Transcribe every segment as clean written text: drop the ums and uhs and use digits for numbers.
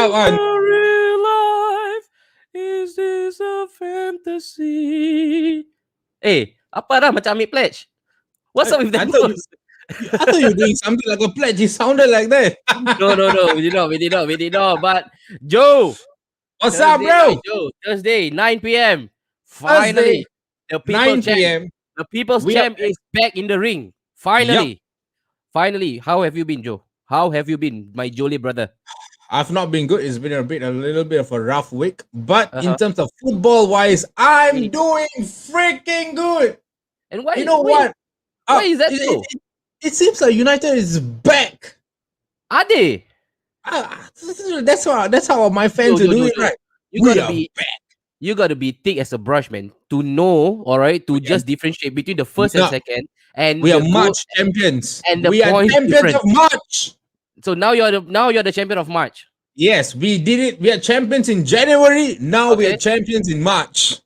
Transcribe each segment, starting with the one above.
up, man? Real life? Is this a fantasy? Apa dah macam ambil pledge? What's up with that? I thought you were doing something like a pledge. It sounded like that. No. We did not. But Joe, What's up, bro? Joe, Thursday, 9 p.m. Finally, the 9 p.m. The people's champ is back in the ring. Finally. How have you been, Joe? How have you been, my jolly brother? I've not been good. It's been a little bit of a rough week. But in terms of football-wise, I'm doing freaking good. And why? You know what? Why is that so? It seems like United is back. Are they? That's how my fans are doing, right? You gotta be thick as a brush, man, to know, all right, to just differentiate between the first and second. And we are March champions. And we are champions of March. So now you're the champion of March. Yes, we did it. We are champions in January. Now we are champions in March.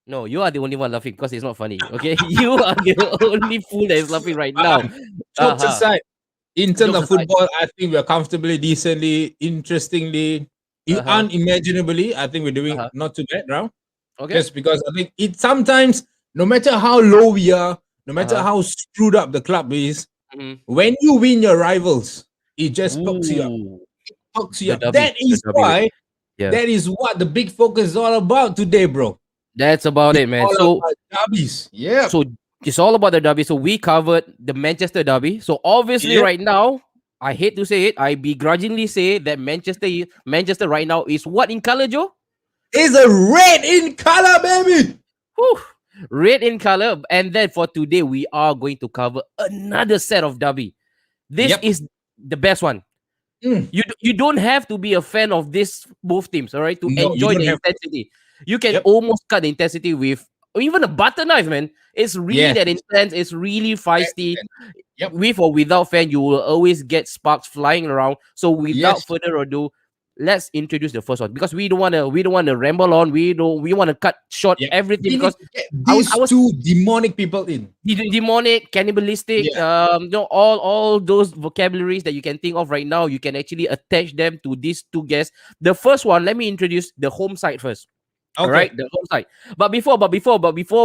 No, you are the only one laughing because it's not funny. Okay, you are the only fool that is laughing right now. Jokes aside, in terms of football, I think we are comfortably, decently, interestingly, unimaginably. I think we're doing not too bad now. Okay, just because I think it sometimes, no matter how low we are, no matter how screwed up the club is, when you win your rivals, it just pokes you up. It pokes you up. That is why. That is what the big focus is all about today, bro. That's about it, man. So derbies. Yeah. So it's all about the derby. So we covered the Manchester derby. So obviously right now, I hate to say it, I begrudgingly say that Manchester right now is what in color, Joe? Is a red in color, baby. Whew. Red in color. And then for today, we are going to cover another set of derby. This is the best one. You don't have to be a fan of both teams, all right, to enjoy the intensity. You can almost cut the intensity with even a butter knife, man. It's really that intense. It's really feisty. With or without fan, you will always get sparks flying around. So without further ado, let's introduce the first one because we don't want to ramble on. We want to cut short everything because these two demonic people in demonic, cannibalistic, all those vocabularies that you can think of right now. You can actually attach them to these two guests. The first one, let me introduce the home side first. All right, the home side. But before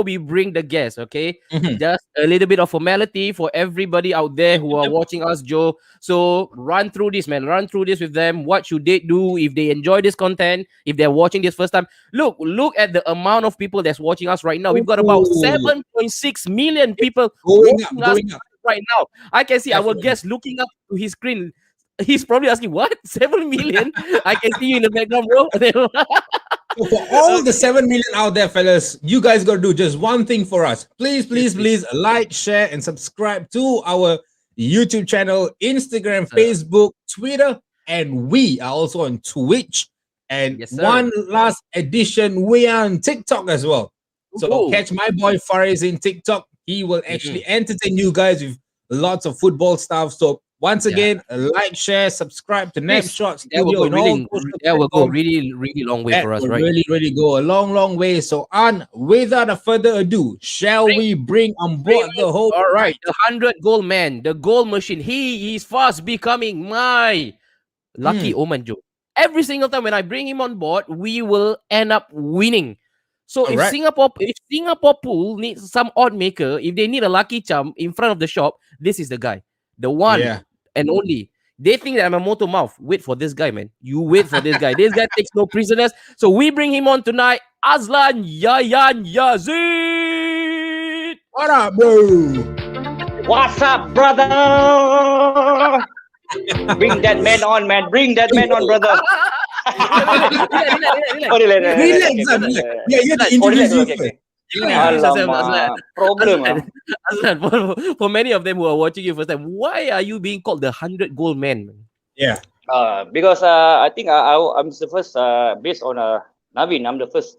we bring the guests, okay, just a little bit of formality for everybody out there who are watching us, Joe. So run through this, man. Run through this with them. What should they do if they enjoy this content? If they're watching this first time, look at the amount of people that's watching us right now. We've got about 7.6 million people watching us right now. I can see our guest looking up to his screen. He's probably asking, "What? 7 million?" I can see you in the background, bro. So for all the 7 million out there, fellas, you guys got to do just one thing for us. Please like, share, and subscribe to our YouTube channel, Instagram, Facebook, Twitter, and we are also on Twitch. And one last addition, we are on TikTok as well. So catch my boy Faris in TikTok. He will actually entertain you guys with lots of football stuff. So once again, like, share, subscribe to Snapshots. That will go really, really long way for us, right? Really go a long way. So without a further ado, shall we bring on board the whole? All right, the 100 goal man, the goal machine. He is fast becoming my lucky omen, Joe. Every single time when I bring him on board, we will end up winning. So if Singapore Pool needs some odd maker, if they need a lucky charm in front of the shop, this is the guy, the one and only. They think that I'm a motor mouth. Wait for this guy, man. You wait for this guy. This guy takes no prisoners. So we bring him on tonight. Azlan Yayan Yazid. What up, bro? What's up, brother? Bring that man on, man. Bring that man on, brother. Relax. Yeah, you have to introduce yourself. Problem. For many of them who are watching you first time, why are you being called the 100 goal man? Yeah. Because I think I'm the first, based on Navin, I'm the first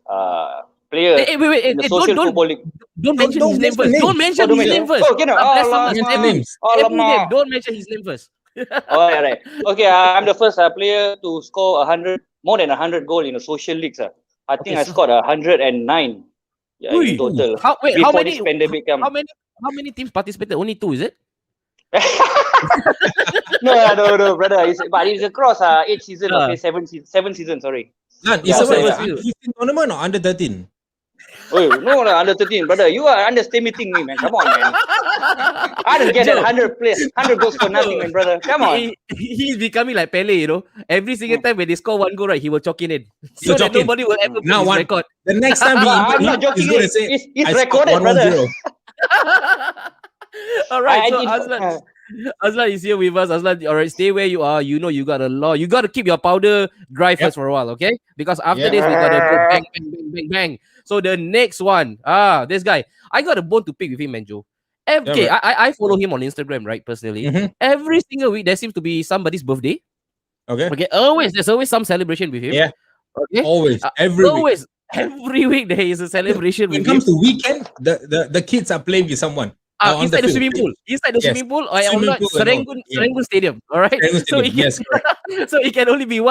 player in the social football league. Don't mention his name first. Don't mention his name first. Don't mention his name first. All right. Okay, I'm the first player to score more than 100 goals in the social leagues. I think I scored 109 in total. How many teams participated? Only 2, is it? No, brother. But it's across 8 seasons, okay, 7 seasons, sorry. Is it under 15 tournament or under 13? Oh, no, under 13, brother. You are underestimating me, man. Come on, man. I don't get that 100 goals for nothing, man, brother. Come on. He's becoming like Pele, you know. Every single time when they score one goal, right, he will chalk it in. So that nobody will ever put his record. The next time I'm not joking. It's recorded, brother. All right, so Azlan is here with us. Azlan, all right, stay where you are. You know you got a lot. You got to keep your powder dry first for a while, okay? Because after this, we got to go bang, bang, bang, bang, bang. So the next one, this guy, I got a bone to pick with him, man, Joe. Okay, I follow him on Instagram, right, personally. Every single week, there seems to be somebody's birthday. Okay. There's always some celebration with him. Yeah. Okay. Always. Every week there is a celebration with him. When it comes to weekend, the kids are playing with someone. Inside the swimming pool. Inside the swimming pool or Serangoon Stadium. All right. So it can only be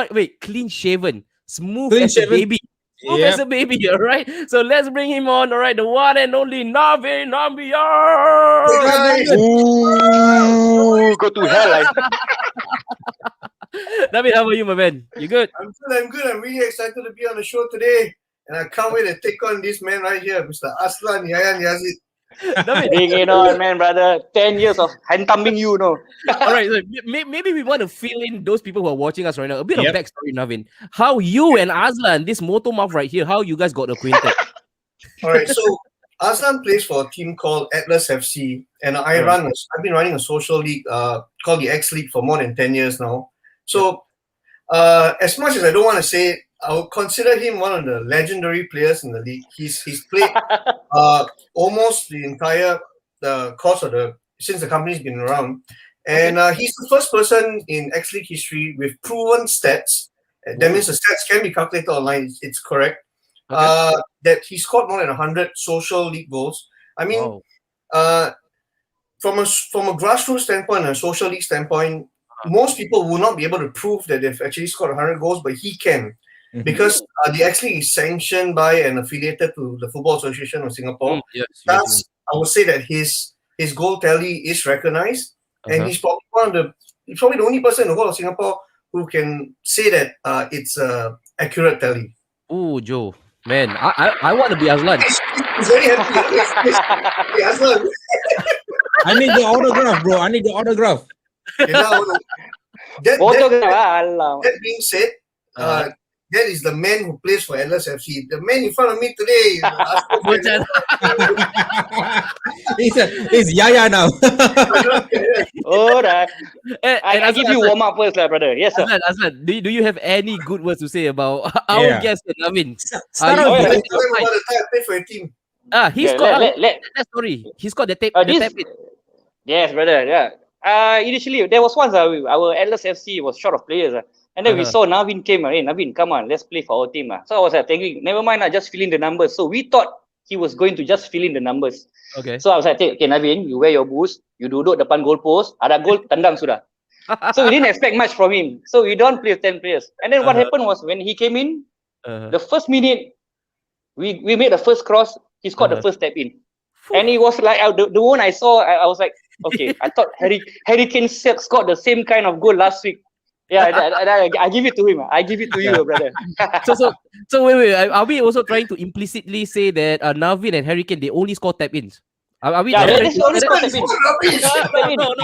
clean shaven, smooth as a baby. As a baby, all right. So let's bring him on, all right. The one and only Navi. Ooh, go to hell. Navi, how are you, my man? You good? I'm good. I'm really excited to be on the show today. And I can't wait to take on this man right here, Mr. Aslan Yayan Yazid. Bring it on, man, brother. 10 years of hand-thumbing you know. All right, so maybe we want to fill in those people who are watching us right now. A bit of backstory, Navin. How you and Aslan, this motor mouth right here, how you guys got acquainted? All right, so Aslan plays for a team called Atlas FC, and I've been running a social league called the X League for more than 10 years now. So as much as I don't want to say it, I would consider him one of the legendary players in the league. He's played almost the entire course of since the company's been around, and he's the first person in X League history with proven stats. That means the stats can be calculated online. It's correct. That he scored more than 100 social league goals. I mean, from a grassroots standpoint and a social league standpoint, most people will not be able to prove that they've actually scored 100 goals, but he can. Because the X League is sanctioned by and affiliated to the Football Association of Singapore. I would say that his goal tally is recognized, and he's probably the only person in the whole of Singapore who can say that it's an accurate tally. Oh, Joe, man, I want to be Aslan. He's very happy. Aslan. I need the autograph, bro. I need the autograph. That being said, that is the man who plays for Atlas FC. The man in front of me today. He's Yaya now. All right. I give you warm up first, brother. Yes, sir. Aslan, do you have any good words to say about our guest, Navin? Start off about the time I played for a team. He scored that story. He scored the tape. Yes, brother. Yeah. Initially, there was once our Atlas FC was short of players. And then we saw Navin came. Hey, Navin, come on, let's play for our team. So I was thinking, never mind, just fill in the numbers. So we thought he was going to just fill in the numbers. Okay. So I was like, okay, Navin, you wear your boots, you duduk depan goal post, ada goal, tendang sudah. So we didn't expect much from him. So we don't play 10 players. And then what happened was when he came in, the first minute, we made the first cross, he scored the first step in. And he was like, the one I saw, I was like, okay, I thought Harry Kane scored the same kind of goal last week. Yeah, I give it to him. I give it to you, brother. So wait. Are we also trying to implicitly say that Navin and Harry Kane, they only score tap-ins? Are we? Yeah, they only score tap-ins. No.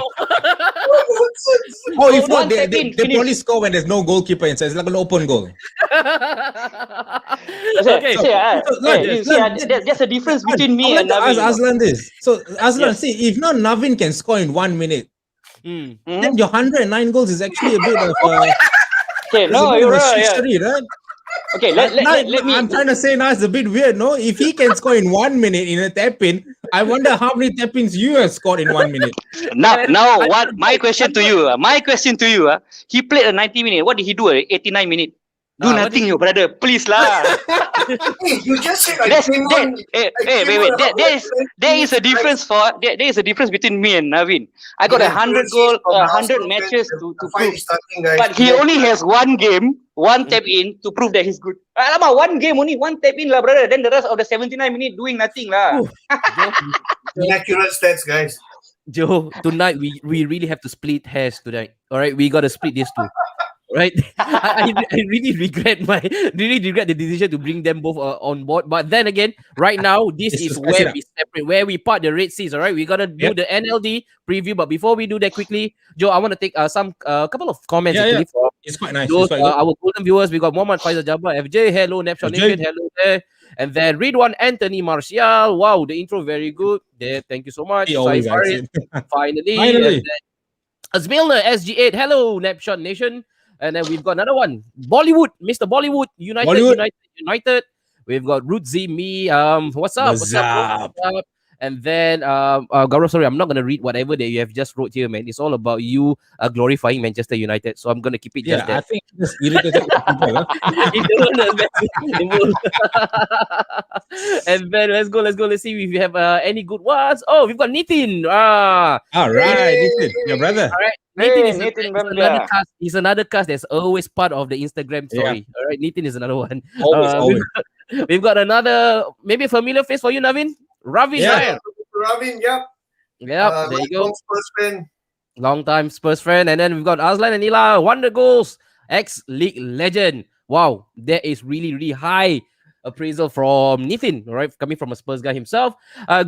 Oh, if not, they only score when there's no goalkeeper inside. It's like an open goal. Okay. There's a difference between me and Navin. Aslan this. So Aslan, see, if not Navin can score in 1 minute, then your 109 goals is actually a bit of you're right. History, right? Okay, let me. I'm trying to say now it's a bit weird, no? If he can score in 1 minute in a tap-in, I wonder how many tap-ins you have scored in 1 minute. Now, what? My question to you. He played a 90 minute. What did he do? 89 minute. Do nothing, your brother. Please lah. You just said there is a difference there is a difference between me and Navin. I got 100 goals, 100 matches to prove. But he only has one game, one tap in to prove that he's good. Alamak, one game only, one tap in lah, brother. Then the rest of the 79 minutes doing nothing lah. Inaccurate stats, guys. Joe, tonight we really have to split hairs tonight. All right, we gotta split these two. Right, I really regret the decision to bring them both on board. But then again, right now this Just to is spice it where up. we separate, where we part the Red Seas. All right, we gotta do Yep. the NLD preview. But before we do that, quickly, Joe, I want to take some couple of comments Yeah, actually from it's quite nice. those It's quite good. our golden viewers. We got Muhammad Faisal Jabbar, FJ, hello, Nepshon FJ. Nation, hello there, and then Ridwan Anthony Martial. Wow, the intro very good. There, thank you so much. He always Sai likes Farid, it. finally, Finally. and then Azmilner SG8, hello, Nepshon Nation. And then we've got another one, Bollywood, Mr. Bollywood, United. We've got Rutzi, me. What's up? What's up? What's up? And then, Gaurav, sorry, I'm not gonna read whatever that you have just wrote here, man. It's all about you glorifying Manchester United, so I'm gonna keep it just Yeah, I that. think it's irritated people. And then let's go. Let's see if we have any good ones. Oh, we've got Nitin. All right, Nitin, your brother. All right. Hey, Nitin Nitin is Bamja. another cast. He's another cast that's always part of the Instagram Yeah. story. All right, Nitin is another one. Always. We've got another maybe a familiar face for you, Navin. Ravin. Yeah. Ryan. Ravin, yep. Yep, there you go. Long Spurs fan. Long time Spurs friend. And then we've got Aslan and Ila, Wonder Goals, ex-league legend. Wow, that is really, really high appraisal from Nitin, all right, coming from a Spurs guy himself.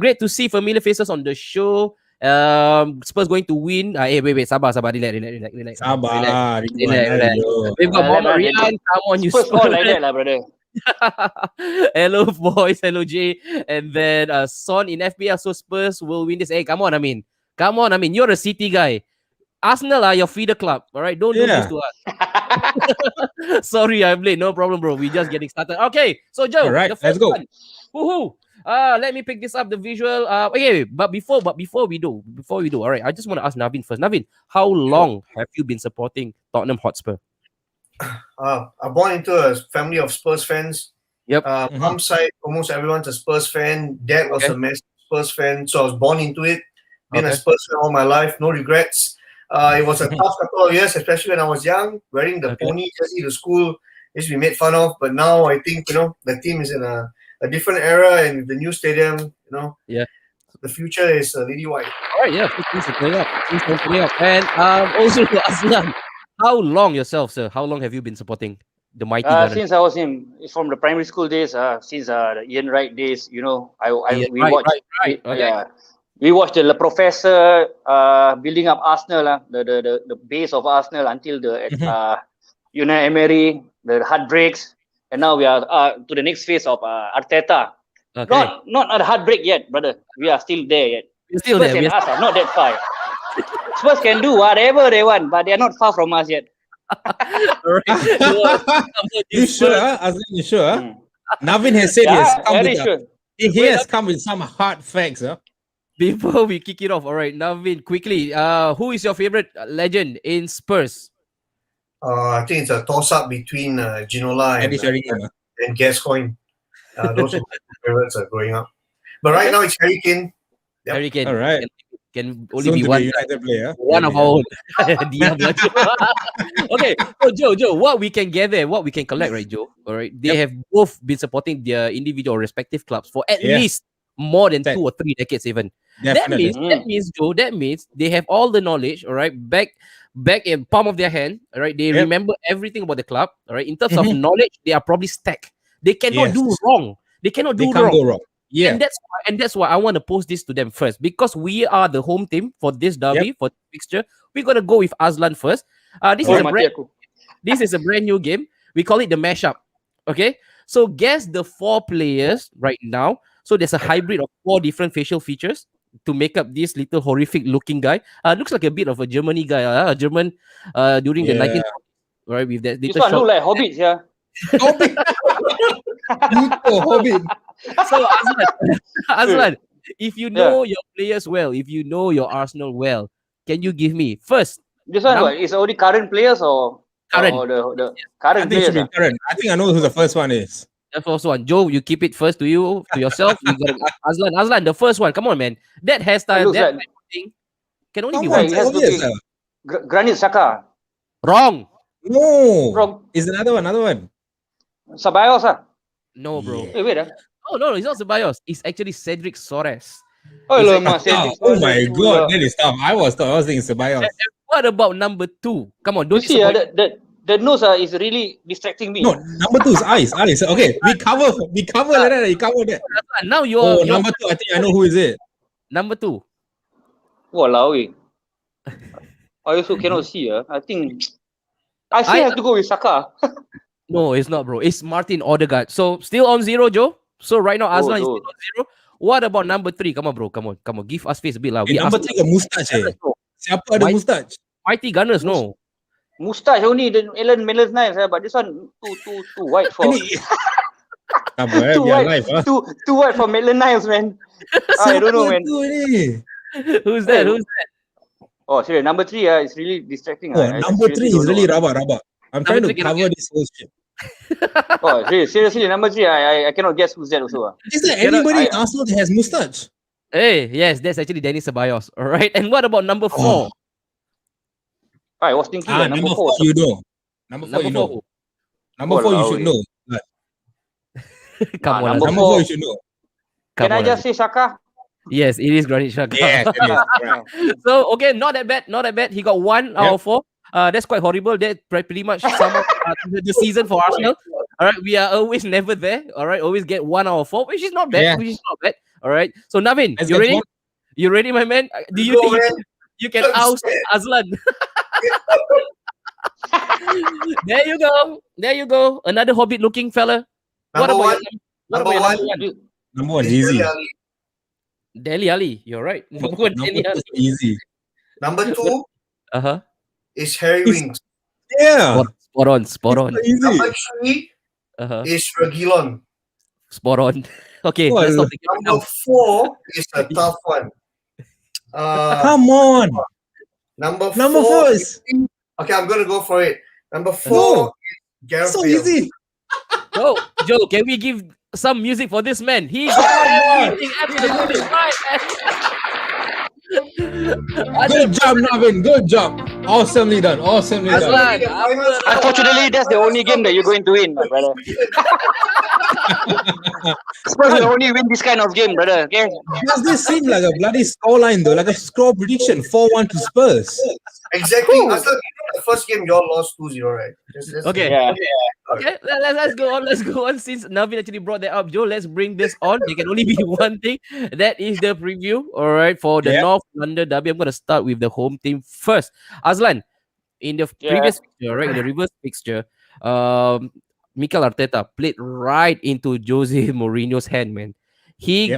Great to see familiar faces on the show. Spurs going to win. Wait, sabar, relax. Sabar. Relax. We've got Mama Rian. Come on, you Spurs Spurs. all like that lah, brother. Hello, boys. Hello, Jay. And then Son in FPL, so Spurs will win this. Hey, come on, you're a City guy. Arsenal, your feeder club. All right, don't do this to us. Sorry, I'm late. No problem, bro. We're just getting started. Okay, so Joe, All right, the let's first go. one. Woohoo! Let me pick this up. The visual. Okay, but before we do, all right, I just want to ask Navin first. Navin, how long have you been supporting Tottenham Hotspur? I'm born into a family of Spurs fans. Yep. Mom's side, almost everyone's a Spurs fan. Dad was a massive Spurs fan, so I was born into it. Been a Spurs fan all my life, no regrets. It was a tough couple of years, especially when I was young, wearing the pony jersey to school. Used to be made fun of, but now I think the team is in a different era, and the new stadium, the future is Lily White. All right, yeah, things are going up. And also Aslan, how long yourself, sir? How long have you been supporting the mighty Gunners? Since I was from the primary school days, since the Ian Wright days, we watched. We watched the Professor building up Arsenal, the base of Arsenal until the Unai Emery, the heartbreaks, and now we are to the next phase of Arteta. Okay. Not at heartbreak yet, brother. We are still there yet. We're still Spurs there. and us are not that far. Spurs can do whatever they want, but they are not far from us yet. You sure? Azlan, you sure? Navin has said he has come with some hard facts. Before we kick it off, all right, Navin, quickly, who is your favorite legend in Spurs? I think it's a toss-up between Ginola and Gascoigne. Those are my favorites growing up. But right now it's Harry Kane. Yep. Harry Kane. All right. Can only be one United player. One of our own. Okay, so Joe, what we can gather, what we can collect, right, Joe? All right, they have both been supporting their individual respective clubs for at least more than 2 or 3 decades, even. Definitely. That means, Joe, they have all the knowledge, all right, back in palm of their hand, all right. They remember everything about the club, all right. In terms of knowledge, they are probably stacked. They cannot do wrong. They cannot do wrong. Go wrong. Yeah, and that's why I want to post this to them first, because we are the home team for this derby, for the fixture. We're gonna go with Aslan first. This is a brand new game. We call it the mashup. Okay, so guess the 4 players right now. So there's a hybrid of 4 different facial features to make up this little horrific looking guy. Looks like a bit of a Germany guy, a German during the 1940s. Right, with that. This one look like Hobbit, yeah. Hobbit. Hobbit. So Aslan, if you know your players well, if you know your Arsenal well, can you give me first? This one is only current players or current? Or the current players. Current. I think I know who the first one is. The first one, Joe. You keep it first to yourself. You got Aslan, the first one. Come on, man. That hairstyle, that like thing can only be one. Granit Xhaka. Wrong. No. Wrong. Is another one. Ceballos, No, bro. Wait. Oh no, it's not Ceballos. It's actually Cedric Soares. Oh, It's lemak, Celtic Oh Spurs my tu god, lah. that is tough. I was thinking Ceballos. And what about number 2? Come on, You don't see, disappoint. the nose is really distracting me. No, number 2 is Ice. Okay, we cover like that. You cover that. Now Oh, you're number 2, I think I know who is it. number 2. Walao, eh. I also cannot see. I think I still have to go with Saka. No, it's not, bro. It's Martin Odegaard. So still on 0, Joe. So right now Arsenal is no. still on 0. What about number 3? Come on, bro. Come on. Give us face a bit lah. Eh, number 3 got mustache eh. Siapa ada mustache? Mighty Gunners, no. Mustache only the Maitland Niles, but this one too white for Apa biar live ah. too white for Maitland Niles, man. I don't know, man. Who's that? Oh, sorry, number 3 is really distracting. Oh, number 3 is really rabak. I'm trying to cover this whole shit. Oh, seriously, number 3, I cannot guess who's that also. Is there anybody in Arsenal that has mustache? Hey, yes, that's actually Dennis Ceballos. All right. And what about number 4? I was thinking number 4 you know. Number 4 you know. Number 4 you should know. Come on. Number Number 4 you should know. Can I just say Saka? Yes, it is Granit Xhaka. Yes, it is. So okay, not that bad. He got 1 out of 4. That's quite horrible. That pretty much sum up the season for Arsenal. All right, we are always never there. All right, always get 1 out of 4, which is not bad. All right. So Navin, you ready? You ready, my man? Do you think you can oust Aslan? There you go. Another hobbit-looking fella. Number one. Number one easy. Dele Alli, you're right. Number 1, Dele Alli. Easy. Number 2 Uh-huh. is Harry Winks. Yeah. Spot on. Easy. Number 3 is Reguilon. Spot on. Okay, let's stop thinking. Number 4 is a tough one. Come on. Number 4 is... Okay, I'm going to go for it. Number 4 is Gareth so Bale. easy. Oh, Joe, can we give some music for this man? He got everything absolutely right, man. Good job, Navin. Good job. Awesomely done. Aslan, Unfortunately, that's the only game that you're going to win, my brother. Spurs will only win this kind of game, brother. Okay? Does this seem like a bloody scoreline though? Like a score prediction, 4-1 to Spurs. Exactly. Aslan, the first game you all lost 2-0, right? Okay. Yeah. Okay, let's go on. Since Navin actually brought that up, Joe, let's bring this on. There can only be one thing. That is the preview. All right, for the North London derby. I'm going to start with the home team first. Aslan, in the previous fixture, right, in the reverse fixture, Mikel Arteta played right into Jose Mourinho's hand, man. He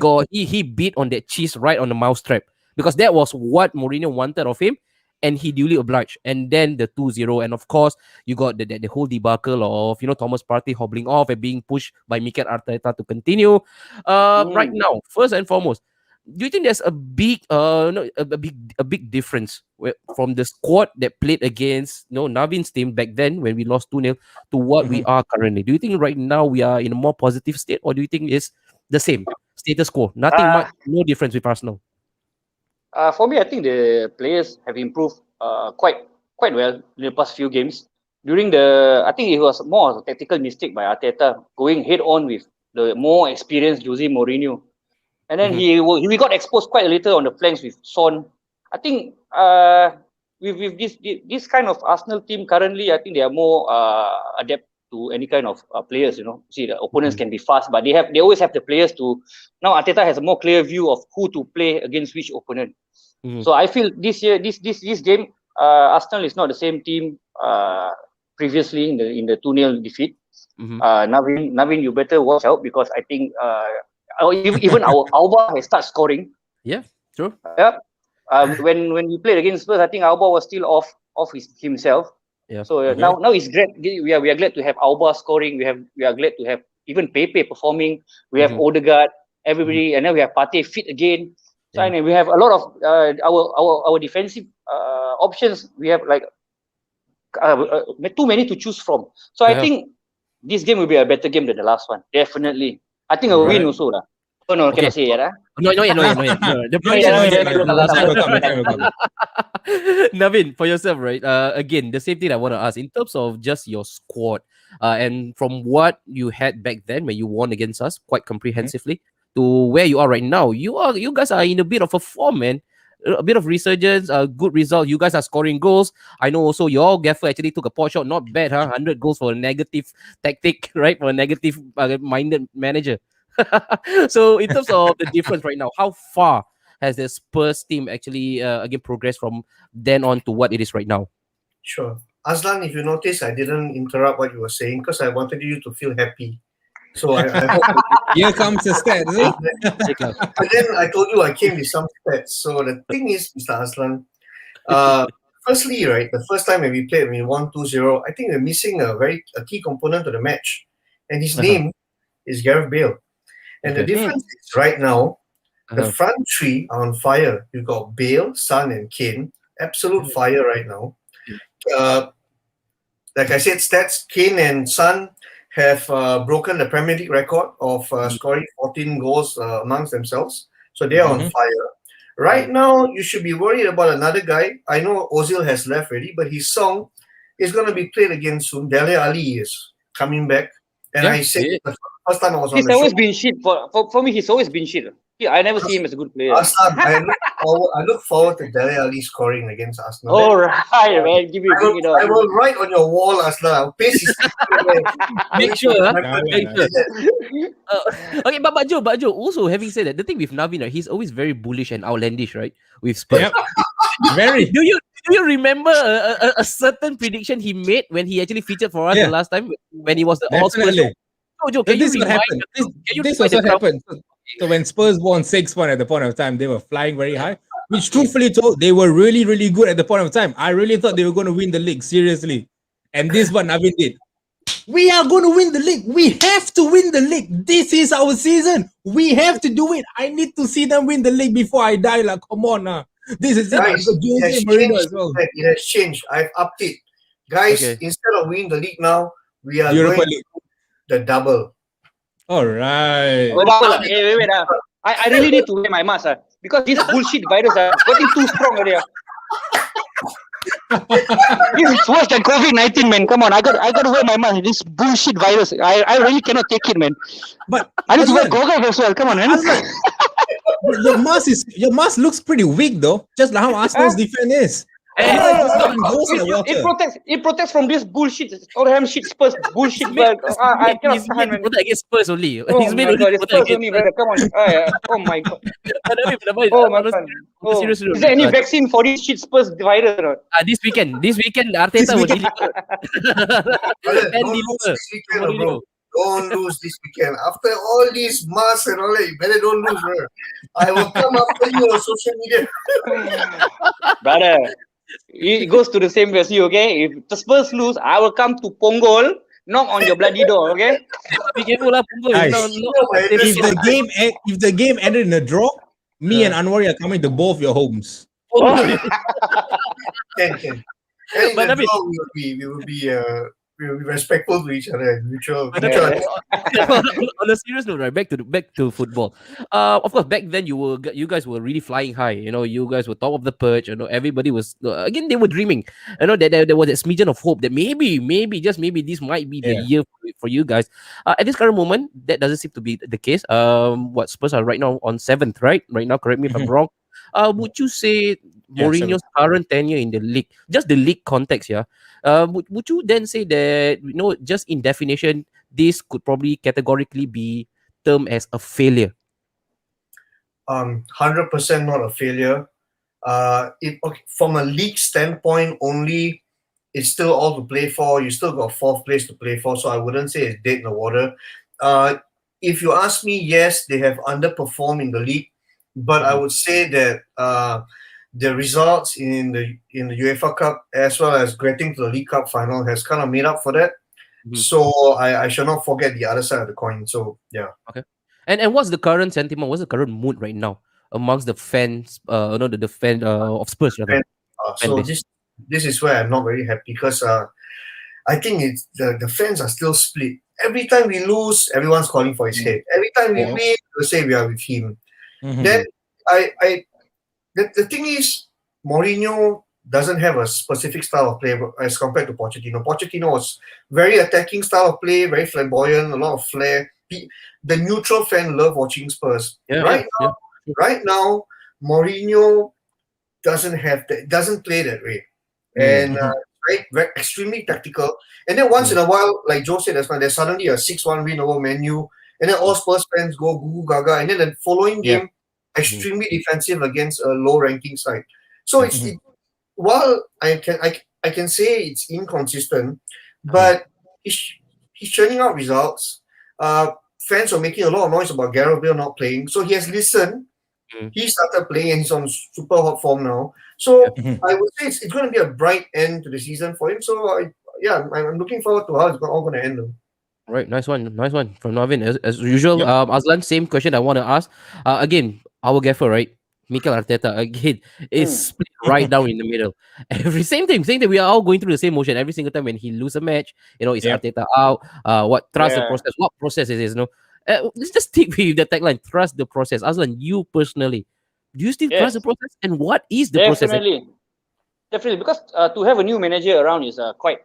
beat on that cheese right on the mousetrap because that was what Mourinho wanted of him. And he duly obliged. And then the 2-0. And of course, you got the whole debacle of, Thomas Partey hobbling off and being pushed by Mikel Arteta to continue. Right now, first and foremost, do you think there's a big difference from the squad that played against Navin's team back then when we lost 2-0 to what we are currently? Do you think right now we are in a more positive state, or do you think it's the same status quo? Nothing much, no difference with Arsenal. For me, I think the players have improved quite well in the past few games. I think it was more of a tactical mistake by Arteta going head on with the more experienced Jose Mourinho, and then he got exposed quite a little on the flanks with Son. I think with this kind of Arsenal team currently, I think they are more adept to any kind of players. See, the opponents can be fast, but they always have the players to. Now Arteta has a more clear view of who to play against which opponent. So I feel this game, Arsenal is not the same team previously in the 2-0 defeat. Navin, you better watch out because I think even our Auba has started scoring. Yeah, true. Yep. When we played against Spurs, I think Auba was still off himself. Yeah. So now it's great. We are glad to have Auba scoring. We are glad to have even Pepe performing. We have Odegaard, everybody, and then we have Partey fit again. So and we have a lot of our defensive options. We have like too many to choose from. So I think this game will be a better game than the last one. Definitely. I think a win also lah. Oh no, cannot say yet. No. Navin, for yourself, right? Again, the same thing I want to ask in terms of just your squad, and from what you had back then when you won against us quite comprehensively. to where you are right now, you guys are in a bit of a form, man. A bit of resurgence, a good result. You guys are scoring goals. I know also your gaffer actually took a pot shot. Not bad, huh? 100 goals for a negative tactic, right? For a negative minded manager. So in terms of the difference right now, how far has the Spurs team actually again progressed from then on to what it is right now? Sure. Aslan, if you notice, I didn't interrupt what you were saying because I wanted you to feel happy. So I hope. Here comes the stats. But then I told you I came with some stats. So the thing is, Mr. Aslan, firstly, right, the first time when we played, we won 2-0, I think we're missing a key component to the match. And his name is Gareth Bale. And the difference is right now, the front three are on fire. You've got Bale, Son, and Kane. Absolute fire right now. Like I said, stats, Kane and Son have broken the Premier League record of scoring 14 goals amongst themselves. So they are on fire. Right now, you should be worried about another guy. I know Ozil has left already, but his song is going to be played again soon. Dele Ali is coming back. And I said the first time I was on the show. He's always been shit. For me, he's always been shit. I never see him as a good player. I look forward to Dele Ali scoring against Arsenal. All right, man. Give it I will write on your wall, Arsenal. I'll paste his Make sure. Okay, but Joe, also having said that, the thing with Navin, right, he's always very bullish and outlandish, right? With Spurs. Yep. Very. Do you remember a certain prediction he made when he actually featured for us the last time when he was the All Spurs? Joe, can this you what happened. This was what happened. So when Spurs won 6-1 at the point of time, they were flying very high. Which, truthfully told, they were really, really good at the point of time. I really thought they were going to win the league, seriously. And this one Navin did. We are going to win the league. We have to win the league. This is our season. We have to do it. I need to see them win the league before I die. Like, come on now. This is guys, it has changed. I've upped it. Guys, instead of winning the league now, we are Europa going League. The double. All right. Wait. I really need to wear my mask because this bullshit virus getting too strong already. This is worse than COVID-19, man. Come on, I got to wear my mask. This bullshit virus, I really cannot take it, man. But I need to wear goggles as well. Come on, man. Your mask looks pretty weak though, just like how Arsenal's defense is. It protects from this bullshit. All ham shit Spurs bullshit. I cannot stand, man. Protect against Spurs only. Oh he's made God, Spurs only, brother. Come on. Oh my God. Oh my God. Is there any vaccine for this shit Spurs virus or not? This weekend, Arteta will deliver. Don't lose this weekend. After all these masks and all that, you better don't lose, bro. I will come after you on social media. Brother, it goes to the same way as you, okay? If the Spurs lose, I will come to Punggol, knock on your bloody door, okay? Be careful, Punggol. If the game ended in a draw, me and Anwar are coming to both your homes. Can. But we will be respectful to each other. On a serious note, right? Back to football. Of course, back then you guys were really flying high. You know, you guys were top of the perch. You know, everybody was again. They were dreaming. You know, that there was a smidgen of hope that maybe this might be the year for you guys. At this current moment, that doesn't seem to be the case. What Spurs are right now on 7th, right? Right now, correct me if I'm wrong. Would you say Mourinho's current tenure in the league, just the league context, would you then say that, you know, just in definition, this could probably categorically be termed as a failure? 100% not a failure. From a league standpoint only, it's still all to play for. You still got 4th place to play for, so I wouldn't say it's dead in the water. If you ask me, yes, they have underperformed in the league, but I would say that the results in the UEFA Cup as well as getting to the League Cup final has kind of made up for that. So I shall not forget the other side of the coin. So yeah. Okay. And what's the current sentiment? What's the current mood right now amongst the fans? The fan of Spurs. So this is where I'm not very happy because I think it's the fans are still split. Every time we lose, everyone's calling for his head. Every time we win, they'll say we are with him. Then the thing is, Mourinho doesn't have a specific style of play as compared to Pochettino. Pochettino was very attacking style of play, very flamboyant, a lot of flair. the neutral fan love watching Spurs. Yeah, Right now, Mourinho doesn't play that way, and very extremely tactical. And then once in a while, like Joe said, there's suddenly a 6-1 win over Man U, and then all Spurs fans go goo gaga, and then the following game, extremely defensive against a low ranking side. So while I can say it's inconsistent, but he's churning out results. Fans are making a lot of noise about Gareth Bale not playing, so he has listened. He started playing and he's on super hot form now. So I would say it's going to be a bright end to the season for him. So I'm looking forward to how it's all going to end. Though. Right, nice one from Navin. As usual, Aslan, same question I want to ask. Again, our gaffer, right? Mikel Arteta again is split right down in the middle. Same thing. We are all going through the same motion every single time when he lose a match. Is Arteta out? What trust the process? What process it is? Let's just stick with the tagline: trust the process. Aslan, you personally, do you still trust the process? And what is the process? Definitely, because to have a new manager around is quite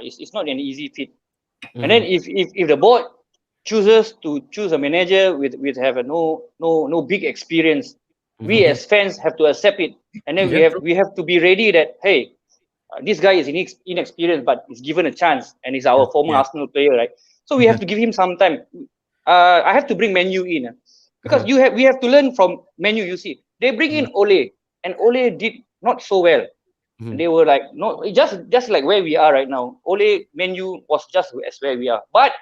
it's not an easy feat. And then if the board chooses to choose a manager with have a no big experience, we as fans have to accept it, and then we have to be ready that hey, this guy is inexperienced but is given a chance, and he's our former Arsenal player, right? So we have to give him some time. I have to bring Man U in because we have to learn from Man U. You see, they bring in Ole, and Ole did not so well. They were like just like where we are right now. Ole, Man U was just as where we are, but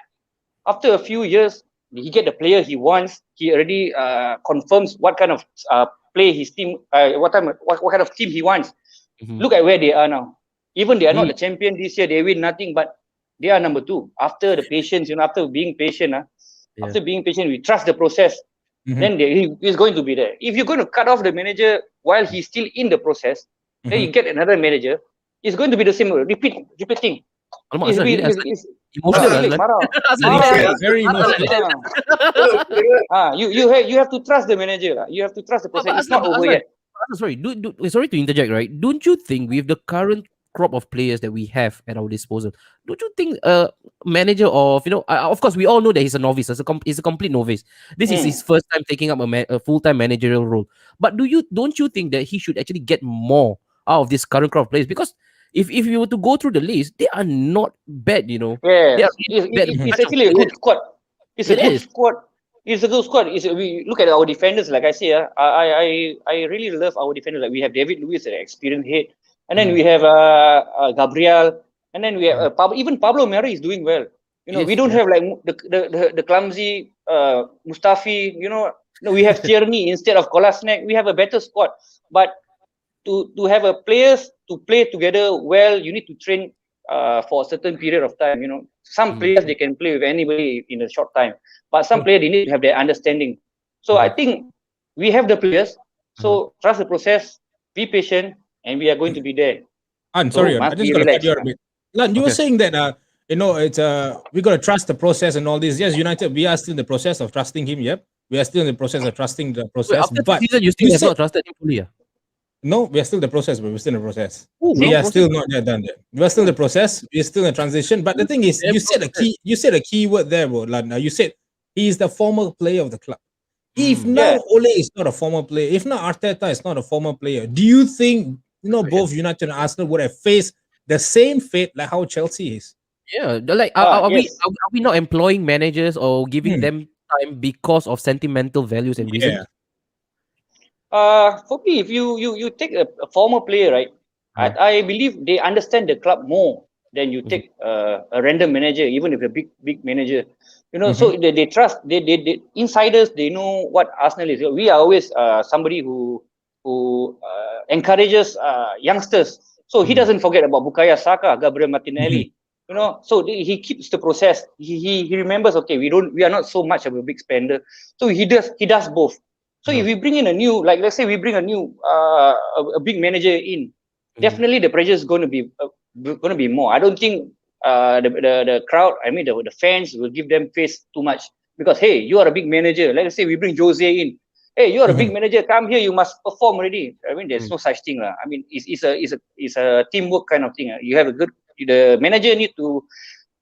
after a few years, he get the player he wants. He already confirms what kind of play his team, what kind of team he wants. Look at where they are now. Even they are not the champion this year. They win nothing, but they are number 2. After the patience, after being patient, we trust the process. Then he is going to be there. If you're going to cut off the manager while he's still in the process, then you get another manager. It's going to be the same repeating. Emotional, very emotional. You have to trust the manager. You have to trust the process. It's not over yet. Sorry to interject. Right? Don't you think with the current crop of players that we have at our disposal, don't you think a manager of of course we all know that he's a novice. He's a complete novice. This is his first time taking up a full-time managerial role. But don't you think that he should actually get more out of this current crop of players? Because if you were to go through the list, they are not bad, Yes. It's actually a good squad. It's a good squad. We look at our defenders, like I say, I really love our defenders. Like we have David Luiz, an experienced head, and then we have Gabriel, and then we have even Pablo Mari is doing well. We don't have like the clumsy Mustafi. We have Tierney instead of Kolasinac. We have a better squad, but to have a players to play together well, you need to train for a certain period of time. Some players they can play with anybody in a short time, but some players they need to have their understanding. So I think we have the players. So trust the process, be patient, and we are going to be there. I'm sorry, I just got to cut you a bit. Lan, you were saying that it's we got to trust the process and all this. Yes, United, we are still in the process of trusting him. Yep, we are still in the process of trusting the process. After the season, you still have not trusted him fully. No, we are still in the process, but we're still in the process. We are still not yet done yet. We are still in the process. We're still in transition. But the thing is, you said a key word there, bro. You said he is the former player of the club. If now Ole is not a former player, if now Arteta is not a former player, do you think both United and Arsenal would have faced the same fate like how Chelsea is? Yeah, like are we not employing managers or giving them time because of sentimental values and reasons? For me, if you take a former player, right, I believe they understand the club more than you take a random manager, even if a big manager. So they trust. They insiders. They know what Arsenal is. We are always somebody who encourages youngsters. So he doesn't forget about Bukayo Saka, Gabriel Martinelli. So he keeps the process. He remembers. Okay, we are not so much of a big spender. So he does both. So if we bring in a new, like let's say we bring a new a big manager in, definitely the pressure is going to be more. I don't think the crowd, I mean the fans will give them face too much because hey, you are a big manager. Let's say we bring Jose in. Hey, you are a big manager. Come here, you must perform already. I mean, there's no such thing, I mean, it's a teamwork kind of thing. You have the manager need to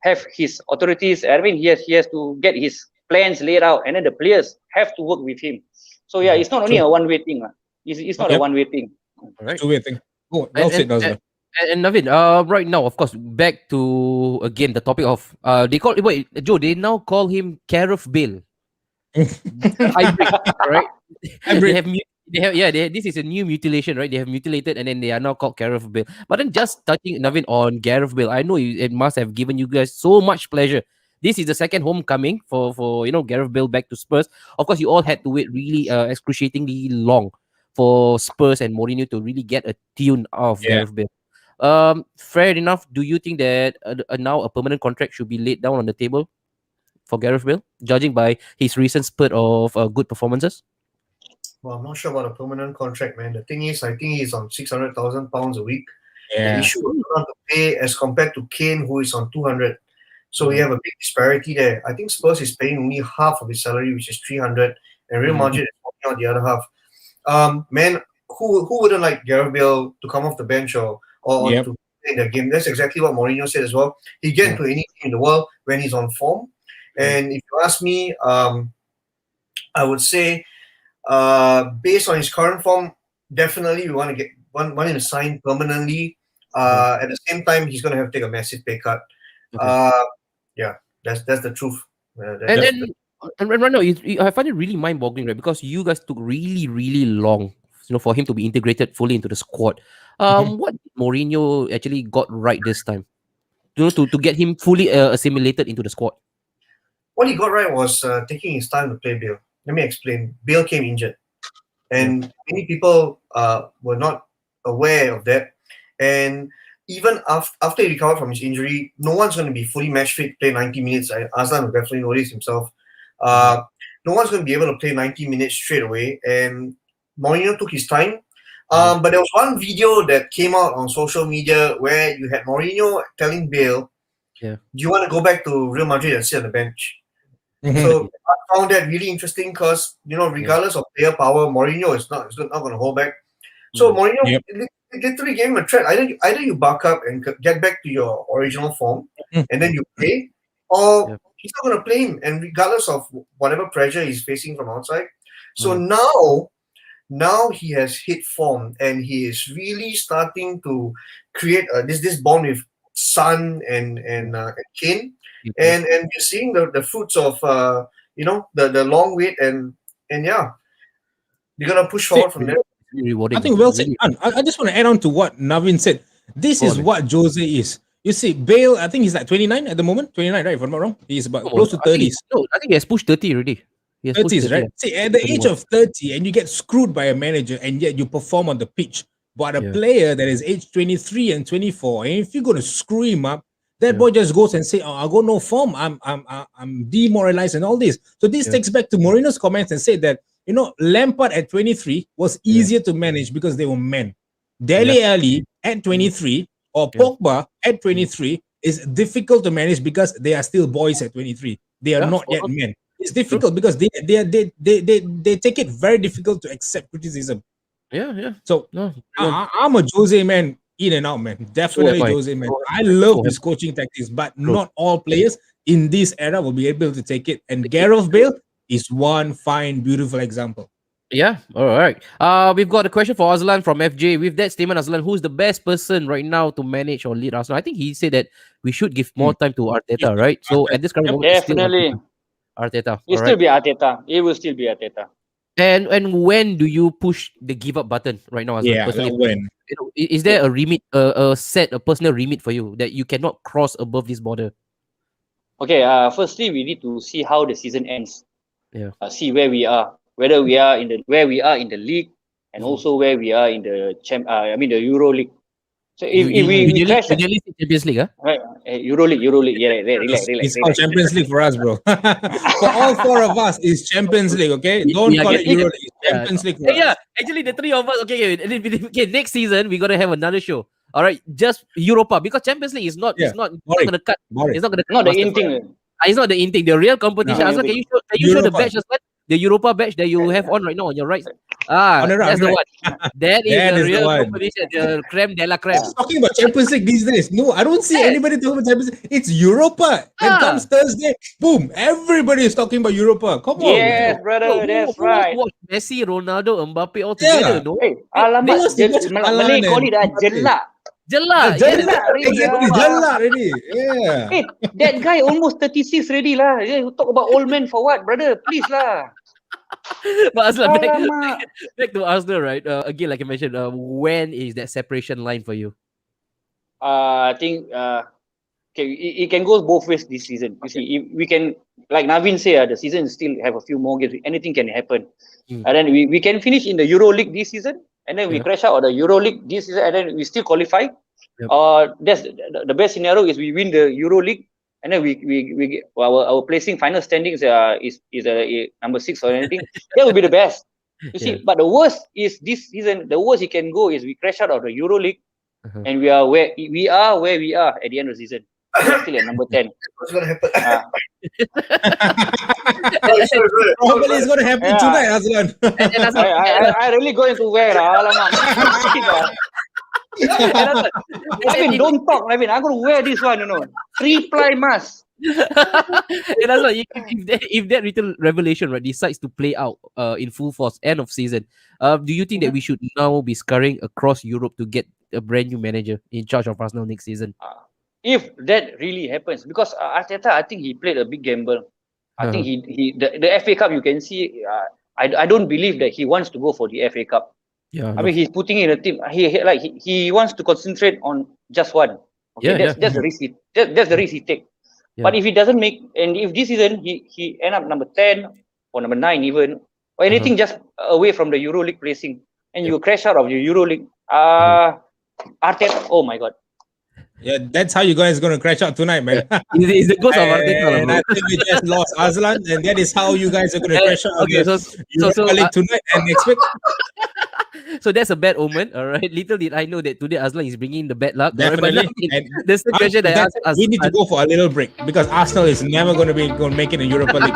have his authorities. I mean, he has to get his plans laid out, and then the players have to work with him. So yeah, it's not only a one-way thing. It's not a one-way thing. All right. Two-way thing. Oh, well said, Nazlan. And Navin, right now, of course, back to again the topic of they call Joe. They now call him Gareth Bale. Hybrid, right? Hybrid. This is a new mutilation, right? They have mutilated and then they are now called Gareth Bale. But then just touching Navin on Gareth Bale, I know it must have given you guys so much pleasure. This is the second homecoming for Gareth Bale back to Spurs. Of course, you all had to wait really excruciatingly long for Spurs and Mourinho to really get a tune of Gareth Bale. Fair enough. Do you think that now a permanent contract should be laid down on the table for Gareth Bale, judging by his recent spurt of good performances? Well, I'm not sure about a permanent contract, man. The thing is, I think he's on £600,000 a week. Yeah. He should not to pay as compared to Kane, who is on 200. So we have a big disparity there. I think Spurs is paying only half of his salary, which is 300, and Real Madrid is paying out the other half. Man, who wouldn't like Gareth Bale to come off the bench or to play the game? That's exactly what Mourinho said as well. He get into any team in the world when he's on form. And if you ask me, I would say, based on his current form, definitely we want him to sign permanently. At the same time, he's going to have to take a massive pay cut. Yeah, that's the truth. And right now, I find it really mind-boggling, right? Because you guys took really, really long, for him to be integrated fully into the squad. What Mourinho actually got right this time, to get him fully assimilated into the squad? What he got right was taking his time to play Bale. Let me explain. Bale came injured, and many people were not aware of that. And even after he recovered from his injury, no one's going to be fully match fit to play 90 minutes. Aslan will definitely know this himself. No one's going to be able to play 90 minutes straight away. And Mourinho took his time. But there was one video that came out on social media where you had Mourinho telling Bale, do you want to go back to Real Madrid and sit on the bench? So I found that really interesting because, regardless of player power, Mourinho is not going to hold back. So Mourinho literally gave him a threat. Either you buck up and get back to your original form and then you play, or he's not going to play him. And regardless of whatever pressure he's facing from outside. So now he has hit form and he is really starting to create this bond with Son and Kane. And we're seeing the fruits of the long wait and yeah, we're gonna push forward from there. I think well said. I just want to add on to what Navin said. This is what Jose is. You see, Bale, I think he's like 29 at the moment. 29, right? If I'm not wrong, he's about close to 30s. I think he has pushed 30 already. 30s, right? See, at the age of 30, and you get screwed by a manager, and yet you perform on the pitch. But a player that is age 23 and 24, and if you're going to screw him up, that boy just goes and say, I got no form. I'm demoralized and all this. So this takes back to Mourinho's comments and said that, Lampard at 23 was easier to manage because they were men. Dele Alli at 23 or Pogba at 23 is difficult to manage because they are still boys at 23. They are not yet men. It's difficult because they take it very difficult to accept criticism. So I'm a Jose man, in and out man. Definitely Jose man. I love his coaching tactics, but not all players in this era will be able to take it. And Gareth Bale is one fine, beautiful example. Yeah, all right. We've got a question for Aslan from FJ. With that statement, Aslan, who's the best person right now to manage or lead Arsenal? I think he said that we should give more time to Arteta, right? So at this current moment, definitely Arteta. It still be Arteta. It will still be Arteta. And when do you push the give up button right now? When? Is there a remit, a personal remit for you that you cannot cross above this border? Okay. Firstly, we need to see how the season ends. See where we are, where we are in the league, and also where we are in the the Euro League. So if we crash Champions League, right? Euro League, relax. It's called Champions League for us, bro. For all four of us, it's Champions League, okay? Don't call it Euro League. Champions League for us. Actually, the three of us, okay, next season we're gonna have another show. All right, just Europa, because Champions League is not gonna cut. It's not gonna cut. Not the in thing. It's not the in thing. The real competition. Can you show the badge as well? the Europa badge that you have on right now on your right. On the right, That's the right. one. That is That the is the real one. competition, the creme de la creme. Talking about Champions League these days. No, I don't see Yes. anybody talking about Champions League. It's Europa. And comes Thursday, boom, everybody is talking about Europa. Come on, Yes, man. brother, that's Who wants right. to watch Messi, Ronaldo, Mbappe all together? Yeah. No. Hey, alamak, wants to watch Malay Haaland call and it Mbappe. jelak. Jelak. Yes. Jelak already, Exactly, alamak. Jalla already. Yeah. Hey, that guy almost 36 already lah. Yeah, you talk about old man for what, brother? Please lah. But Aslan, Alamak. back to Arsenal, right? Again, like I mentioned, when is that separation line for you? I think okay, it can go both ways this season. You see, if we can, like Navin say, the season still have a few more games. Anything can happen, and then we can finish in the Euro League this season, and then we crash out of the Euro League this season, and then we still qualify. That's the best scenario is we win the Euro League, and then we get our placing final standings is number 6 or anything. That would be the best. You see, but the worst is this season. The worst it can go is we crash out of the Euro League, and we are where we are at the end of the season. We're still at number 10. What's gonna happen? Probably it's going to happen tonight, Aslan. I really going to wear. Alamak. I mean, don't talk. I mean, I'm going to wear this one, 3-ply mask. And that's why if that little revelation right decides to play out in full force end of season, do you think that we should now be scurrying across Europe to get a brand new manager in charge of Arsenal next season? If that really happens, because Arteta, I think he played a big gamble. I think the FA Cup, you can see. I don't believe that he wants to go for the FA Cup. Yeah, I mean, he's putting in a team. He wants to concentrate on just one. Okay, that's the risk. That's the risk he take. Yeah. But if he doesn't make, and if this season he end up number 10 or number 9 even, or anything just away from the Euro League placing, and you crash out of the Euro League, Arteta, oh my God. Yeah, that's how you guys going to crash out tonight, man. Is the ghost of Arteta, and I think we just lost Aslan, and that is how you guys are going to crash out. Okay, so League tonight and expect. So that's a bad omen, all right. Little did I know that today Aslan is bringing the bad luck. Definitely. Right? That's the question that I asked. We need to go for a little break because Arsenal is never going to make it in Europa League.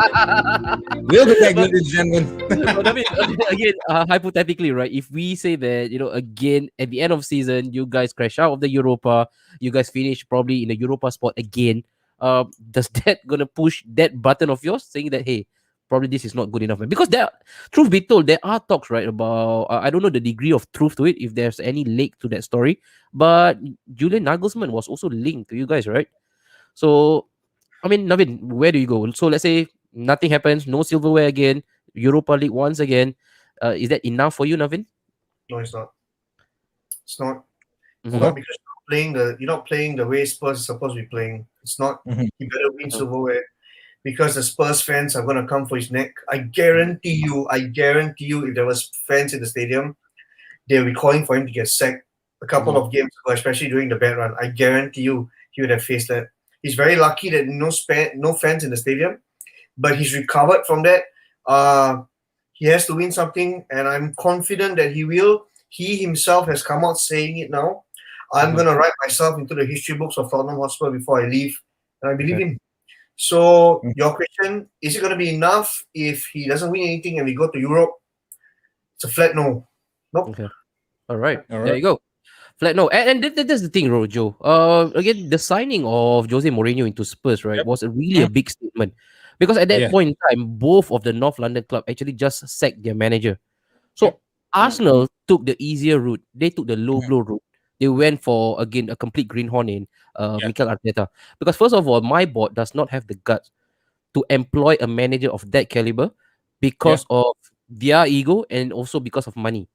We'll be back, ladies and gentlemen. But I mean, again, hypothetically, right? If we say that again at the end of season, you guys crash out of the Europa, you guys finish probably in the Europa spot again. Does that gonna push that button of yours saying that hey? Probably this is not good enough, man. Because truth be told, there are talks, right, about I don't know the degree of truth to it, if there's any leg to that story. But Julian Nagelsmann was also linked to you guys, right? So, I mean, Navin, where do you go? So let's say nothing happens, no silverware again, Europa League once again. Is that enough for you, Navin? No, it's not. It's not. It's not because you're not playing the way Spurs are supposed to be playing. It's not. You better win silverware. Because the Spurs fans are going to come for his neck. I guarantee you, if there was fans in the stadium, they'll be calling for him to get sacked a couple of games ago, especially during the bad run. I guarantee you, he would have faced that. He's very lucky that no fans in the stadium, but he's recovered from that. He has to win something, and I'm confident that he will. He himself has come out saying it now. I'm going to write myself into the history books of Tottenham Hotspur before I leave, and I believe him. So your question, is it going to be enough if he doesn't win anything and we go to Europe? It's a flat no. Nope. Okay. All right. There you go. Flat no. And that's the thing, Joe. Again, the signing of Jose Mourinho into Spurs, right, was really a big statement. Because at that point in time, both of the North London club actually just sacked their manager. So Arsenal took the easier route. They took the low blow route. They went for, again, a complete greenhorn in Mikel Arteta. Because first of all, my board does not have the guts to employ a manager of that caliber because of their ego and also because of money.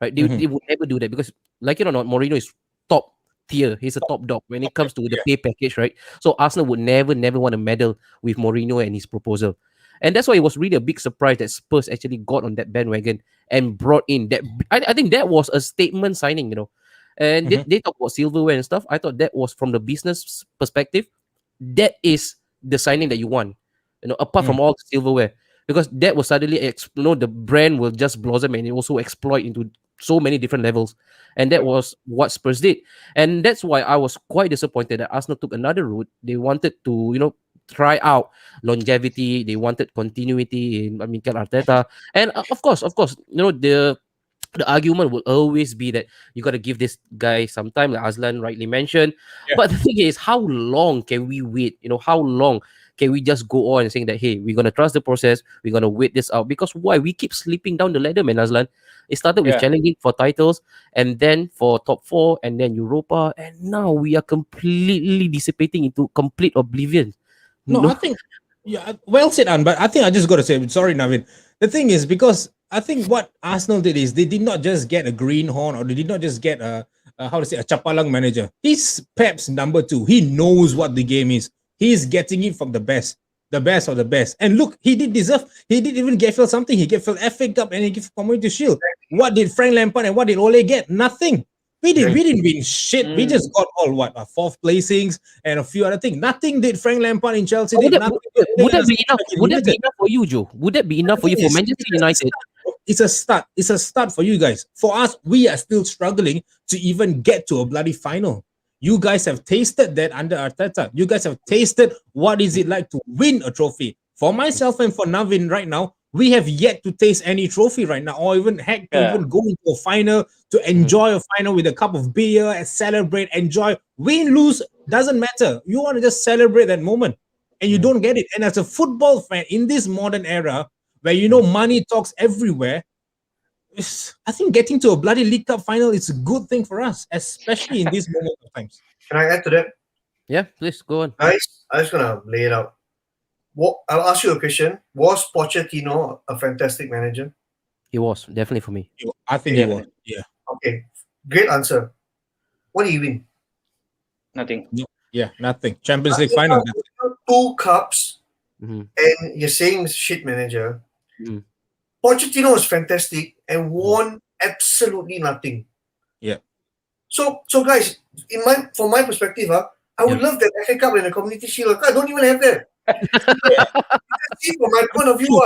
Right? They would never do that because, like it or not, Mourinho is top tier. He's a top dog when it comes to the pay package, right? So Arsenal would never want to meddle with Mourinho and his proposal. And that's why it was really a big surprise that Spurs actually got on that bandwagon and brought in that. I think that was a statement signing, And they talk about silverware and stuff. I thought that was from the business perspective. That is the signing that you want, apart from all the silverware. Because that will suddenly, the brand will just blossom and it also exploit into so many different levels. And that was what Spurs did. And that's why I was quite disappointed that Arsenal took another route. They wanted to, try out longevity. They wanted continuity in Mikel Arteta, and of course, the argument will always be that you got to give this guy some time, like Aslan rightly mentioned. Yeah. But the thing is, how long can we wait? How long can we just go on saying that, hey, we're gonna trust the process, we're gonna wait this out? Because why? We keep slipping down the ladder, man, Aslan. It started with challenging for titles, and then for top 4, and then Europa, and now we are completely dissipating into complete oblivion. No, I think, well said, An, but I think I just got to say, sorry, Navin. The thing is, because I think what Arsenal did is they did not just get a greenhorn, or they did not just get a Chapalang manager. He's Pep's number 2. He knows what the game is. He's getting it from the best of the best. And look, he did even get Phil something. He gave Phil FA Cup and he gave Community Shield. What did Frank Lampard and what did Ole get? Nothing. We didn't win shit. We just got all 4th placings and a few other things. Nothing did Frank Lampard in Chelsea. Would that be enough? Would that be enough for you, Joe? Would that be enough for you for Manchester United? It's a start. It's a start for you guys. For us, we are still struggling to even get to a bloody final. You guys have tasted that under Arteta. You guys have tasted what is it like to win a trophy. For myself and for Navin right now, we have yet to taste any trophy right now, or even heck, to even go into a final, to enjoy a final with a cup of beer and celebrate, enjoy. Win, lose, doesn't matter. You want to just celebrate that moment, and you don't get it. And as a football fan in this modern era, where money talks everywhere, I think getting to a bloody League Cup final is a good thing for us, especially in these moment of times. Can I add to that? Yeah, please go on. Guys, I'm just gonna lay it out. I'll ask you a question. Was Pochettino a fantastic manager? He was, definitely for me. I think he was. Yeah. Okay. Great answer. What do you win? Nothing. Yeah, nothing. Champions League final. 2 cups, and you're saying shit manager. Pochettino was fantastic and won absolutely nothing. Yeah. So guys, from my perspective, I would love that FA Cup and the Community Shield. I don't even have that. See, from my point of view,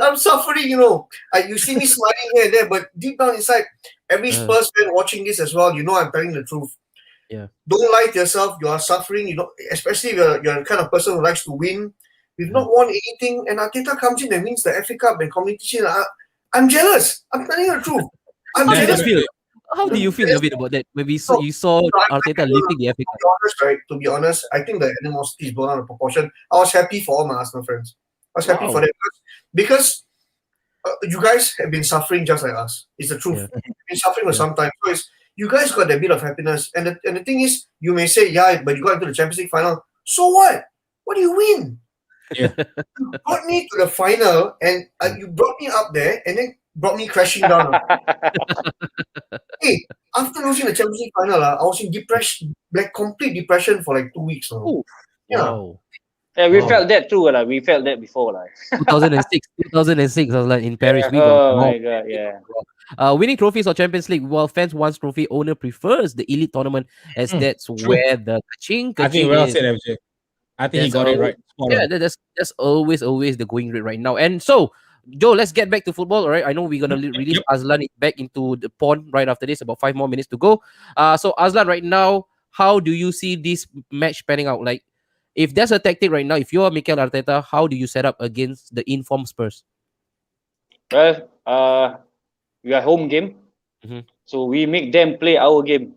I'm suffering. You see me smiling here and there, but deep down inside, every Spurs fan watching this as well, I'm telling the truth. Yeah. Don't lie to yourself. You are suffering. Especially if you're the kind of person who likes to win. We've not won anything, and Arteta comes in and wins the FA Cup and Community Shield. I'm jealous. I'm telling you the truth. I'm jealous. How do you feel a bit about that when you saw Arteta lifting the FA Cup? To be honest, I think the animosity is blown out of proportion. I was happy for all my Arsenal friends. I was happy for them because you guys have been suffering just like us. It's the truth. You've been suffering for some time. So you guys got a bit of happiness. And the thing is, you may say, but you got into the Champions League final. So what? What do you win? Yeah. You brought me to the final and you brought me up there and then brought me crashing down. Hey, after losing the Champions League final, I was in depression, complete depression for 2 weeks. Wow. Yeah, we felt that too. We felt that before. 2006, I was in Paris. My God, yeah. Winning trophies or Champions League, while fans wants trophy, owner prefers the elite tournament, as that's where the kaching I think well said, FJ. I think he got it right. Yeah, that's always the going rate right now. And so, Joe, let's get back to football. All right, I know we're gonna release Aslan back into the pond right after this. About 5 more minutes to go. So Aslan, right now, how do you see this match panning out? Like, if there's a tactic right now, if you're Mikel Arteta, how do you set up against the informed Spurs? Well, we are home game, so we make them play our game.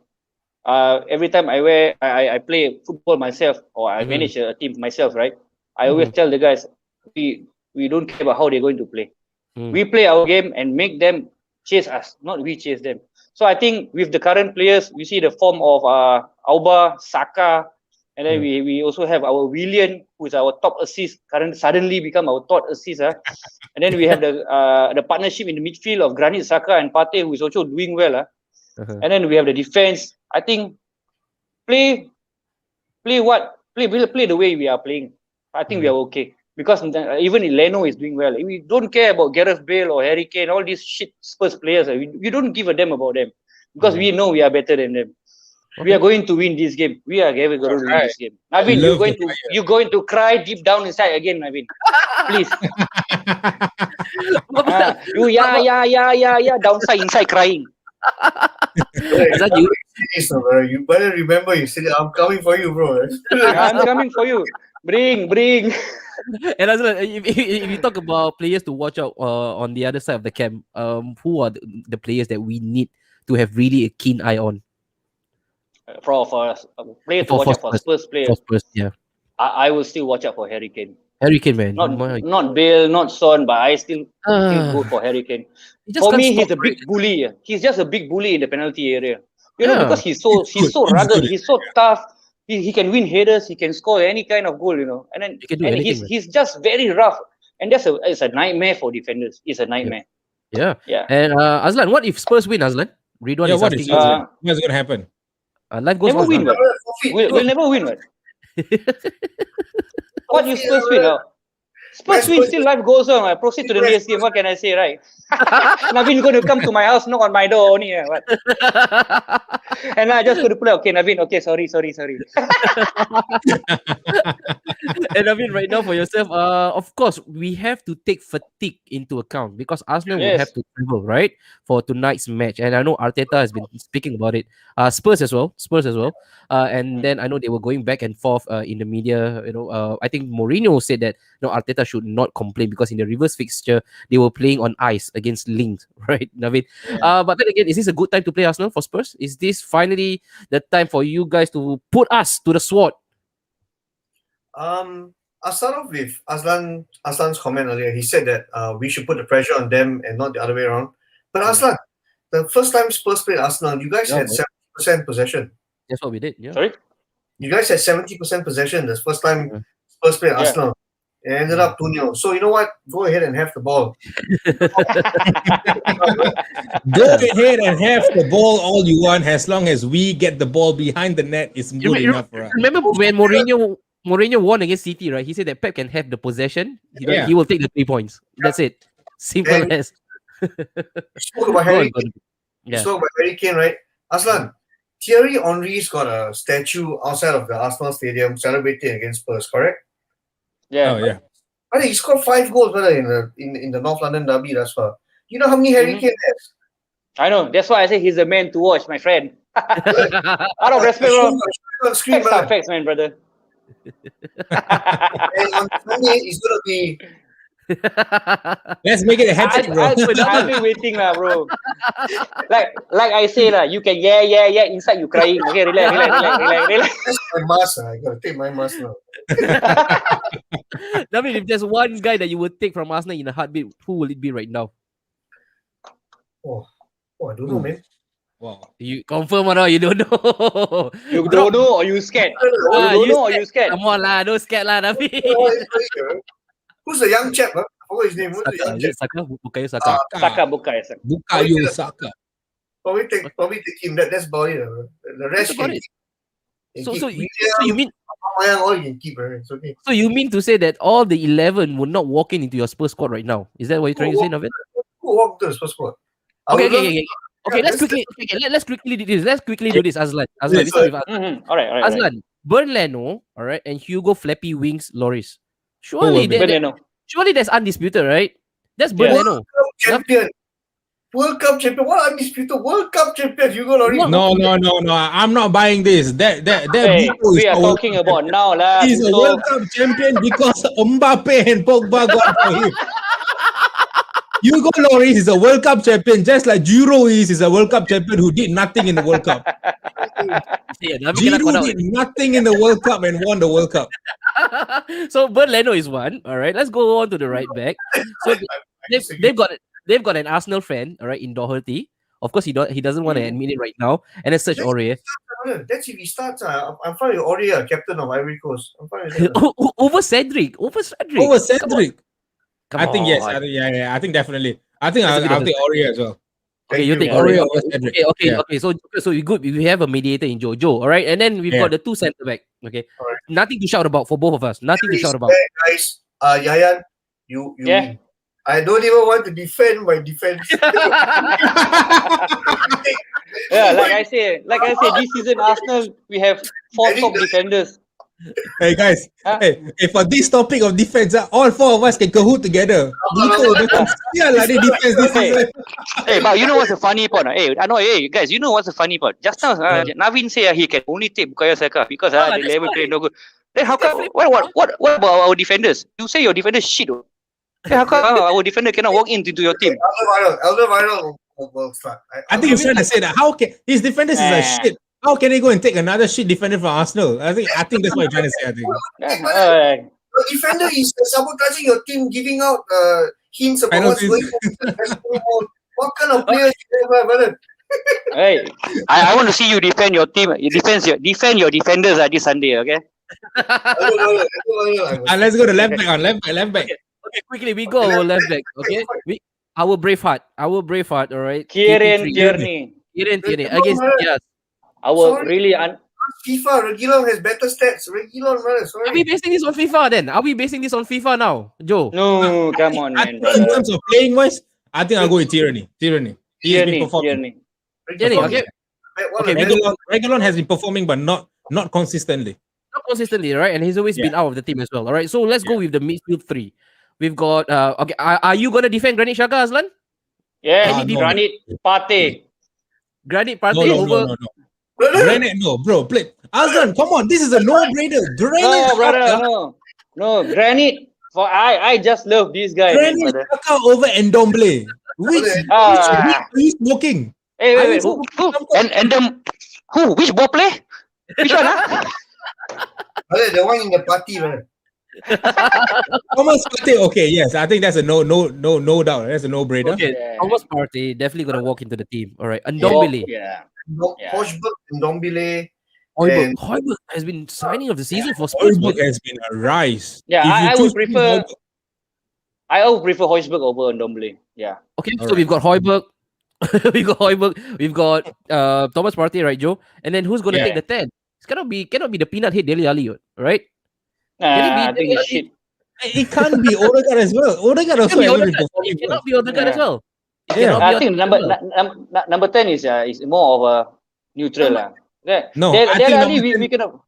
Every time I play football myself, or I manage a team myself, right? I always tell the guys, we don't care about how they're going to play. We play our game and make them chase us, not we chase them. So I think with the current players, we see the form of Auba, Saka, and then we also have our Willian, who is our top assist, suddenly become our top assist. And then we have the partnership in the midfield of Granit Xhaka and Partey, who is also doing well. And then we have the defense. I think play the way we are playing. I think we are okay. Because even Leno is doing well. We don't care about Gareth Bale or Harry Kane, all these shit Spurs players. We don't give a damn about them. Because we know we are better than them. Okay. We are going to win this game. We are going to win this game. Navin, you're going to cry deep down inside again, Navin. Please. Yeah. Downside inside crying. You better remember, you said, I'm coming for you, bro. I'm coming for you. Bring. And if you talk about players to watch out on the other side of the camp, who are the players that we need to have really a keen eye on? For player to watch out for Spurs players. For Spurs, yeah. I will still watch out for Harry Kane. Harry Kane, man. Not Bale, not Son, but I still go for Harry Kane. For me, he's a big bully. He's just a big bully in the penalty area. You know, because he's so rugged, he's so tough. He can win headers, he can score any kind of goal, you know. And then he's just very rough. And it's a nightmare for defenders. It's a nightmare. Yeah. And Aslan, what if Spurs win, Aslan? Ridwan is what asking what's going to happen? Life goes never win, we'll never win, man. What you Spurs win now? Spurs win, still life goes on. I proceed to the next game. What can I say, right? Naveen going to come to my house, knock on my door only. What? And I just going to play. Okay, Naveen. Okay, sorry. And Naveen, right now for yourself, of course, we have to take fatigue into account because Arsenal will have to travel, right, for tonight's match. And I know Arteta has been speaking about it. Spurs as well. And then I know they were going back and forth in the media. You know, I think Mourinho said that Arteta should not complain because in the reverse fixture they were playing on ice against Linz, right, Naveen? But then again, is this a good time to play Arsenal for Spurs? Is this finally the time for you guys to put us to the sword? I'll start off with Aslan's comment earlier. He said that we should put the pressure on them and not the other way around. But Aslan, the first time Spurs played Arsenal, you guys had 70% possession. That's what we did. Yeah. Sorry? You guys had 70% possession the first time Spurs played Arsenal. It ended up 2-0. So you know what? Go ahead and have the ball. Go ahead and have the ball all you want, as long as we get the ball behind the net. It's good enough for us. Remember when Mourinho won against City, right? He said that Pep can have the possession. He will take the 3 points. That's it. Simple as. You spoke about Harry Kane, right? Aslan, Thierry Henry's got a statue outside of the Arsenal stadium celebrating against Spurs, correct? Yeah. Oh, yeah. I think he scored 5 goals in the North London derby thus far. You know how many Harry Kane has? I know. That's why I say he's the man to watch, my friend. Out of respect, bro. Facts, man, brother. And on Sunday, it's going to be... Let's make it a hat-trick, bro. I've been waiting, bro. Like I say, you can inside you crying. Okay, relax. That's my mask. I got to take my mask now. I mean, if there's one guy that you would take from Arsenal in a heartbeat, who will it be right now? Oh, I don't know, man. Wow. You confirm or not? You don't know. You don't know or you scared? You don't know or you scared? Come on, don't scared, Nabi. Who's the young chap? I forgot his name. Who's the young chap? Bukayo Saka. Bukayo Saka. Probably take him. That's about it. The rest can keep. So you mean all you can keep, it's okay. So you mean to say that all the 11 would not walk into your Spurs squad right now? Is that what you're trying to say, Naveen? Who walked to the Spurs squad? Okay, let's quickly do this. Let's quickly do this, Aslan. All right. Aslan, Burn Leno, all right, and Hugo Flappy Wings Loris. Surely that's undisputed, right? That's Burn Leno. World Cup champion. What undisputed World Cup champion? Hugo Loris. No. I'm not buying this. We are talking about now, lah. He's a World Cup champion because Mbappe and Pogba got for him. Hugo Loris is a World Cup champion, just like Giroud is a World Cup champion who did nothing in the World Cup. Giroud did nothing in the World Cup and won the World Cup. So Burn Leno is one. All right, let's go on to the right back. So they've got an Arsenal fan, all right, in Doherty. Of course, he doesn't want to admit it right now. And it's Serge Aurier. That's if he starts. I'm fine with Aurier, captain of Ivory Coast. I'm fine with that. Over Cedric. I think yes. I think definitely. I think I'll take Aurier as well. Okay, you take Aurier over Cedric. Okay. So we good. We have a mediator in Jojo. All right, and then we've got the 2 centre back. Okay, right. Nothing to shout about for both of us. Nothing to shout about. Guys, Yayan, you. I don't even want to defend my defense. Like I say, this season Arsenal we have 4 top defenders. Hey guys, hey, for this topic of defense, all four of us can cahoot together. Defense this season. Hey, but you know what's the funny part? Hey, I know. Hey, guys, you know what's the funny part? Just now, Navin say he can only take Bukayo Saka because the level play no good. Then how come? What about our defenders? You say your defenders shit. Then how come our defender cannot walk into your team? Elder Viral will start. I think he's trying to say that how can his defenders is a shit. How can he go and take another shit defender from Arsenal? I think that's what he's trying to say. I think. The defender is sabotaging your team, giving out hints about what's going on. What kind of players do you have, brother? Hey, I want to see you defend your team. Defend your defenders this Sunday, okay? Let's go to left back. Okay, quickly we go our left back. Okay, our Braveheart. All right. Kieran Tierney against Diaz. Really FIFA, Reguilon has better stats. Reguilon, brother, sorry. Are we basing this on FIFA then? Are we basing this on FIFA now, Joe? No, come on, man. In terms of playing wise, I think I'll go with Tierney. He's been performing. Okay. Reguilon has been performing, but not consistently. Not consistently, right? And he's always been out of the team as well. All right. So let's go with the midfield three. We've got okay. Are you gonna defend Granit Xhaka, Aslan? Yes, Granit Partey. Granit Partey over. No. Granit, no, bro. Play. Aslan, come on. This is a no-brainer. Granit. No, brother, no. Granit. For I just love this guy. Granit Xhaka over Ndombele. Which are you smoking? Hey, wait. Who? And who? Which ball play? Which one? The one in the party, man. Thomas Partey, okay, yes, I think that's a no doubt. That's a no-brainer. Okay, Thomas Partey definitely gonna walk into the team. All right, Ndombele. Hojbjerg, Ndombele. Hojbjerg has been signing of the season for Spurs. Hojbjerg has been a rise. Yeah, I would prefer Hojbjerg over Ndombele. Yeah. Okay, so we've got Hojbjerg. We've got Thomas Partey, right, Joe? And then who's gonna take the 10? It's cannot be the peanut head Dele Alli, right? I think it's shit. It can't be Odegaard as well. Odegaard also hasn't been performing. It cannot be Odegaard as well. I think number 10 is more of a neutral. No, Dele Alli we cannot.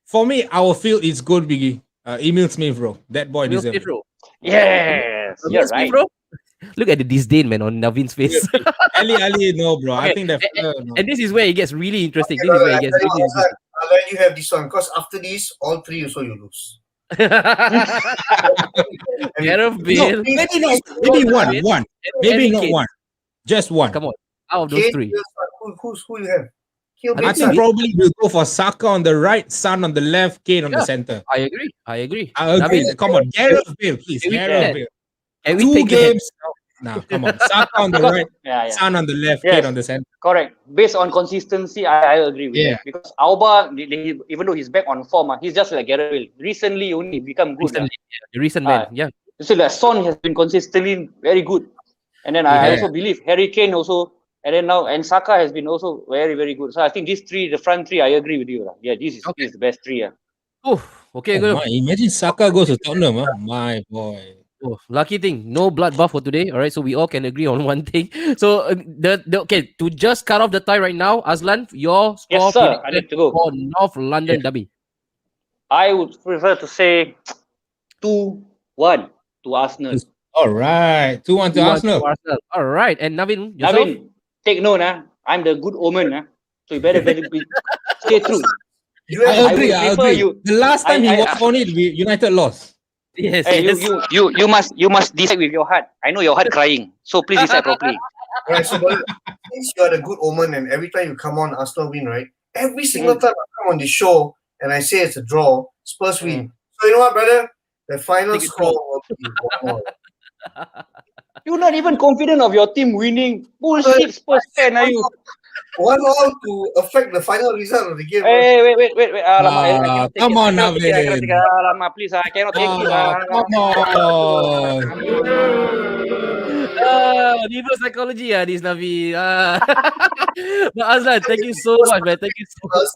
For me, our field is good, Biggie. Emil Smith, bro. That boy deserves it. Yes, you're right. Bro. Look at the disdain, man, on Navin's face. Ali, no, bro. Okay. I think that. And this is where it gets really interesting. I'll let you have this one because after this, all three also you lose. Gareth Bale. Maybe one. Maybe not one. Just one. Come on. Out of those three. Who you have? I think probably we'll go for Saka on the right, Son on the left, Kane on the center. I agree. Come on, Gareth Bale, please. Gareth Bale. 2 games. Now, come on. Saka on the right, Son on the left, Kane on the center. Correct. Based on consistency, I agree with that. Because Auba, even though he's back on form, he's just like Gareth Bale. Recently, only become good. Recent man, yeah. So like Son has been consistently very good. And then I also believe Harry Kane also, and Saka has been also very, very good. So I think these three, the front three, I agree with you. Yeah, this is the best three. Oh, okay, good. Imagine Saka goes to Tottenham, my boy. Oh, lucky thing, no bloodbath for today. All right, so we all can agree on one thing. So to just cut off the tie right now, Aslan, your score. Yes, sir. I need to go for North London derby. I would prefer to say 2-1 to Arsenal. All right, 2-1 to Arsenal. All right, and Navin, yourself? Navin, take note, I'm the good omen, so you better stay true. I agree. The last time he was on it, United lost. Yes. Hey, you must decide with your heart. I know your heart crying, so please decide properly. Right, so since you are the good omen and every time you come on, Arsenal win, right? Every single time I come on the show and I say it's a draw, Spurs win. So you know what, brother? The final score will be 1-1. You're not even confident of your team winning. Bullshit, Spurs fan, are you? 1-1 to affect the final result of the game. Hey, wait. Come on, Navin. Please, I cannot take it. Come on. Niveau psychology, this Navi. But Aslan, thank you so much, man. Thank you so much.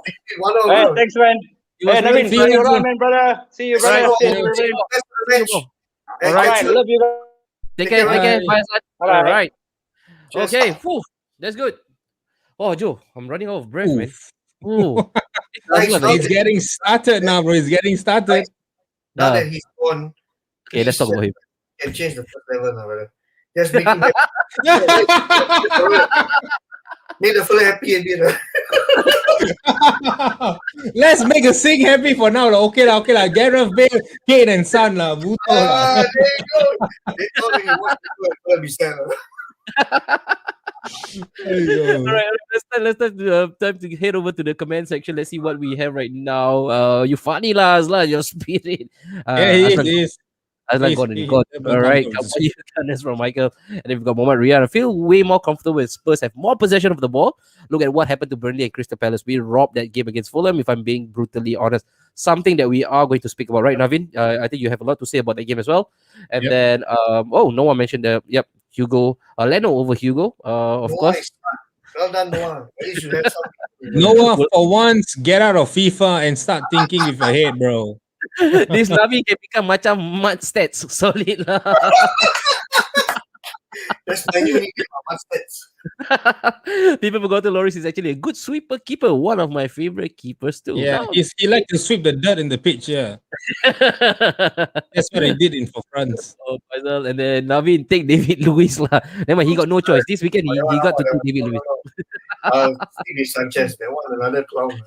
Hey, thanks, man. Hey, Navin, see you around, man, brother. See you, brother. All right, love you, guys. Take care. Bye, Aslan. All right. Okay, that's good. Oh, Joe, I'm running out of breath, man. It's getting started now, bro. It's getting started. Now that he's gone, okay, let's talk about him. Can change the first level now, brother. Just make him happy. Make the fella happy a bit. Let's make a sing happy for now. Okay lah. Gareth Bale, Kane and Son lah. There you go. They told me what to be sad. All right, let's time to head over to the comment section. Let's see what we have right now. You funny lah, your spirit. Yeah, he is. Aslan gone and gone. All right, that's from Michael. And then we've got Mohamed Riyad. I feel way more comfortable when Spurs have more possession of the ball. Look at what happened to Burnley and Crystal Palace. We robbed that game against Fulham, if I'm being brutally honest. Something that we are going to speak about, right, Navin? I think you have a lot to say about that game as well. And then, no one mentioned Hugo. Leno over Hugo, of course. Well done, Noah. At least you had something. Noah, for once, get out of FIFA and start thinking with your head, bro. This Navi can become macam mud stats. Solid lah. That's my new nickname, mud stats. People forgot Loris is actually a good sweeper keeper. One of my favorite keepers too. Yeah, he like to sweep the dirt in the pitch, yeah. That's what I did for France. Oh, and then Navin take David Luiz lah. Never, he got no choice. This weekend he got to take David Luiz. Stevie Sanchez, they want another clown.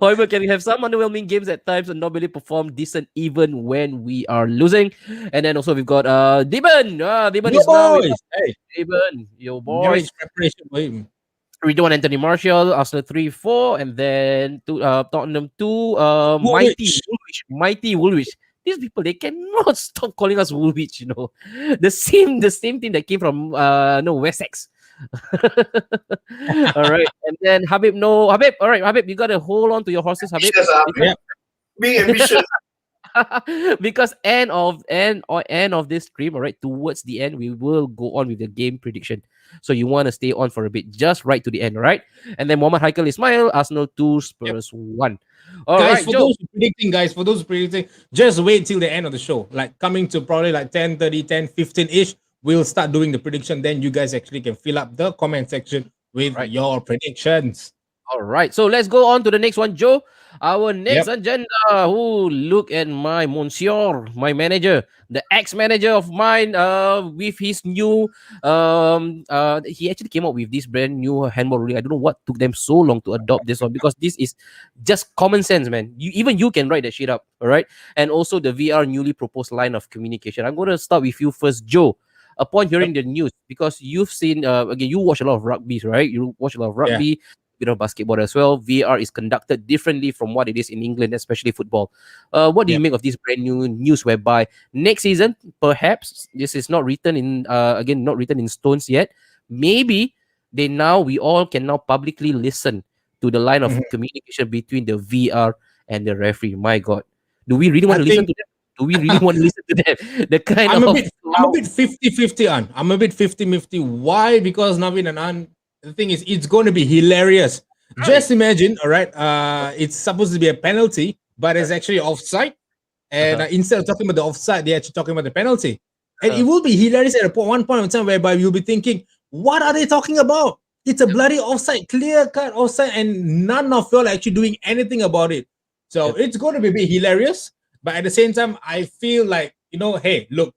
However, can we have some underwhelming games at times and not really perform decent even when we are losing? And then also we've got Deben. Deben is now. Hey, Deben, your boys. Preparation for him. We do want Anthony Martial, Arsenal 3-4, and then Tottenham 2, Mighty Woolwich. These people, they cannot stop calling us Woolwich, The same team that came from Wessex. All right. And then Habib, all right, Habib, you gotta hold on to your horses, Habib. Being ambitious. Because end of this stream, all right, towards the end, we will go on with the game prediction. So you want to stay on for a bit, just right to the end, all right? And then Mohamed Haikal Ismail, Arsenal 2, Spurs 1. All right, for those who predicting, just wait till the end of the show. Like coming to probably like 10:30, 10:15-ish, we'll start doing the prediction. Then you guys actually can fill up the comment section with your predictions. All right, so let's go on to the next one, Joe. Our next agenda. Look at my monsieur, my manager, the ex-manager of mine. With his new, he actually came up with this brand new handball ruling. I don't know what took them so long to adopt this one, because this is just common sense, man. Even you can write that shit up, all right? And also the VR newly proposed line of communication. I'm going to start with you first, Joe. Upon hearing the news, because you've seen, again, you watch a lot of rugby, right? You watch a lot of rugby. Bit of basketball as well. VR is conducted differently from what it is in England, especially football. What do you make of this brand new news whereby next season, perhaps this is not written in not written in stones yet. Maybe we all can now publicly listen to the line of communication between the VR and the referee. My God, do we really want to listen to them? Do we really want to listen to them? I'm a bit 50-50 I'm a bit 50-50. Why? Because Navin and the thing is, it's going to be hilarious. Right. Just imagine, all right, it's supposed to be a penalty, but it's actually offside. And instead of talking about the offside, they're actually talking about the penalty. And it will be hilarious at one point in time whereby you'll be thinking, what are they talking about? It's a bloody offside, clear-cut offside, and none of y'all are actually doing anything about it. So it's going to be a bit hilarious. But at the same time, I feel like, hey, look,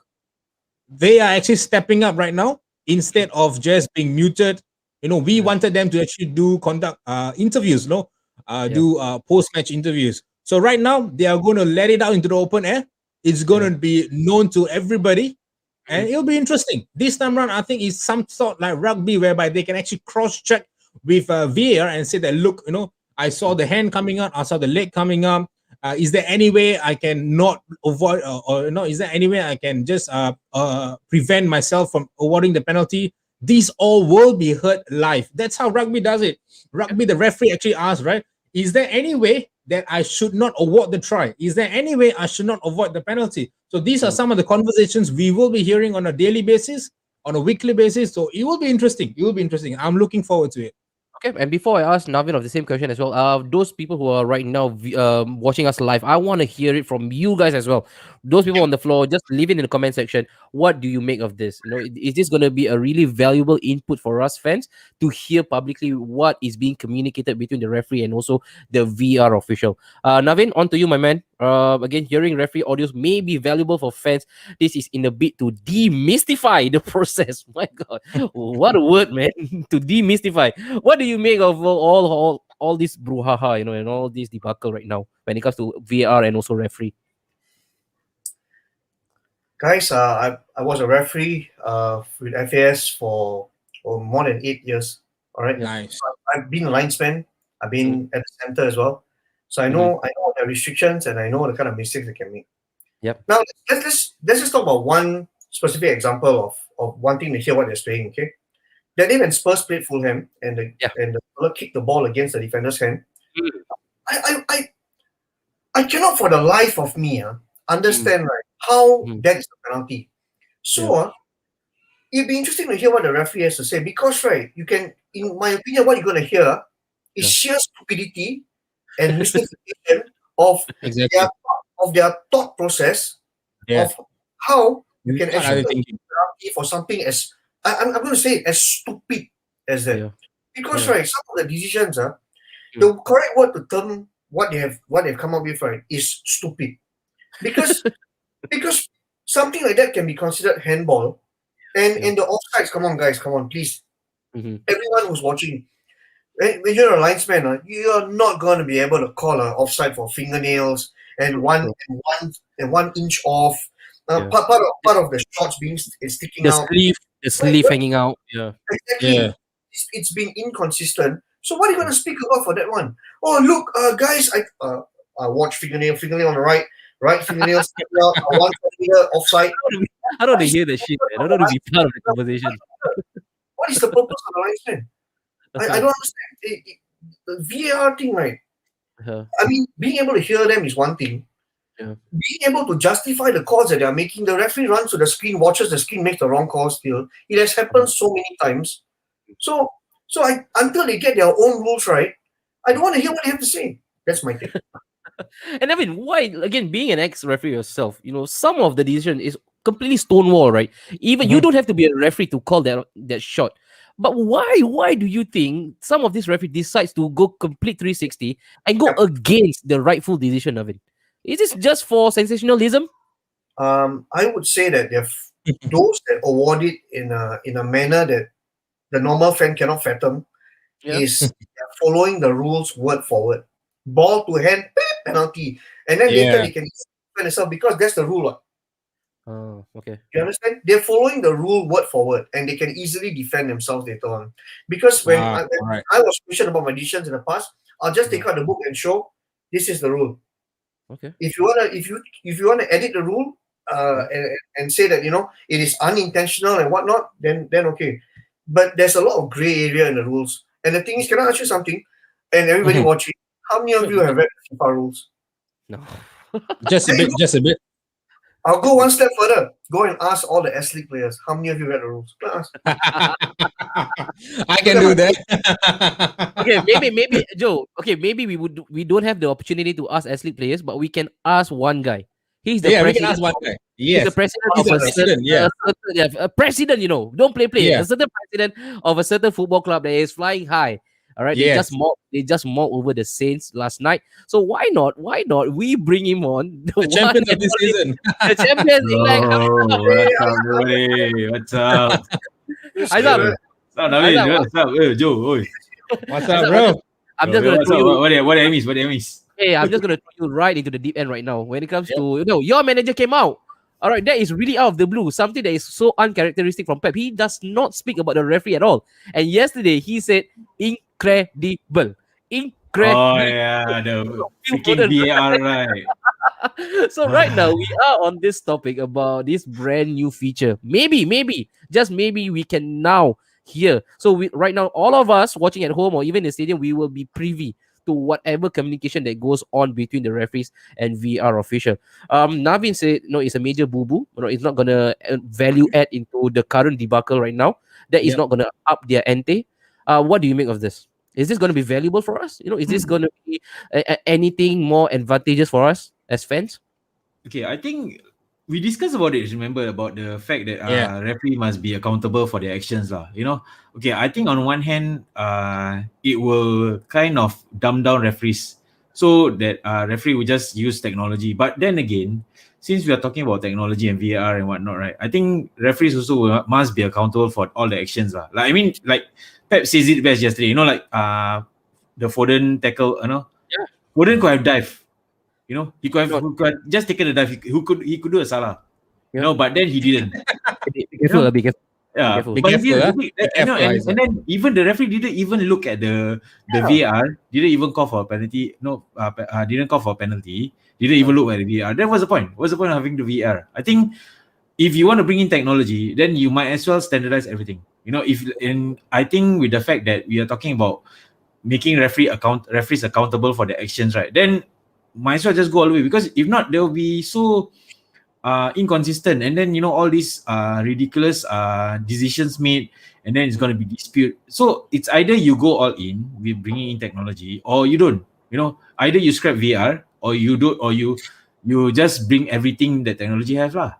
they are actually stepping up right now instead of just being muted. We wanted them to actually conduct interviews, do post-match interviews. So right now, they are going to let it out into the open air. It's going to be known to everybody, and it'll be interesting. This time around, I think it's some sort like rugby whereby they can actually cross-check with VAR and say that, look, I saw the hand coming out, I saw the leg coming up. Is there any way I can not avoid, is there any way I can just prevent myself from awarding the penalty? These all will be heard live. That's how rugby does it. Rugby, the referee actually asks, right? Is there any way that I should not award the try? Is there any way I should not avoid the penalty? So these are some of the conversations we will be hearing on a daily basis, on a weekly basis. So it will be interesting. It will be interesting. I'm looking forward to it. Okay, and before I ask Navin of the same question as well, those people who are right now watching us live, I want to hear it from you guys as well. Those people on the floor, just leave it in the comment section. What do you make of this? Is this going to be a really valuable input for us fans to hear publicly what is being communicated between the referee and also the VR official? Navin, on to you, my man. Again, hearing referee audios may be valuable for fans. This is in a bid to demystify the process. My God, what a word, man! To demystify. What do you make of all this brouhaha, and all this debacle right now when it comes to VR and also referee? Guys, I was a referee with FAS for more than 8 years. All right. Nice. So I've been a linesman. I've been at the center as well. So I know the restrictions and I know the kind of mistakes they can make. Yep. Now let's just talk about one specific example of wanting to hear what they're saying. Okay. That day when Spurs played Fulham and the fella kicked the ball against the defender's hand, I cannot for the life of me understand right how that is a penalty. So it'd be interesting to hear what the referee has to say, because right, you can, in my opinion, what you're going to hear is sheer stupidity and mystification of their thought process of how you can actually penalty for something as I'm going to say it as stupid as that. Because right, some of the decisions the correct word to term what they've come up with right is stupid. Because something like that can be considered handball, and in the offsides. Come on, guys, come on, please. Everyone who's watching, when you're a linesman, you are not going to be able to call an offside for fingernails and one inch off. Part of the shots being sticking out. The sleeve hanging out. Yeah. Exactly. Yeah. It's been inconsistent. So what are you going to speak about for that one? Oh, look, guys, I watched fingernail on the right fingernail sticking out, one finger offside. How do they hear the shit, man? I don't want to be part of the conversation. What is the purpose of the linesman? I don't understand. The VAR thing, right? I mean, being able to hear them is one thing. Being able to justify the calls that they are making, the referee runs to the screen, watches the screen, makes the wrong call still. It has happened so many times. So until they get their own rules right, I don't want to hear what they have to say. That's my thing. And I mean, why, again, being an ex-referee yourself, some of the decision is completely stonewall, right? Even you don't have to be a referee to call that shot. But why do you think some of this referee decides to go complete 360 and go against the rightful decision of it? Is this just for sensationalism? I would say that those that award it in a manner that the normal fan cannot fathom is following the rules word for word. Ball to hand, penalty. And then later they can defend themselves because that's the rule. Oh, okay. You understand? They're following the rule word for word and they can easily defend themselves later on. Because when I was questioned about my decisions in the past, I'll just take out the book and show this is the rule. Okay. If you wanna edit the rule and say that it is unintentional and whatnot, then okay. But there's a lot of gray area in the rules. And the thing is, can I ask you something? And everybody watching, how many of you have read the FIFA rules? No. Just a bit. I'll go one step further. Go and ask all the S League players, how many of you read the rules? I can do that. Okay, maybe Joe. Okay, maybe we don't have the opportunity to ask S League players, but we can ask one guy. He's the president. We can ask one guy. Yes. He's the president a president, don't play. A certain president of a certain football club that is flying high. All right. Yes. They just mocked over the Saints last night. So why not we bring him on? The champion of this season. The champion. What's up? What's up? Hey, Joe. What's up, bro? I'm just gonna throw you. What I miss? Hey, I'm just gonna throw you right into the deep end right now. When it comes to your manager came out. All right, that is really out of the blue. Something that is so uncharacteristic from Pep. He does not speak about the referee at all. And yesterday he said incredible. Oh yeah, the freaking VAR, right? So right now we are on this topic about this brand new feature. Maybe, just maybe we can now hear. So right now, all of us watching at home or even in the stadium, we will be privy to whatever communication that goes on between the referees and VR official. Navin said, it's a major boo-boo. It's not going to value add into the current debacle right now. That is not going to up their ante. What do you make of this? Is this going to be valuable for us? Is this going to be anything more advantageous for us as fans? Okay, I think we discussed about it. Remember about the fact that referee must be accountable for their actions, lah. You know, okay. I think on one hand, it will kind of dumb down referees, so that referee will just use technology. But then again, since we are talking about technology and VAR and whatnot, right? I think referees also must be accountable for all the actions, lah. Like I mean, like Pep says it best yesterday. You know, like the Foden tackle. You know, Foden could have dived. You know, he could have just taken a dive. He could do a salah. You know, but then he didn't. Be careful, be careful. Yeah, careful. but and then even the referee didn't even look at the VAR. Didn't even call for a penalty. No, didn't call for a penalty. Didn't even look at the VAR. That was the point. What's the point of having the VAR? I think if you want to bring in technology, then you might as well standardize everything. You know, I think with the fact that we are talking about making referees accountable for their actions, right? Then might as well just go all the way, because if not, they'll be so inconsistent, and then you know all these ridiculous decisions made, and then it's going to be dispute. So it's either you go all in with bringing in technology, or you don't. You know, either you scrap VR, or you do, or you just bring everything that technology has, lah.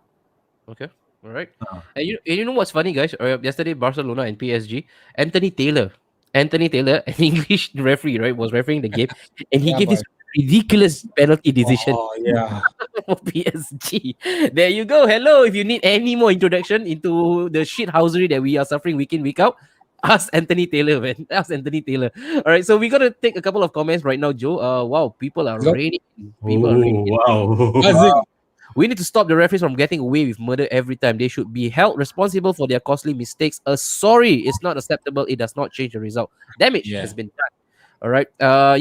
Okay, all right. And you know what's funny, guys? Yesterday, Barcelona and PSG, Anthony Taylor, an English referee, right, was refereeing the game, and he gave this ridiculous penalty decision for PSG. There you go. Hello, if you need any more introduction into the shithousery that we are suffering week in, week out, ask Anthony Taylor, man. Ask Anthony Taylor. All right, so we're gonna take a couple of comments right now, Joe. Wow, people are raining. Wow. We need to stop the referees from getting away with murder every time. They should be held responsible for their costly mistakes. A sorry is not acceptable. It does not change the result. Damage has been done. All right.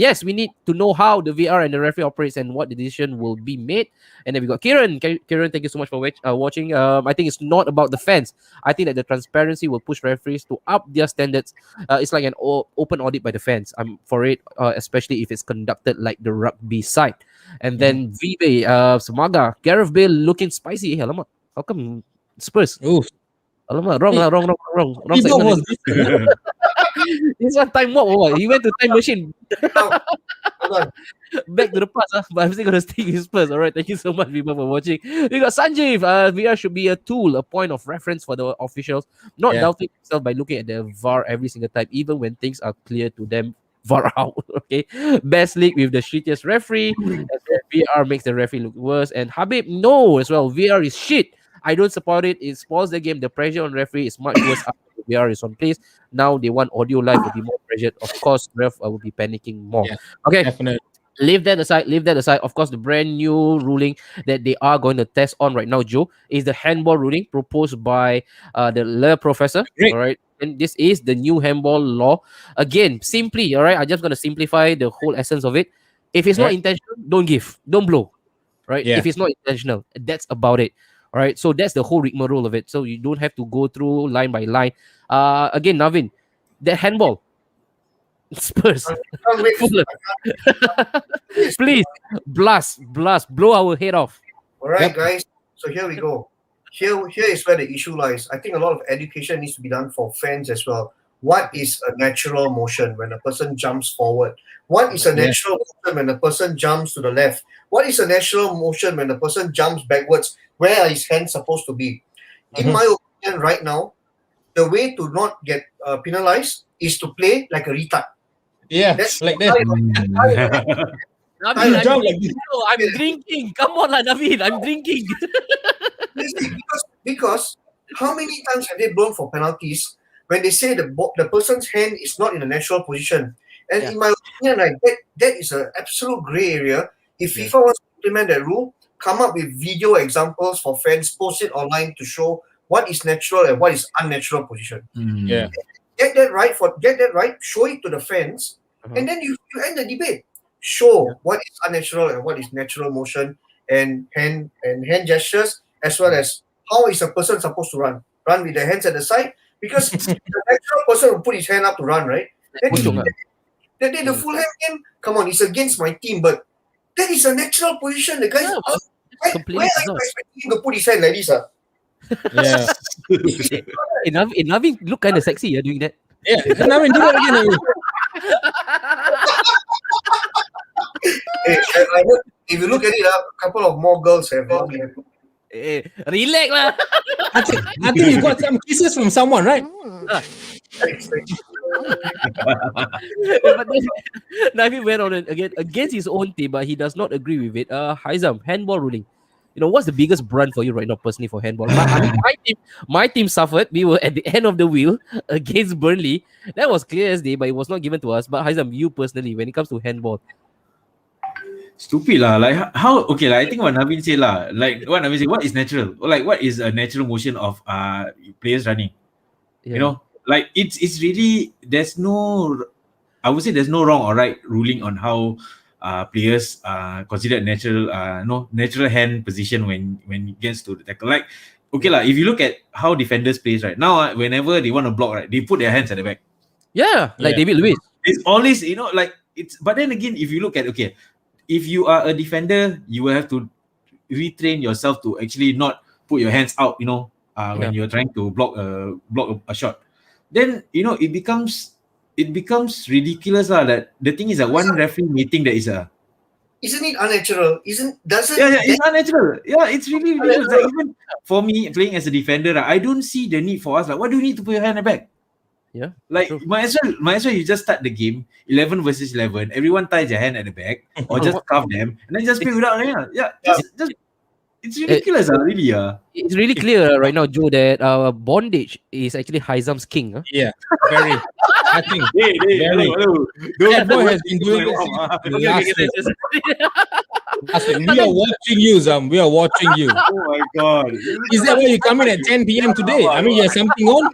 Yes, we need to know how the VR and the referee operates and what the decision will be made. And then we got Kieran. Kieran, thank you so much for watching. I think it's not about the fans. I think that the transparency will push referees to up their standards. It's like an open audit by the fans. I'm for it, especially if it's conducted like the rugby side. And then Vive, Samaga, Gareth Bale looking spicy. Hey, alamak, how come Spurs? Oof. Alamak, wrong segment. This one time warp or what? He went to time machine. Back to the past, but I'm still gonna stick with Spurs. All right, thank you so much, people, for watching. We got Sanjeev. VR should be a tool, a point of reference for the officials, not doubting themselves by looking at the VAR every single time, even when things are clear to them. VAR out. Okay, best league with the shittiest referee. VR makes the referee look worse. And Habib, no, as well. VR is shit. I don't support it. It spoils the game. The pressure on referee is much worse after the VR is on place. Now they want audio live to be more pressured. Of course, ref will be panicking more. Okay, definitely. Leave that aside. Of course, the brand new ruling that they are going to test on right now, Joe, is the handball ruling proposed by the Le Professor. Great. All right. And this is the new handball law. Again, simply, all right, I'm just going to simplify the whole essence of it. If it's not intentional, don't blow. Right? If it's not intentional, that's about it. All right. So that's the whole rigmarole of it. So you don't have to go through line by line. Again, Navin, that handball. Spurs. Please, blast, blow our head off. All right, guys. So here we go. Here is where the issue lies. I think a lot of education needs to be done for fans as well. What is a natural motion when a person jumps forward? What is a natural motion when a person jumps to the left? What is a natural motion when a person jumps backwards? Where are his hands supposed to be? In my opinion, right now, the way to not get penalized is to play like a retard. Yeah, that's like that. Naveen, I'm drinking. Come on, Naveen, I'm drinking. because how many times have they blown for penalties when they say the person's hand is not in a natural position? And in my opinion, like that is an absolute gray area. If FIFA wants to implement that rule, come up with video examples for fans, post it online to show what is natural and what is unnatural position. Get that right, show it to the fans, and then you end the debate. Show what is unnatural and what is natural motion and hand gestures, as well as how is a person supposed to run with their hands at the side, because the natural person will put his hand up to run, right? Then the full hand game, come on, it's against my team, but that is a natural position. The guy, where are you expecting him to put his hand like this? Yeah. Naveen look kind of sexy doing that. Yeah, Naveen, do that again. Hey, I heard, if you look at it, a couple of more girls have Relax lah. I think you got some kisses from someone, right? But then, Navi went on again against his own team, but he does not agree with it. Haizam, handball ruling. What's the biggest brunt for you right now, personally, for handball? My team suffered. We were at the end of the wheel against Burnley. That was clear as day, but it was not given to us. But Haizam, you personally, when it comes to handball, stupid lah. Like how? Okay, like I think what Navin said lah. Like what Navin said, what is natural? Or like what is a natural motion of players running? yeah. Like it's really there's no. I would say there's no wrong or right ruling on how players considered natural natural hand position when it gets to the tackle. Like okay lah, if you look at how defenders plays right now, whenever they want to block, right, they put their hands at the back. Yeah, like David Luiz. It's always like it's. But then again, if you look at if you are a defender, you will have to retrain yourself to actually not put your hands out. When you're trying to block a shot, then it becomes ridiculous lah. That the thing is that one referee may think that isn't it unnatural? It's unnatural. Yeah, it's really ridiculous. Like, even for me playing as a defender, I don't see the need for us. Like, what do you need to put your hand at the back? Yeah, like might as well you just start the game 11 versus 11. Everyone ties their hand at the back or just cuff them and then just play without just it's ridiculous, really. It's really clear right now, Joe, that bondage is actually Haizam's king. Huh? Yeah, very. I think hello. that boy has been doing it last week. We are watching you, Zam. We are watching you. Oh my god. Is that why you come in at 10 p.m. today? I mean, you have something on?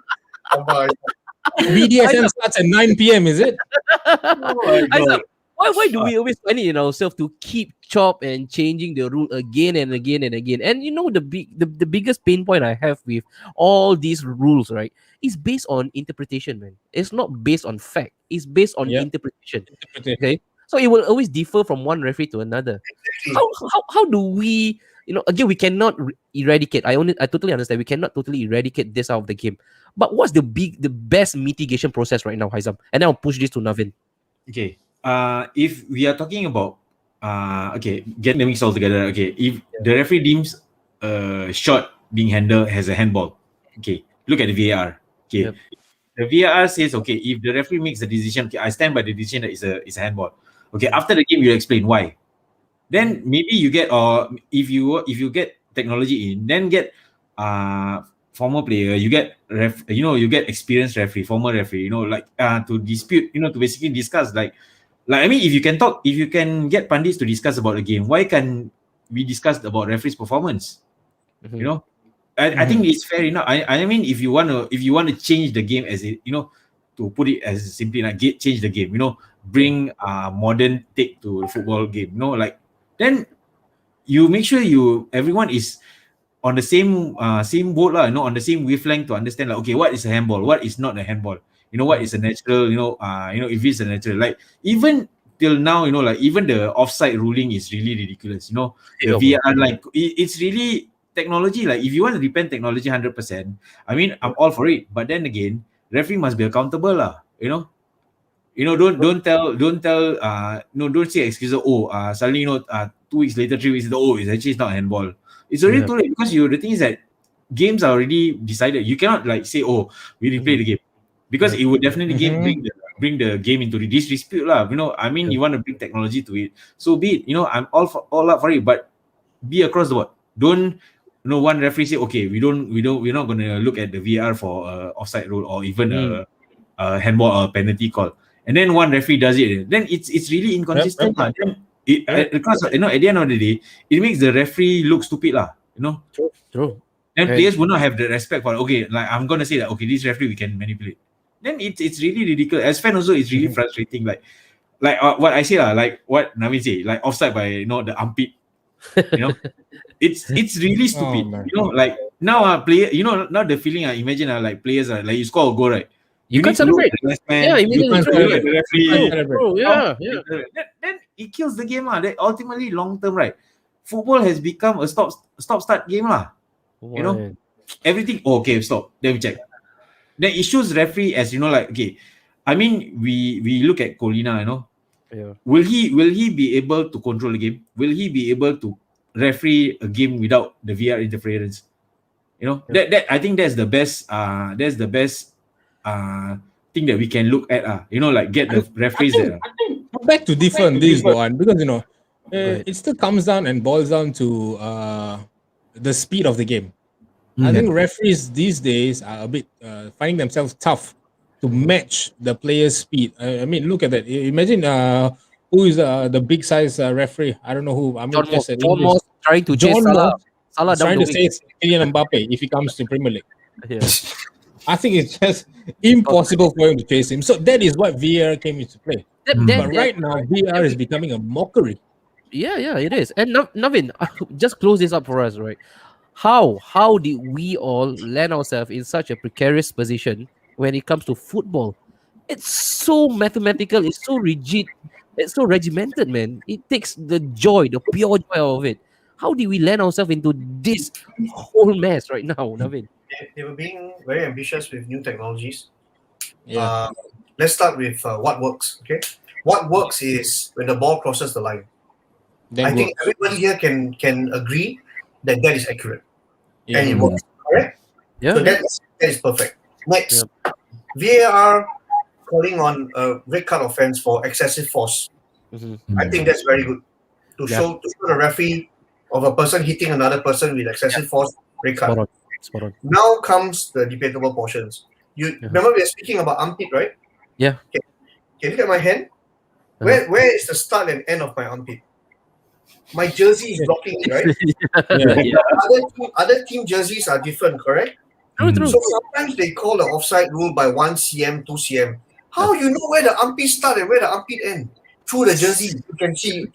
BDSM starts at 9 p.m. Is it? Oh my god. Why do we always find it in ourselves to keep chop and changing the rule again and again and again? And the biggest pain point I have with all these rules, right, is based on interpretation, man. It's not based on fact. It's based on interpretation. Okay, so it will always differ from one referee to another. How do we? Again, we cannot eradicate. I totally understand. We cannot totally eradicate this out of the game. But what's the best mitigation process right now, Haizam? And then I'll push this to Navin. Okay. If we are talking about getting the mix all together. Okay, if the referee deems a shot being handled as a handball, okay, look at the VAR. Okay, the VAR says if the referee makes the decision, I stand by the decision that it's a handball. Okay, after the game you explain why. Then maybe you get, or if you get technology in, then get former player, you get you get experienced referee, former referee, to dispute, to basically discuss like I mean, if you can get pundits to discuss about the game, why can't we discuss about referee's performance? Mm-hmm. I think it's fair enough. I mean, if you want to change the game, as it, to put it as simply like change the game, bring modern take to the football game, then you make sure everyone is on the same boat lah, on the same wavelength to understand like, okay, what is a handball, what is not a handball, what is a natural, if it's a natural, like even till now, like even the offside ruling is really ridiculous, the VR, like it's really technology. Like if you want to depend technology 100%, I mean, I'm all for it, but then again, referee must be accountable lah, don't say excuses. Suddenly, 2 weeks later, 3 weeks later, it's not handball. It's already too late, because the thing is that games are already decided. You cannot like say, we replay the game, because it would definitely bring the game into this dispute lah. I mean, you want to bring technology to it, so be it. I'm all up for it, but be across the board. Don't one referee say, okay, we're not going to look at the VAR for offside rule or even a handball or penalty call, and then one referee does it. Then it's really inconsistent. Because at the end of the day, it makes the referee look stupid lah. True. Then players will not have the respect for like I'm gonna say that this referee we can manipulate. Then it's really ridiculous. As fan also, it's really frustrating. Like what I say lah, like what Navin say, like offside by the armpit. It's really stupid. Like now player, now the feeling I imagine like players are like, you score a goal, right? You can't celebrate. You can't celebrate the referee. Then it kills the game lah. That ultimately long term, right? Football has become a stop-start game lah. Everything. Stop. Then we check. Then it shows referee as like, okay. I mean, we look at Colina. Will he be able to control the game? Will he be able to referee a game without the VR interference. That I think that's the best thing that we can look at. Like get the referees there. Back to different this one, because it still comes down and boils down to the speed of the game. I think referees these days are a bit finding themselves tough to match the player's speed. I mean, look at that. Imagine who is the big size referee? I don't know who. I mean, John Moss trying to chase Salah. Salah trying to chase Kylian Mbappe if he comes to Premier League. Yeah. I think it's just impossible for him to chase him. So that is what VR came into play. But right now, VR is becoming a mockery. Yeah, it is. And Navin, just close this up for us, right? How did we all land ourselves in such a precarious position when it comes to football? It's so mathematical, it's so rigid, it's so regimented, man. It takes the joy, the pure joy of it. How did we land ourselves into this whole mess right now, Navin? They were being very ambitious with new technologies. Yeah. Let's start with what works. Okay, what works is when the ball crosses the line. I think everybody here can agree that is accurate, and it works. Correct? Yeah. So that is perfect. Next, VAR calling on a red card offense for excessive force. I think that's very good to show the referee of a person hitting another person with excessive force. Red card. Spot on. Now comes the debatable portions. You remember we are speaking about armpit, right? Yeah. Okay, look at my hand. Where is the start and end of my armpit? My jersey is blocking it, right? Other team jerseys are different, correct? True. So sometimes they call the offside rule by 1 cm, 2 cm. How you know where the armpit start and where the armpit end? Through the jersey, you can see.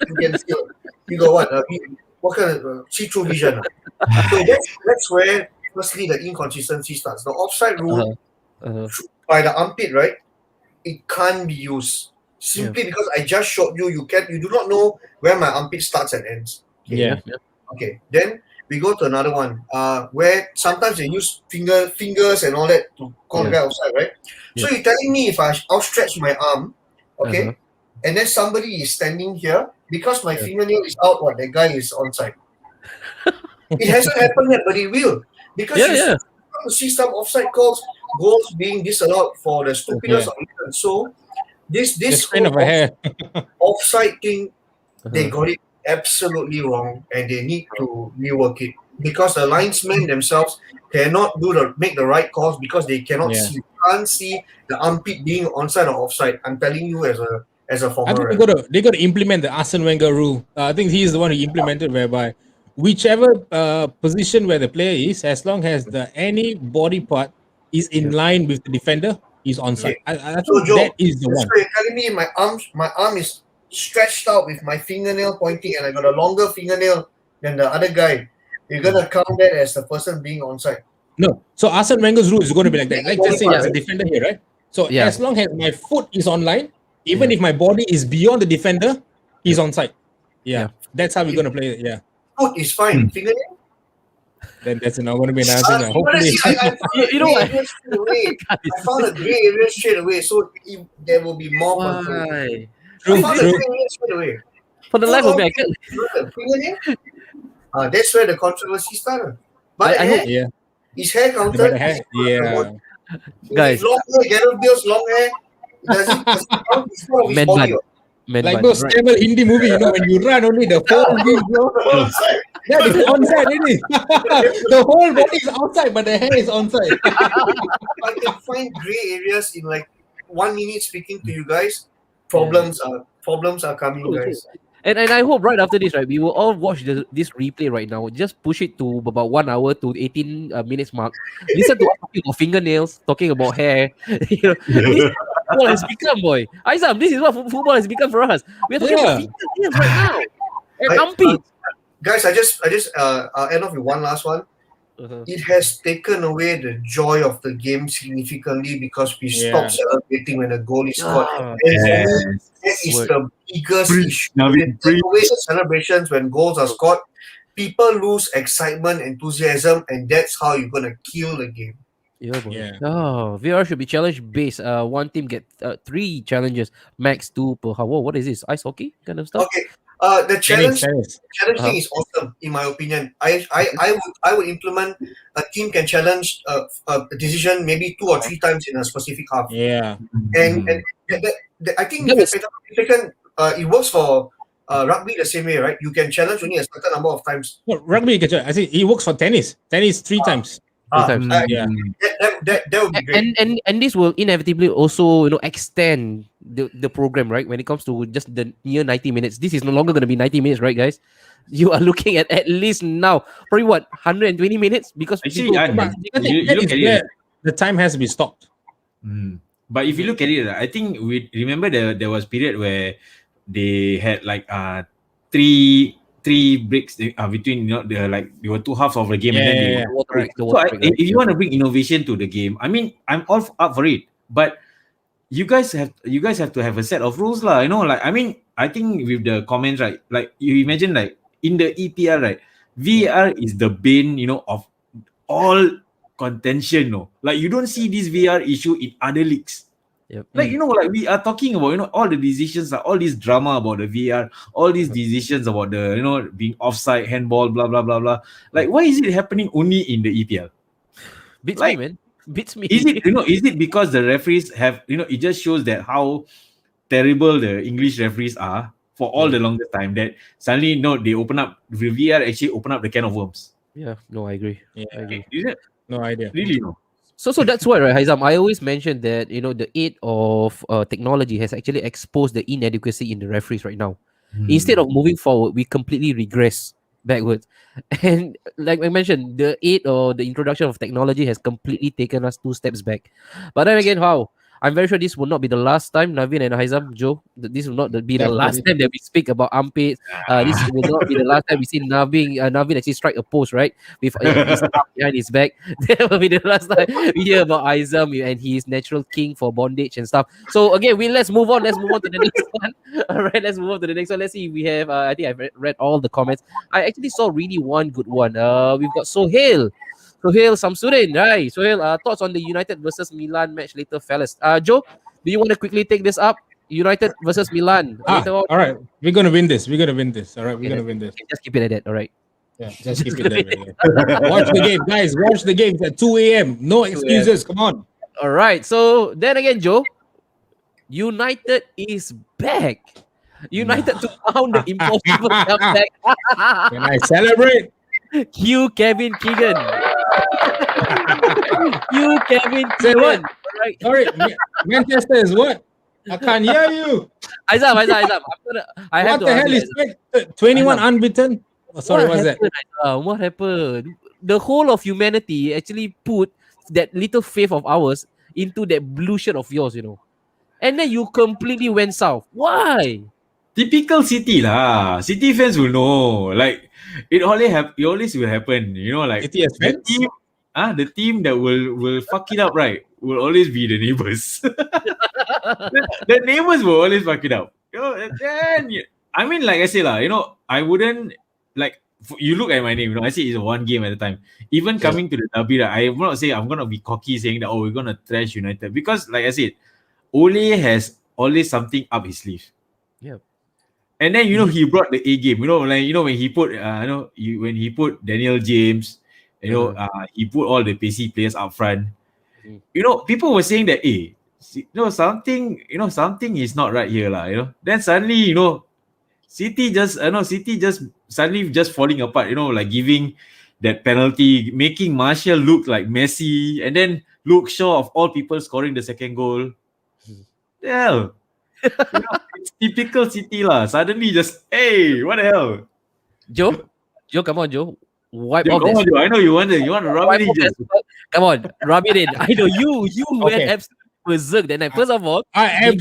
You got what kind of see-through vision? So that's where firstly the inconsistency starts. The offside rule by the armpit, right? It can't be used simply because I just showed you. You do not know where my armpit starts and ends. Okay? Okay. Then we go to another one where sometimes they use fingers and all that to call the guy offside, right? So you're telling me if I outstretch my arm, okay, and then somebody is standing here because my fingernail is out, that guy is onside. It hasn't happened yet, but it will. Because you start to see some offside goals being disallowed for the stupidest of reasons. So this kind of a hair offside thing, they got it absolutely wrong, and they need to rework it because the linesmen themselves cannot make the right calls because they cannot see. You can't see the armpit being onside or offside. I'm telling you as a former. I think they got to implement the Arsene Wenger rule. I think he's the one who implemented whereby whichever position where the player is, as long as any body part is in line with the defender, he's onside. I think Joe, that is the one. So you're telling me my arm is stretched out with my fingernail pointing, and I got a longer fingernail than the other guy. You're gonna count that as the person being onside? No. So Arsene Wenger's rule is going to be like that. Like just say it's a defender here, right? So as long as my foot is online, even if my body is beyond the defender, he's onside. Yeah. That's how we're going to play it. Yeah. Foot is fine. Fingernail? Then that's not going to be another thing. Hopefully. You know what? I found a gray area straight away, so there will be more control. True. Straight away. For the life of me, fingernail? That's where the controversy started. But his hair counted. Guys, long hair, Gareth Bale's long hair. Does it count? It's part of his body. Like those Tamil Hindi movie, when you run only the whole that is onside, isn't it? The whole body is outside, but the hair is onside. I can find gray areas in like 1 minute speaking to you guys. Problems are coming, guys. And I hope right after this, right, we will all watch this replay right now. Just push it to about 1 hour to 18 minutes mark. Listen to us talking about fingernails, talking about hair. This is what football has become, boy. Aizam, this is what football has become for us. We're talking about fingernails right now. And armpit. Guys, I just end off with one last one. It has taken away the joy of the game significantly because we stop celebrating when a goal is scored. That is the biggest issue. Take away the celebrations when goals are scored. People lose excitement, enthusiasm, and that's how you're gonna kill the game. Oh, VR should be challenge based. One team get 3 challenges, max 2 per hour. What is this? Ice hockey kind of stuff? Okay. The challenge Tennis. thing is awesome, in my opinion. I would implement a team can challenge a decision maybe 2 or 3 times in a specific half. Yeah. And I think if I'm not mistaken, it works for rugby the same way, right? You can challenge only a certain number of times. No, rugby, I think it works for tennis. Tennis 3 times. 3 times. Yeah. That would be great. And this will inevitably also extend the program, right? When it comes to just the near 90 minutes, this is no longer going to be 90 minutes, right, guys? You are looking at least now probably 120 minutes because Actually, you look at it, the time has to be stopped. But if you look at it, I think we remember there was period where they had like three breaks between there were 2 halves of the game and then if you want to bring innovation to the game, I mean, I'm all up for it, but you guys have to have a set of rules lah. I mean, I think with the comments, right, like you imagine like in the EPL, right, VAR is the bane of all contention. Like you don't see this VAR issue in other leagues. Yep. Like like we are talking about all the decisions, all this drama about the VAR, all these decisions about the being offside, handball, blah blah blah blah. Like why is it happening only in the EPL? Beats me, man. Beats me. Is it is it because the referees have it just shows that how terrible the English referees are for all the longest time that suddenly they open up the VAR actually open up the can of worms. Yeah, no, I agree. Yeah. I agree. Is it? No idea. Really no. So that's why, right, Haizam, I always mention that the aid of technology has actually exposed the inadequacy in the referees right now. Instead of moving forward, we completely regress backwards. And like I mentioned, the aid or the introduction of technology has completely taken us 2 steps back. But then again, I'm very sure this will not be the last time, Naveen and Haizam, Joe. This will not be the last time that we speak about armpits. This will not be the last time we see Naveen actually strike a post, right? With his arm behind his back. That will be the last time we hear about Haizam and his natural king for bondage and stuff. So again, let's move on. Let's move on to the next one. All right, let's move on to the next one. Let's see if we have, I think I've read all the comments. I actually saw really one good one. We've got Sohail Samsudin, right? Sohail, thoughts on the United versus Milan match later, fellas. Joe, do you want to quickly take this up? United versus Milan. All right, we're gonna win this. All right, we're gonna win this. Just keep it at that. All right. Yeah, just keep it there. Watch the game, guys. Watch the game at 2 a.m. No excuses. Come on. All right. So then again, Joe, United is back. United to found the impossible comeback. Can I celebrate? Hugh Kevin Keegan. Right. Sorry, Manchester is what? I can't hear you. Aizam. What the hell is that? 21 unbeaten? Oh, sorry, what's that? What happened? The whole of humanity actually put that little faith of ours into that blue shirt of yours, and then you completely went south. Why? Typical City lah. City fans will know. Like it always will happen. Like City as fans? The team that will fuck it up, right, will always be the neighbors. The neighbors will always fuck it up. And then I mean, like I say lah, I wouldn't like you look at my name. I say it's one game at a time. Even coming to the derby, I am not saying I'm gonna be cocky saying that we're gonna trash United because, like I said, Ole has always something up his sleeve. Yeah. And then he brought the A game. When he put when he put Daniel James, he put all the pacey players up front. People were saying that something is not right here lah. Then suddenly City just suddenly just falling apart. Like giving that penalty, making Martial look like Messi, and then Luke Shaw of all people scoring the second goal. Yeah. It's typical City lah. Suddenly just, hey, what the hell? Joe, come on, Joe. Wipe Joe, off come that. on, Joe. I know you want to rub it in. Come on, rub it in. I know you went absolutely berserk that night. First of all, I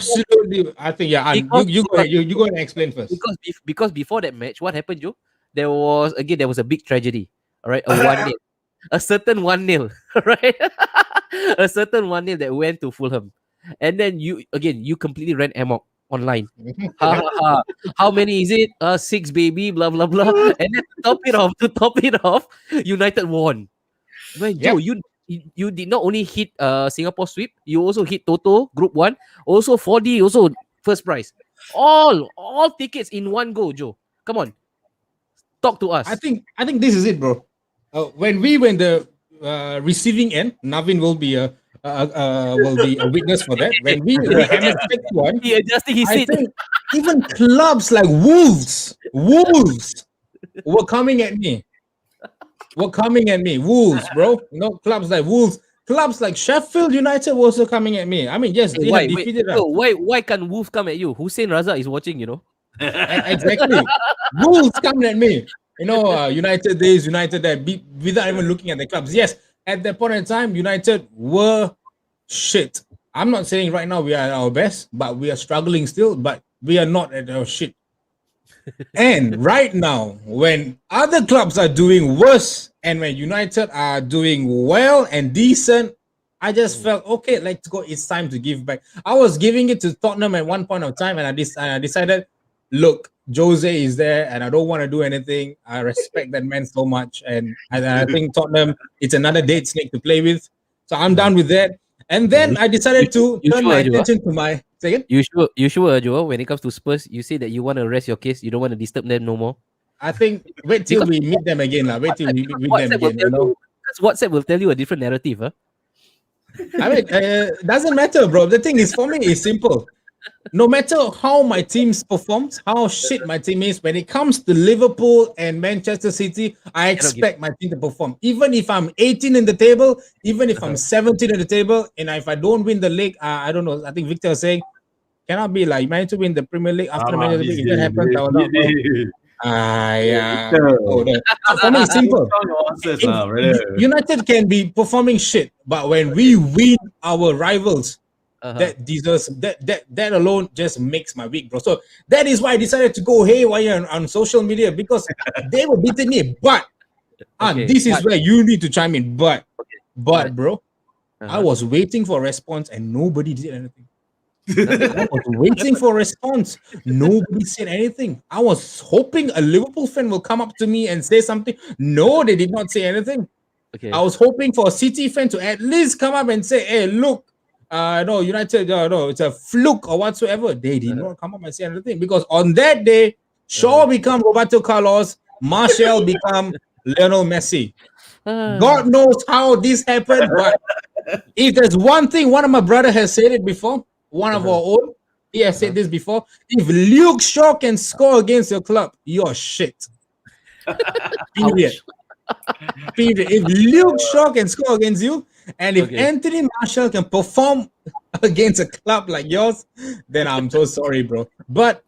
think you go and explain first. Because before that match, what happened, Joe? There was a big tragedy. All right, a 1-0. A certain 1-0, right? A certain 1-0 that went to Fulham. And then you completely ran amok online. How many is it? 6, baby, blah blah blah. And then to top it off, United won. Man, Joe, you did not only hit Singapore sweep, you also hit Toto Group 1, also 4D, also first prize. All tickets in one go, Joe. Come on, talk to us. I think this is it, bro. When we were in the receiving end, Navin will be a witness for that. When we were hammered 6-1, He adjusting his I seat. think even clubs like Wolves were coming at me. Wolves, bro. You know, clubs like Wolves, clubs like Sheffield United were also coming at me. I mean, yes, they have defeated us. Why can't Wolves come at you? Hussein Raza is watching, you know. Exactly. Wolves coming at me. You know, United days, United that beat without even looking at the clubs. Yes, at that point in time, United were shit. I'm not saying right now we are at our best, but we are struggling still, but we are not at our shit. And right now, when other clubs are doing worse and when United are doing well and decent, I just felt, okay, let's go. It's time to give back. I was giving it to Tottenham at one point of time, and I decided, look, Jose is there, and I don't want to do anything. I respect that man so much, and I think Tottenham, it's another dead snake to play with. So I'm done with that. And then I decided to turn my attention to my second. You sure, Joe? When it comes to Spurs, you say that you want to rest your case. You don't want to disturb them no more. I think wait till we meet them again, lah. Wait till we meet them again. You know? WhatsApp will tell you a different narrative, huh? I mean, doesn't matter, bro. The thing is, for me, it's simple. No matter how my teams performs, how shit my team is, when it comes to Liverpool and Manchester City, I expect my team to perform. Even if I'm 18 in the table, even if I'm 17 in the table, and if I don't win the league, I don't know. I think Victor was saying, cannot be like managed to win the Premier League after the Manchester League. If that happens, I will not go. Yeah. So for me, it's simple. United can be performing shit, but when we win our rivals, that deserves that alone just makes my week, bro. So that is why I decided to go haywire on social media, because they were beating me. But this is where you need to chime in. But bro, I was waiting for a response and nobody did anything. I was waiting for a response. Nobody said anything. I was hoping a Liverpool fan will come up to me and say something. No, they did not say anything. I was hoping for a City fan to at least come up and say, hey, look, no, United, no, it's a fluke or whatsoever. They did not come up and say anything, because on that day, Shaw become Roberto Carlos, Martial become Lionel Messi. God knows how this happened, but if there's one thing, one of my brother has said it before, one of our own, he has said this before, if Luke Shaw can score against your club, you're shit. Period. Period. If Luke Shaw can score against you, and if Anthony Martial can perform against a club like yours, then I'm so sorry, bro. But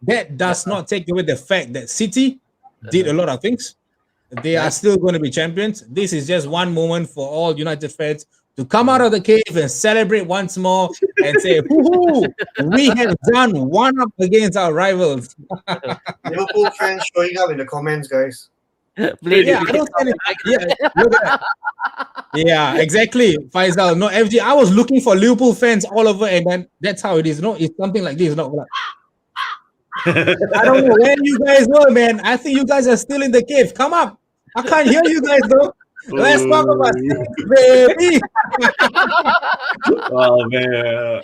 that does not take away the fact that City did a lot of things. They are still going to be champions. This is just one moment for all United fans to come out of the cave and celebrate once more and say, "Woohoo! We have done one up against our rivals." Liverpool fans showing up in the comments, guys. Yeah, I don't look at that. Yeah, exactly. Faisal, no FG. I was looking for Liverpool fans all over, and then that's how it is. No, it's something like this. Not like, I don't know where you guys were, man. I think you guys are still in the cave. Come up. I can't hear you guys though. Let's talk about it, baby. Oh man.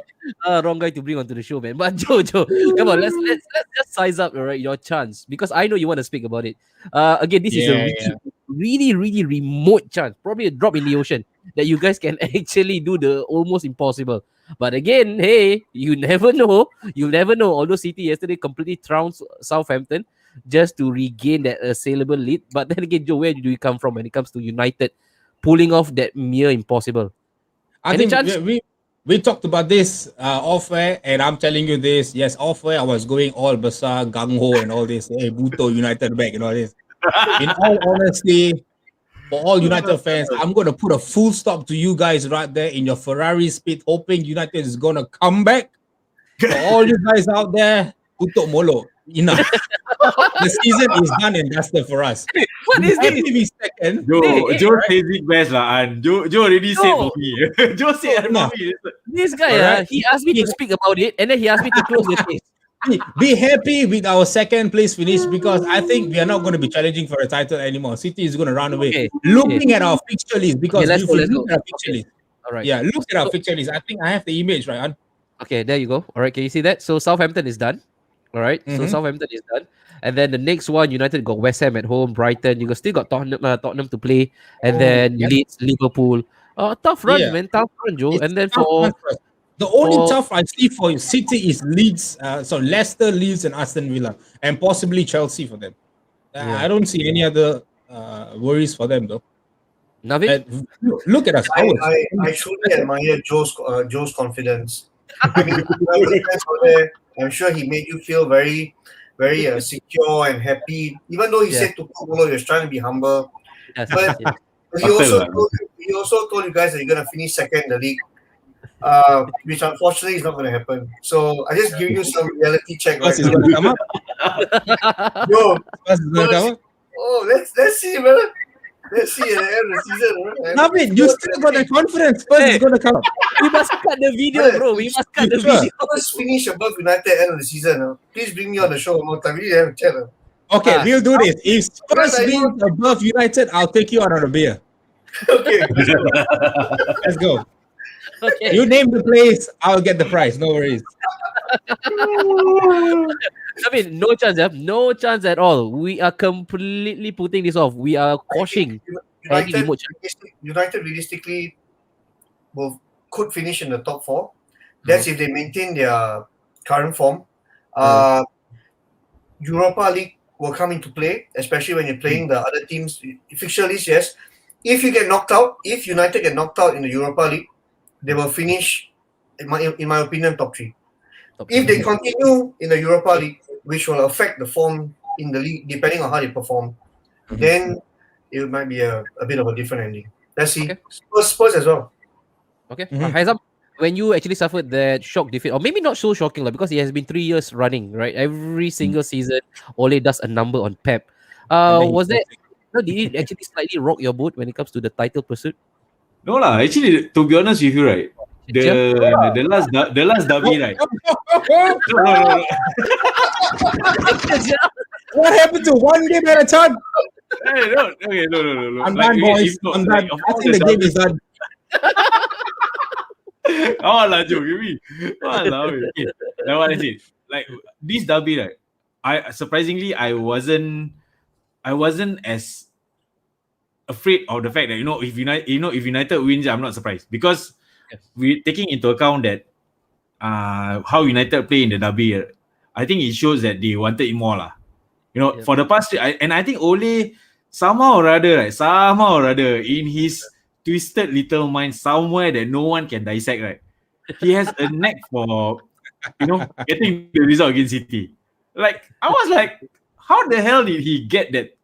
Wrong guy to bring onto the show, man. But Joe, come on, let's just size up, all right, your chance, because I know you want to speak about it. Again, this is a really remote chance, probably a drop in the ocean, that you guys can actually do the almost impossible. But again, hey, you never know. You'll never know. Although City yesterday completely trounced Southampton just to regain that assailable lead. But then again, Joe, where do you come from when it comes to United pulling off that mere impossible? I think we talked about this off air, and I'm telling you this. Yes, off air, I was going all Besar, Gang Ho, and all this. Hey, Buto, United back, and all this. In all honesty, for all United fans, I'm going to put a full stop to you guys right there in your Ferrari speed, hoping United is going to come back. For all you guys out there, Buto Molo. Enough. The season is done and dusted for us. What is this? Second. Joe says it best lah, and Joe already said for me. Joe said for me. This guy, he asked me to speak about it, and then he asked me to close the case. Be happy with our second place finish, because I think we are not going to be challenging for a title anymore. City is going to run away. Looking at our fixture list, because let's go. Look at our fixture list. All right. Yeah, look at our fixture list. I think I have the image right on. Okay, there you go. All right, can you see that? So Southampton is done. All right, so Southampton is done, and then the next one, United got West Ham at home, Brighton. You still got Tottenham to play, and then Leeds, Liverpool. Tough run, man, tough run, Joe. It's And then tough for one for us. The only tough I see for City is Leeds, Leicester, Leeds, and Aston Villa, and possibly Chelsea for them. I don't see any other worries for them though. Navid? Look at us. I truly admire Joe's confidence. I mean, I'm sure he made you feel very, very secure and happy. Even though he said to Polo, he was trying to be humble. Yes, But he also told you guys that you're gonna finish second in the league, which unfortunately is not gonna happen. So I just give you some reality check. First is gonna come up. Yo, First is gonna come up. let's see, brother. Let's see at the end of the season. Navid, you still got the confidence. First is gonna come up. we must cut the video, bro. We must cut the video. Let's finish above United at the end of the season. Please bring me on the show one more time. We need to have a chat. Okay, we'll do this. If Spurs wins above United, I'll take you out on a beer. Okay. Let's go. Okay. You name the place, I'll get the prize. No worries. I mean, no chance, no chance at all. We are completely putting this off. We are quashing any remote chance. United realistically could finish in the top 4. That's if they maintain their current form. Europa League will come into play, especially when you're playing the other teams. Fixture list, yes. If United get knocked out in the Europa League, they will finish, in my opinion, top 3. If they continue in the Europa League, which will affect the form in the league, depending on how they perform, then it might be a bit of a different ending. Let's see. Okay. Spurs as well. Okay. Haizam, when you actually suffered that shock defeat, or maybe not so shocking, because it has been 3 years running, right? Every single season, Ole does a number on Pep. Did it actually slightly rock your boat when it comes to the title pursuit? No lah. Actually, to be honest with you, right, the last derby, right? No. What happened to one game at a time? Hey, no. Okay, no. I'm done, boys. I'm done. I think the game is done. Oh lah, Joe, give me. Okay. Now what I say, like this derby, right? I surprisingly wasn't as afraid of the fact that if United wins, I'm not surprised, because we taking into account that how United play in the derby, I think it shows that they wanted it more lah. For the past, and I think Ole somehow or other in his twisted little mind, somewhere that no one can dissect, right? He has a knack for getting the result against City. Like, I was like, how the hell did he get that?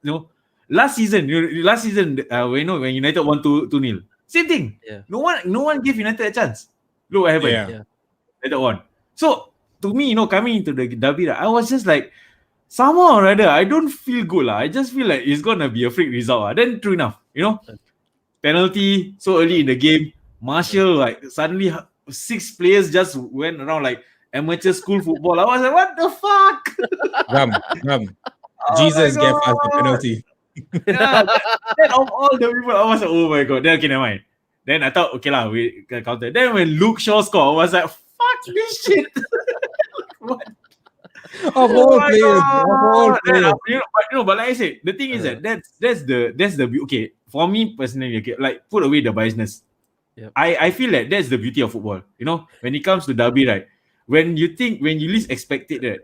Last season, when United won 2-0, same thing. Yeah. No one gave United a chance. Look what happened. Yeah. United won. So to me, coming into the derby, I was just like, somehow or other, I don't feel good lah. I just feel like it's gonna be a freak result. Then true enough, penalty so early in the game. Martial, like, suddenly 6 players just went around like amateur school football. I was like, what the fuck? Jesus gave us the penalty. Then of all the people, I was like, oh my god. Then okay, never mind. Then I thought, okay lah, we can counter. Then when Luke Shaw scored, I was like, fuck this shit. What? Of all players. But like I said, the thing is that that's the okay, for me personally, okay, like, put away the biasness. Yep. I feel that that's the beauty of football. When it comes to derby, right? When you least expect it, that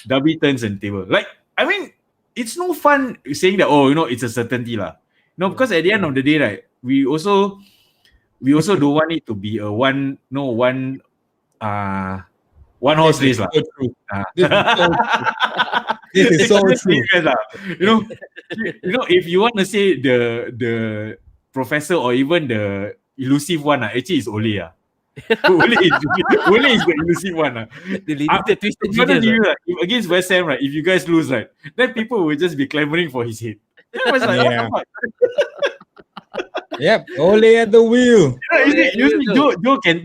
derby turns in table. Like, I mean, it's no fun saying that, it's a certainty lah. Because at the end of the day, right, we also don't want it to be a one horse race lah. This is so true. If you want to say the professor or even the elusive one, actually it's Ole. Ole is the elusive one. The twisted genius. Against West Ham, right? If you guys lose, right, then people will just be clamoring for his head. I was like, Yep, Ole at the wheel.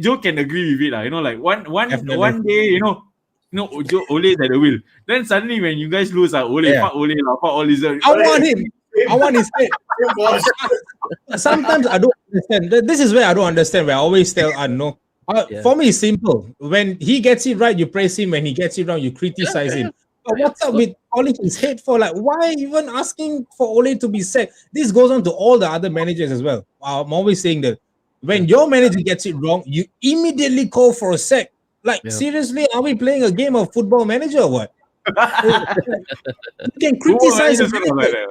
Joe can agree with it lah. Like one day, Ole is at the wheel. Then suddenly when you guys lose, fuck Ole, fuck all this. I want him. I want his head. Sometimes I don't understand. This is where I don't understand. Where I always tell, no. For me, it's simple. When he gets it right, you praise him. When he gets it wrong, you criticize him. But what's up with calling his head for? Like, why even asking for Ole to be sacked? This goes on to all the other managers as well. I'm always saying that when your manager gets it wrong, you immediately call for a sack. Like, seriously, are we playing a game of Football Manager or what? You can criticize the manager.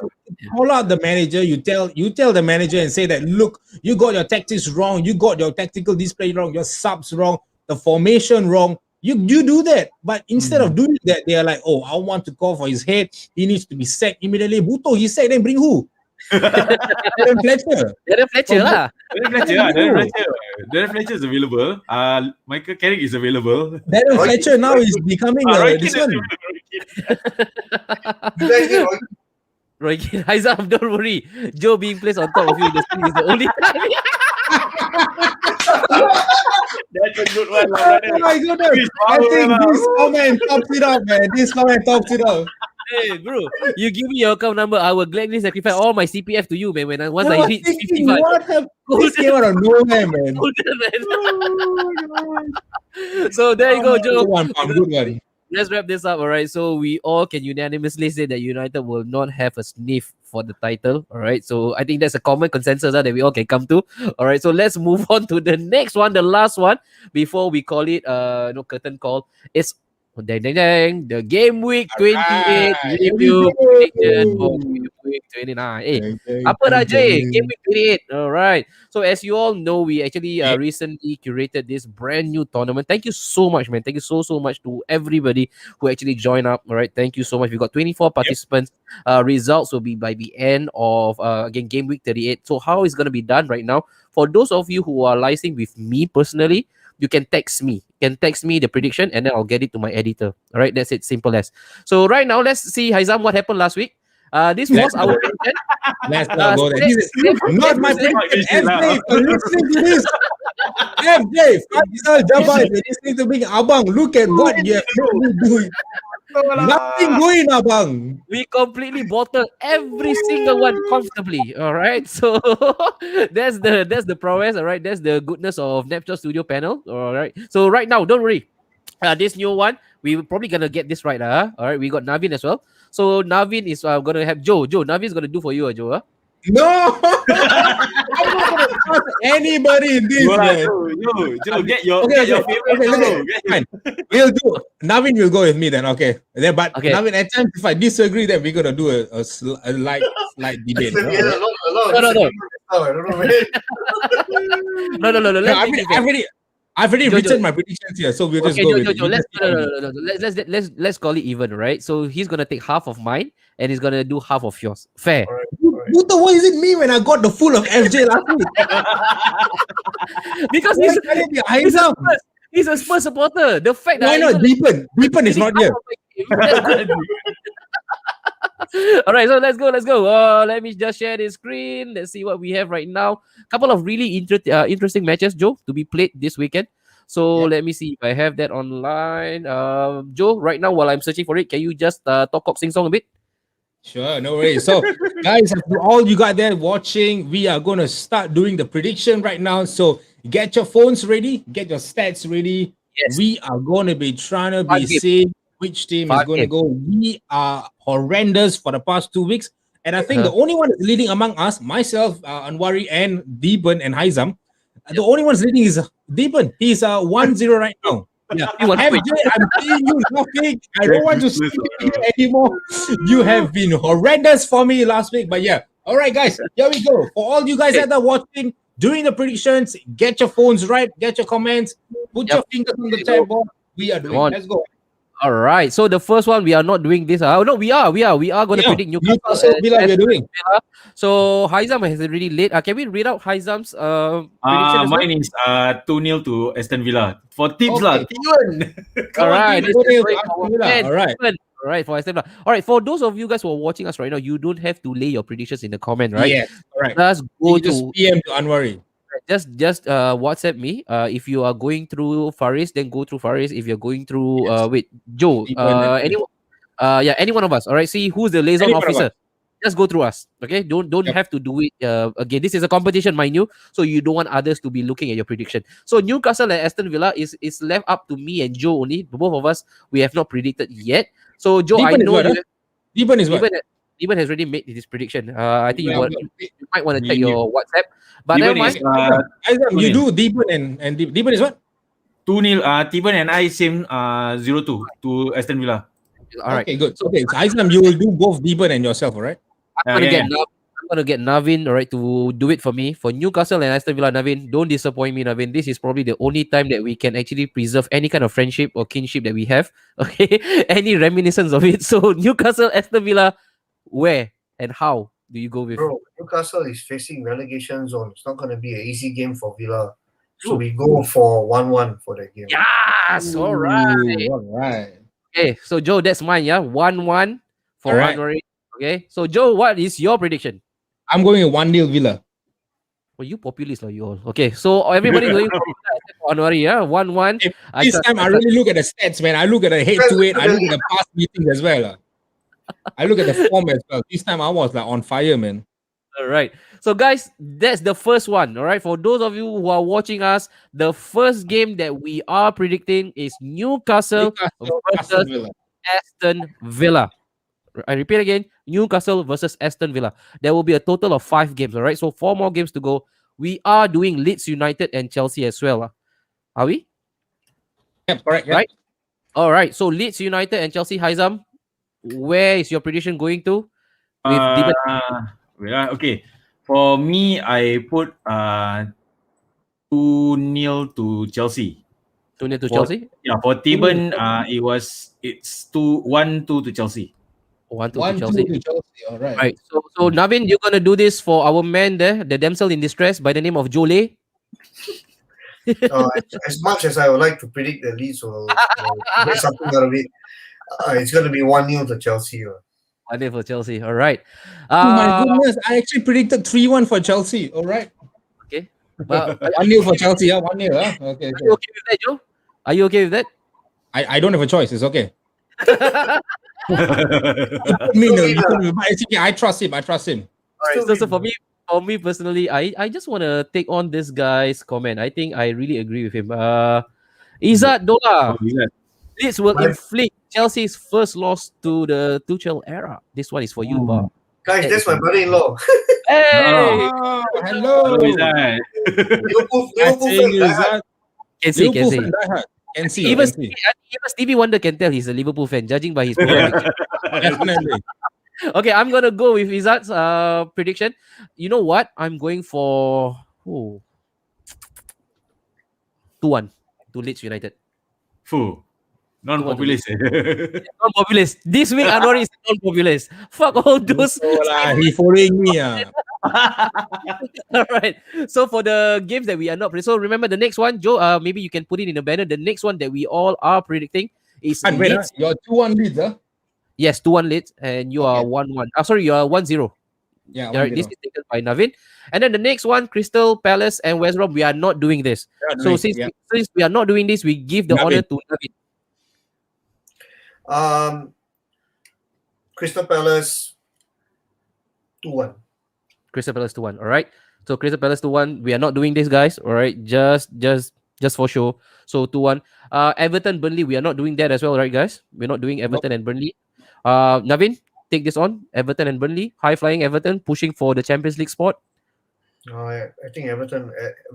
Call out the manager. You tell the manager and say that, look, you got your tactics wrong, you got your tactical display wrong, your subs wrong, the formation wrong. You do that, but instead of doing that, they are like, oh, I want to call for his head. He needs to be sacked immediately. Buto, he sacked. Then bring who? Darren Fletcher. Darren Fletcher lah. Darren Fletcher is available. Michael Carrick is available. Darren Fletcher now is becoming this one. Roy Keane, Haizam, don't worry. Joe being placed on top of you in the screen is the only time. That's a good one. Oh my goodness. I think this comment tops it up, man. This comment tops it up. Hey, bro, you give me your account number, I will gladly sacrifice all my CPF to you, man. Once I reach 55. What have this came out of nowhere, man? So there you go, Joe. Good one. Let's wrap this up, all right? So we all can unanimously say that United will not have a sniff for the title, all right? So I think that's a common consensus that we all can come to, all right? So let's move on to the next one, the last one, before we call it curtain call. It's the Gameweek 28 review prediction for Gameweek 29. Hey, apa dah Jay? Gameweek 28. All right. So as you all know, we actually recently curated this brand new tournament. Thank you so much, man. Thank you so much to everybody who actually joined up. All right. Thank you so much. We got 24 participants. Results will be by the end of again Gameweek 38. So how it's gonna be done right now? For those of you who are licensing with me personally, you can text me. You can text me the prediction and then I'll get it to my editor. All right, that's it. Simple as. So right now, let's see, Haizam, what happened last week. This was our prediction. Let's not go there. This is not my prediction. FJ, for listening to this. FJ, Faisal Jabbar, if you're listening to me, Abang, look at what you have doing. Nothing going, Abang. We completely bottled every single one comfortably. All right. So that's the prowess. All right. That's the goodness of Napster Studio panel. All right. So right now, don't worry. This new one, we're probably gonna get this right. All right. We got Navin as well. So Navin is gonna have Joe. Navin is gonna do for you, Joe. No, I'm not gonna trust anybody in this, man. Joe, get your favorite. Fine. We'll do. Navin will go with me then. Okay. Then, but Navin, at times if I disagree, then we're gonna do a light debate. No. I've already written my predictions here, so we'll just go with it. Let's call it even, right? So he's gonna take half of mine and he's gonna do half of yours. Fair. All right. What is it me when I got the full of FJ last week? Because he's a Spurs supporter. The fact that why not Deepen is not here. All right, so let's go. Let me just share the screen. Let's see what we have right now. Couple of really interesting matches, Joe, to be played this weekend. So let me see if I have that online. Joe, right now while I'm searching for it, can you just talk up sing song a bit? Sure, no worries. So, guys, to all you got there watching, we are going to start doing the prediction right now. So, get your phones ready, get your stats ready. Yes. We are going to be trying to be seeing which team is going to go. We are horrendous for the past 2 weeks. And I think the only one leading among us, myself, Anwari, and Deepan and Haizam, the only one leading is Deepan. He's 1-0 right now. Yeah, FJ, I'm seeing you laughing. I don't want to speak to you anymore. You have been horrendous for me last week. But yeah, all right, guys, here we go. For all you guys that are watching, doing the predictions, get your phones right, get your comments, put your fingers on the chat board. We are doing. Let's go. All right. So the first one, we are not doing this. No, we are going to predict Newcastle Villa. We're doing. So Haizam has already late. Can we read out Haizam's prediction? Mine is 2-0 to Aston Villa. For tips lah. All right. All right. All right, for Aston Villa. All right, for those of you guys who are watching us right now, you don't have to lay your predictions in the comment, right? Yes. All right. Just go to PM to Anwari. Just WhatsApp me. If you are going through Faris, then go through Faris. If you're going through Joe, anyone, any one of us. All right. See who's the liaison officer. Just go through us. Okay. Don't have to do it again. This is a competition, mind you. So you don't want others to be looking at your prediction. So Newcastle and Aston Villa is left up to me and Joe only. Both of us, we have not predicted yet. So Joe, Deepan I know Deepan is what? Deepan has already made this prediction. I think Well, you might want to check your WhatsApp. But never mind. You do Deepan and Deepan is what? 2-0. Tiban and I same 0-2 to Aston Villa. All right. Okay, good. So, okay, so Aizam, you will do both Deepan and yourself, all right? I'm gonna get Navin, all right, to do it for me for Newcastle and Aston Villa. Navin, don't disappoint me, Navin. This is probably the only time that we can actually preserve any kind of friendship or kinship that we have. Okay, any reminiscence of it. So Newcastle, Aston Villa, where and how do you go with? Bro, Newcastle is facing relegation zone. It's not going to be an easy game for Villa. So we go for 1-1 for that game. Yes, all right. All right. Okay, so Joe, that's mine, yeah. 1-1 for All right. Anwari. Okay, so Joe, what is your prediction? I'm going with 1-0 Villa. Well, you populist, you all. Okay, so everybody going for Anwari, yeah. 1-1. This time I really look at the stats, man. I look at the head-to-head. I look at the past meetings as well. I look at the form as well. This time I was like on fire, man. All right. So, guys, that's the first one. All right. For those of you who are watching us, the first game that we are predicting is Newcastle versus Aston Villa. I repeat again, Newcastle versus Aston Villa. There will be a total of 5 games. All right. So 4 more games to go. We are doing Leeds United and Chelsea as well. Are we? Yep, correct. Yep. Right. All right. So Leeds United and Chelsea. Haizam, where is your prediction going to? Okay. For me, I put 2-0 to Chelsea. 2-0 to Chelsea? Yeah, for Tiban, it's 1-2 to Chelsea. 1-2 to Chelsea. All right. Right. So Navin, you're gonna do this for our man there, the damsel in distress by the name of Jole. As much as I would like to predict the Leeds will get something out of it, it's going to be 1-0 to Chelsea. 1-0 for Chelsea. All right. Oh my goodness! I actually predicted 3-1 for Chelsea. All right. Okay. Well, 1-0 for Chelsea. Yeah, 1-0. Huh? Okay. Are you okay with that, Joe? Are you okay with that? I don't have a choice. It's okay. I trust him. All right. So for me personally, I just want to take on this guy's comment. I think I really agree with him. Izzat Dola. Leeds will inflict Chelsea's first loss to the Tuchel era. This one is for you, Bob. Guys, that's my brother-in-law. Hey! Hello. Liverpool Can see. Even Stevie Wonder can tell he's a Liverpool fan, judging by his profile. Definitely. Okay, I'm gonna go with Izzat's prediction. You know what? I'm going for 2-1 to Leeds United. Non-populist. Non-populist. This week Anwar is non-populist. Fuck all those. He following me. All right. So for the games that we are not so remember the next one, Joe. Maybe you can put it in a banner. The next one that we all are predicting is Leeds. You're 2-1 Leeds, huh? Yes, 2-1 Leeds, and you are 1-1. Sorry, you are 1-0. Yeah, this is taken by Navin. And then the next one, Crystal Palace and West Brom. We are not doing this. Since we are not doing this, we give the honor to Navin. Crystal Palace 2-1. Crystal Palace 2-1. All right. So Crystal Palace 2-1. We are not doing this, guys. All right. Just for show. So 2-1. Everton Burnley. We are not doing that as well, right, guys? We're not doing Everton and Burnley. Navin, take this on. Everton and Burnley. High flying Everton, pushing for the Champions League spot. I think Everton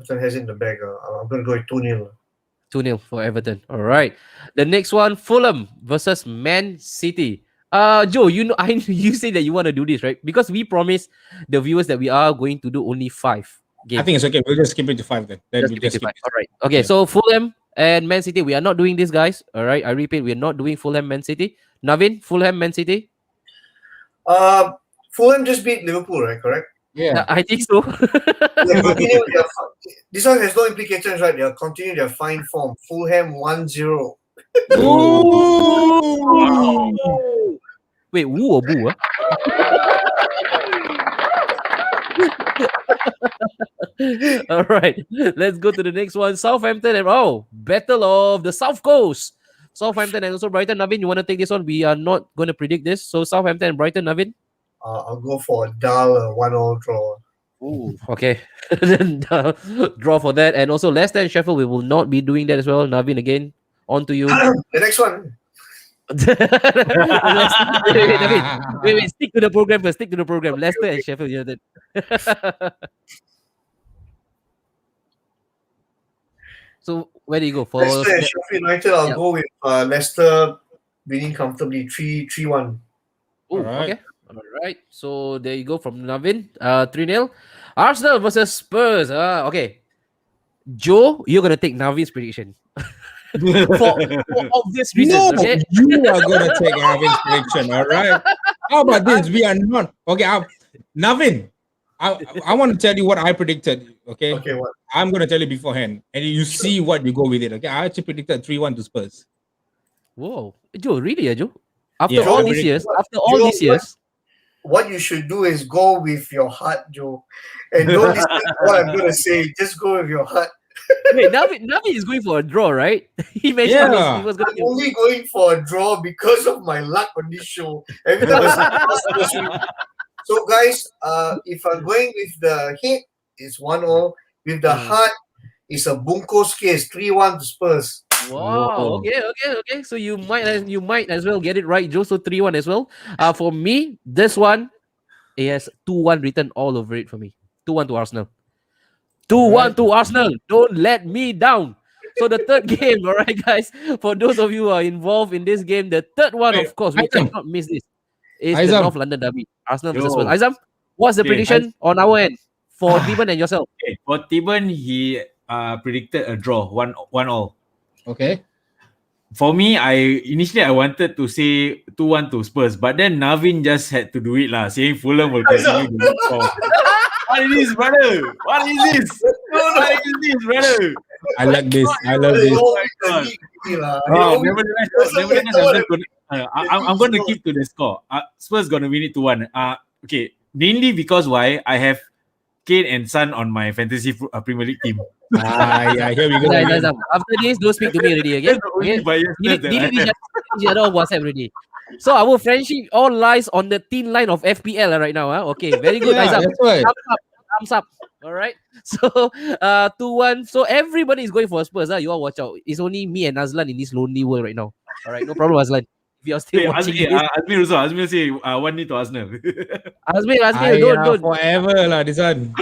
has it in the bag. I'm going to go with 2-0. 2-0 for Everton. All right. The next one, Fulham versus Man City. Joe, you say that you want to do this, right? Because we promised the viewers that we are going to do only 5 games. I think it's okay. We'll just keep it to 5 then. All right. Okay, so Fulham and Man City, we are not doing this, guys. All right. I repeat, we are not doing Fulham, Man City. Navin, Fulham, Man City. Fulham just beat Liverpool, right? Correct? Yeah, I think so. This one has no implications, right? They'll continue their fine form. Fulham 1-0. Wait, woo or boo? All right, let's go to the next one. Southampton and Battle of the South Coast. Southampton and also Brighton. Navin, you want to take this one? We are not going to predict this. So Southampton and Brighton, Navin. I'll go for a dull 1-1 draw. Ooh, okay. Then draw for that. And also Leicester and Sheffield, we will not be doing that as well. Navin, again, on to you. The next one. Wait, stick to the program first. Stick to the program. Leicester and Sheffield United. So where do you go for Leicester and Sheffield United? I'll go with Leicester winning comfortably 3-1. Ooh, okay. All right. So there you go from Navin. 3-0. Arsenal versus Spurs. Okay. Joe, you're gonna take Navin's prediction. for obvious reasons. No, Okay? you are gonna take Navin's prediction. All right. How about this? We are not okay. Navin, I want to tell you what I predicted. Okay. Okay, what? I'm gonna tell you beforehand, and you see what you go with it. Okay. I actually predicted 3-1 to Spurs. Whoa, Joe, really, Joe? After Yeah, all I these years, predicted- years. What you should do is go with your heart, Joe. And don't listen to what I'm going to say. Just go with your heart. Wait, Navin is going for a draw, right? He mentioned he was going I'm to. only going for a draw because of my luck on this show. Every time I say, so guys, if I'm going with the head, it's 1-0. With the heart, it's a Bunko's case, 3-1 to Spurs. Wow. Okay. So you might as well get it right, Joe. So 3-1 as well. For me, this one, it has 2-1 written all over it for me. 2-1 to Arsenal. 2-1 to Arsenal. Don't let me down. So the third game, all right, guys. For those of you who are involved in this game, the third one, of course, we cannot miss this. Is the North London derby. Arsenal versus Spurs. Aizam, what's the prediction on our end for Tiban and yourself? Okay. For Tiban, he predicted a draw, 1-1. Okay. For me, initially I wanted to say 2-1 to Spurs, but then Navin just had to do it saying Fulham will continue to score. What is this, brother? What is this? What is this, brother? I like this. I love this. Nevertheless, I'm going to keep to the score. Spurs going to win it 2-1. Okay, mainly because why? I have Kane and Son on my fantasy Premier League team. Yeah, here we go. After this, don't speak to me already again. Delete each other on WhatsApp already. So our friendship all lies on the thin line of FPL right now. Okay, very good. Yeah, that's right. Thumbs up. All right. So 2-1. So everybody is going for Spurs. You all watch out. It's only me and Azlan in this lonely world right now. All right, no problem, Azlan. If you're still watching Azmir say 1-0 to Arsenal. Azmir, don't forever this one.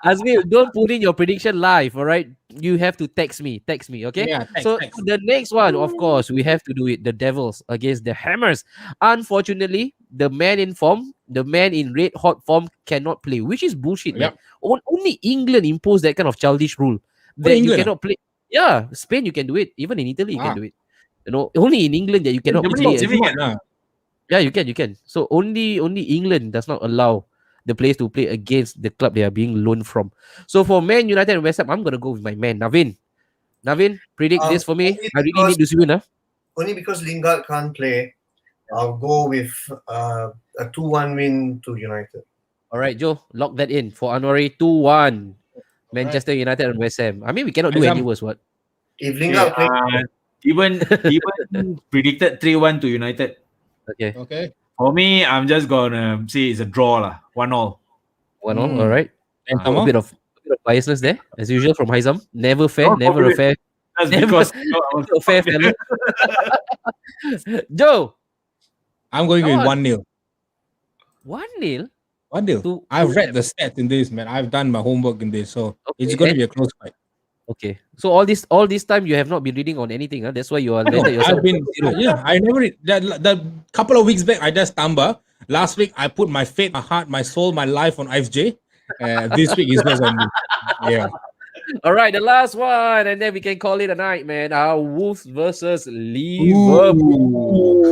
Azmir, don't put in your prediction live, all right? You have to text me, okay? Yeah, text. The next one, of course, we have to do it. The Devils against the Hammers. Unfortunately, the man in form, the man in red hot form cannot play, which is bullshit, man. Only England imposed that kind of childish rule that you cannot play. Yeah, Spain you can do it. Even in Italy you can do it. Only in England that you cannot play. Yeah, you can. So only England does not allow the players to play against the club they are being loaned from. So for Man United and West Ham, I'm gonna go with my man Navin. Predict this for me. I really need to win. Only because Lingard can't play, I'll go with a 2-1 win to United. All right, Joe, lock that in for Anwari. 2-1. Manchester United and West Ham. I mean, we cannot do any worse. What? If Lingard plays. Even predicted 3-1 to United. Okay. For me, I'm just gonna say it's a draw 1-0. 1-0. All right. And a bit of biasness there, as usual from Haizam. Never fair. Never a fair. That's because a fair fellow. Joe, I'm going with 1-0. 1-0. 1-0. I've read the stats in this, man. I've done my homework in this, so it's going to be a close fight. Okay, so all this time you have not been reading on anything, That's why you are landed yourself. I never. The couple of weeks back, I just stumbled. Last week, I put my faith, my heart, my soul, my life on IFJ. This week is just on me. Yeah. All right, the last one, and then we can call it a night, man. Wolves versus Liverpool.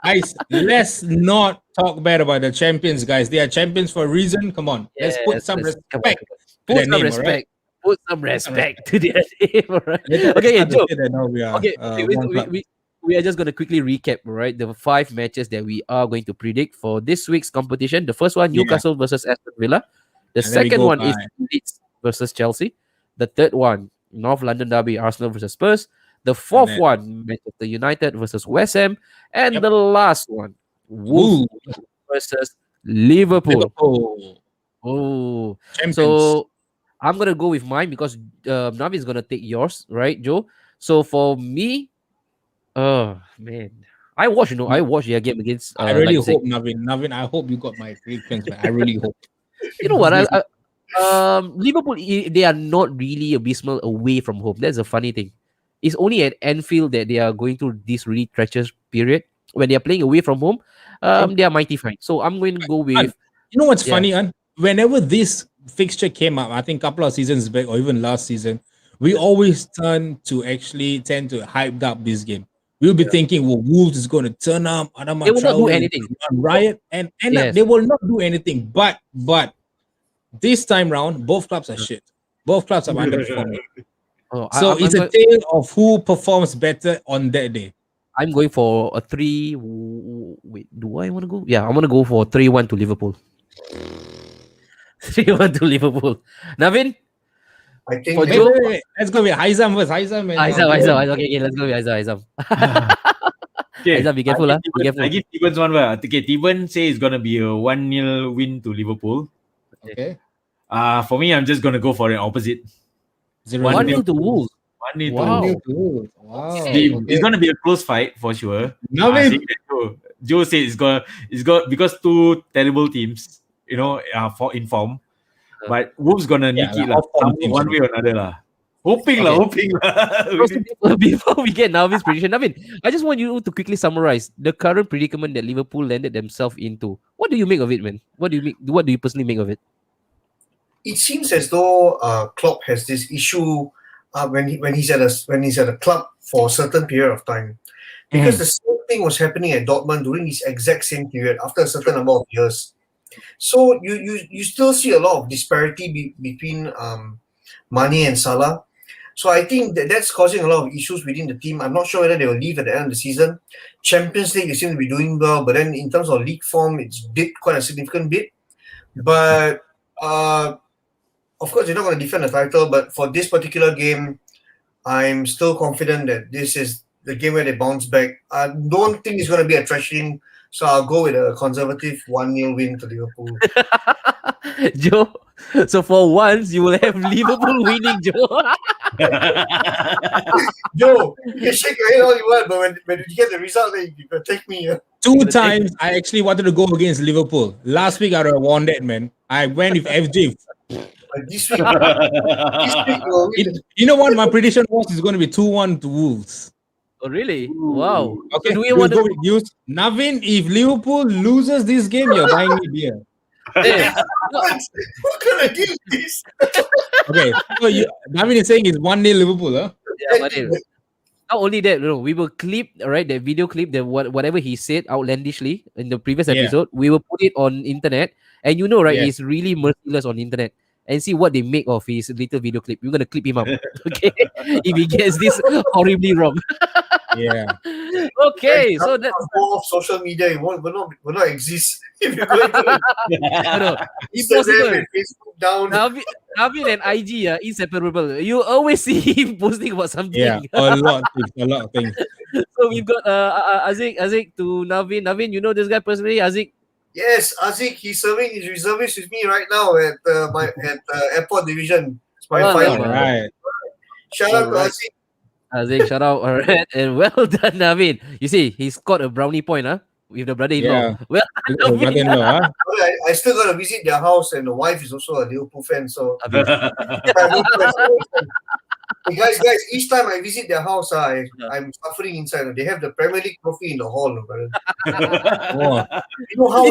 Guys, let's not talk bad about the champions, guys. They are champions for a reason. Come on, let's put some respect to their name, right? Put some respect to their name, right? Okay, Joe. We are just going to quickly recap, right? The 5 matches that we are going to predict for this week's competition. The first one, Newcastle versus Aston Villa. The second one is Leeds versus Chelsea. The third one, North London derby, Arsenal versus Spurs. The fourth then- one, Manchester United versus West Ham. And Yep. the last one, Wolves versus Liverpool. Oh, Champions. so I'm gonna go with mine because Navi's gonna take yours, right, Joe? So for me, oh man, I watched their game against. I really Leipzig. hope Navin. I hope you got my predictions, man. I really hope. You know what? Liverpool, they are not really abysmal away from home. That's a funny thing. It's only at Anfield that they are going through this really treacherous period. When they are playing away from home, they are mighty fine. So I'm going to go with. You know what's Yeah. funny? Whenever this fixture came up, I think a couple of seasons back or even last season, we always tend to hype up this game. We'll be thinking, well, Wolves is going to turn up. They will not do anything. Riot and end up, Yes. they will not do anything. But this time round, both clubs are shit. Both clubs are underperforming. Oh, So it's a tale of who performs better on that day. I'm going for a 3. Wait, do I want to go? Yeah, I'm going to go for 3-1 to Liverpool. 3-1 to Liverpool. Navin? I think For they- Joe? Wait. Let's go with Haizam first. Haizam. Okay, let's go with Haizam. Okay, Haizam, be careful, be careful. I give Tibans one word. Okay, Tiban say it's gonna be a 1-0 win to Liverpool. Okay. For me, I'm just gonna go for an opposite. 0-0. 1-0 to Wolves. 1-0 Wow. to Wow. It's gonna be a close fight for sure. Navin. Saying that Joe said it's got because two terrible teams, in form. But Wolves gonna nick it off form teams. one way or another lah. Hoping lah. Before we get Navin's prediction, Navin, I just want you to quickly summarize the current predicament that Liverpool landed themselves into. What do you make of it, man? What do you personally make of it? it seems as though Klopp has this issue when he's at a club for a certain period of time, because the same thing was happening at Dortmund during this exact same period after a certain number of years. So you still see a lot of disparity between Mane and Salah. So I think that's causing a lot of issues within the team. I'm not sure whether they will leave at the end of the season. Champions League, they seem to be doing well, but then in terms of league form, it's dipped quite a significant bit. But of course, they're not going to defend the title. But for this particular game, I'm still confident that this is the game where they bounce back. I don't think it's going to be a thrashing, so I'll go with a conservative 1-0 win to Liverpool. Joe, so for once, you will have Liverpool winning, Joe. Joe, you can shake your head all you want, but when you get the result, then you can take me. 2 times I actually wanted to go against Liverpool. Last week I would have won that, man. I went with FJ. But this week we'll win. You know what my prediction was? It's going to be 2-1 to Wolves. Oh, really? Wow. Okay, So do we we'll want go to with news. Navin, if Liverpool loses this game, you're buying me beer. What kind of deal is this? Okay, so Navin is saying it's 1-0 Liverpool, huh? Yeah, but not only that, we will clip, right, the video clip, whatever he said outlandishly in the previous episode, we will put it on internet. And right, he's really merciless on internet. And see what they make of his little video clip. We're gonna clip him up, okay? If he gets this horribly wrong. Yeah. Okay, so that's go off social media. It will not exist if you go into impossible. Instagram and Facebook down. Navin and IG are inseparable. You always see him posting about something. Yeah, a lot of things. So we've got Azik to Navin. Navin, you know this guy personally, Azik? Yes, Azik, he's serving his reservist with me right now at airport division. It's my final. All right. Shout out to Azik. Azik, shout out. All right. And well done, Navin. You see, he scored a brownie point, with the brother-in-law. Yeah. Well done, Navin. Brother-in-law, huh? I still got to visit their house, and the wife is also a Liverpool fan. So, hey guys, each time I visit their house, I'm suffering inside. They have the Premier League trophy in the hall. Oh. You know how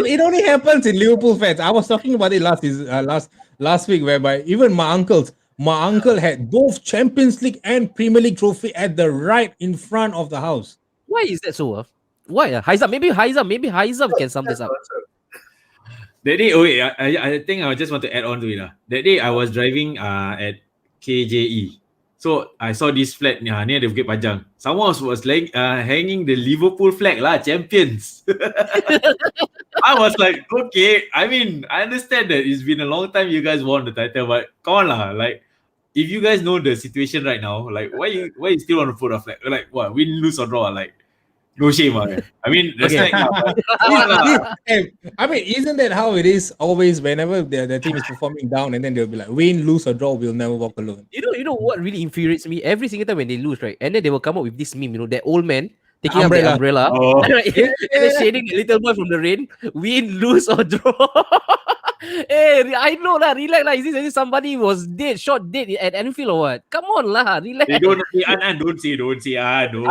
It only happens in Liverpool fans. I was talking about it last week, whereby even my uncle had both Champions League and Premier League trophy at the right in front of the house. Why is that so? Why? Haizam, maybe Haizam can sum this up. That day, I think I just want to add on to it. That day I was driving at KJE. So I saw this flag near the Bukit Panjang. Someone was hanging the Liverpool flag champions. I was like, okay. I mean, I understand that it's been a long time you guys won the title, but come on if you guys know the situation right now, like why you still want to put a flag? Like what? Win, lose or draw? Like no shame, I mean, respect. I mean, isn't that how it is always? Whenever the team is performing down, and then they'll be like, win, lose or draw, we'll never walk alone. You know what really infuriates me? Every single time when they lose, right? And then they will come up with this meme, that old man taking up the umbrella, and then shading the little boy from the rain, win, lose or draw. Hey, I know lah, relax lah. Is this somebody was shot dead at Anfield or what? Come on lah, relax. They don't say, don't say, don't.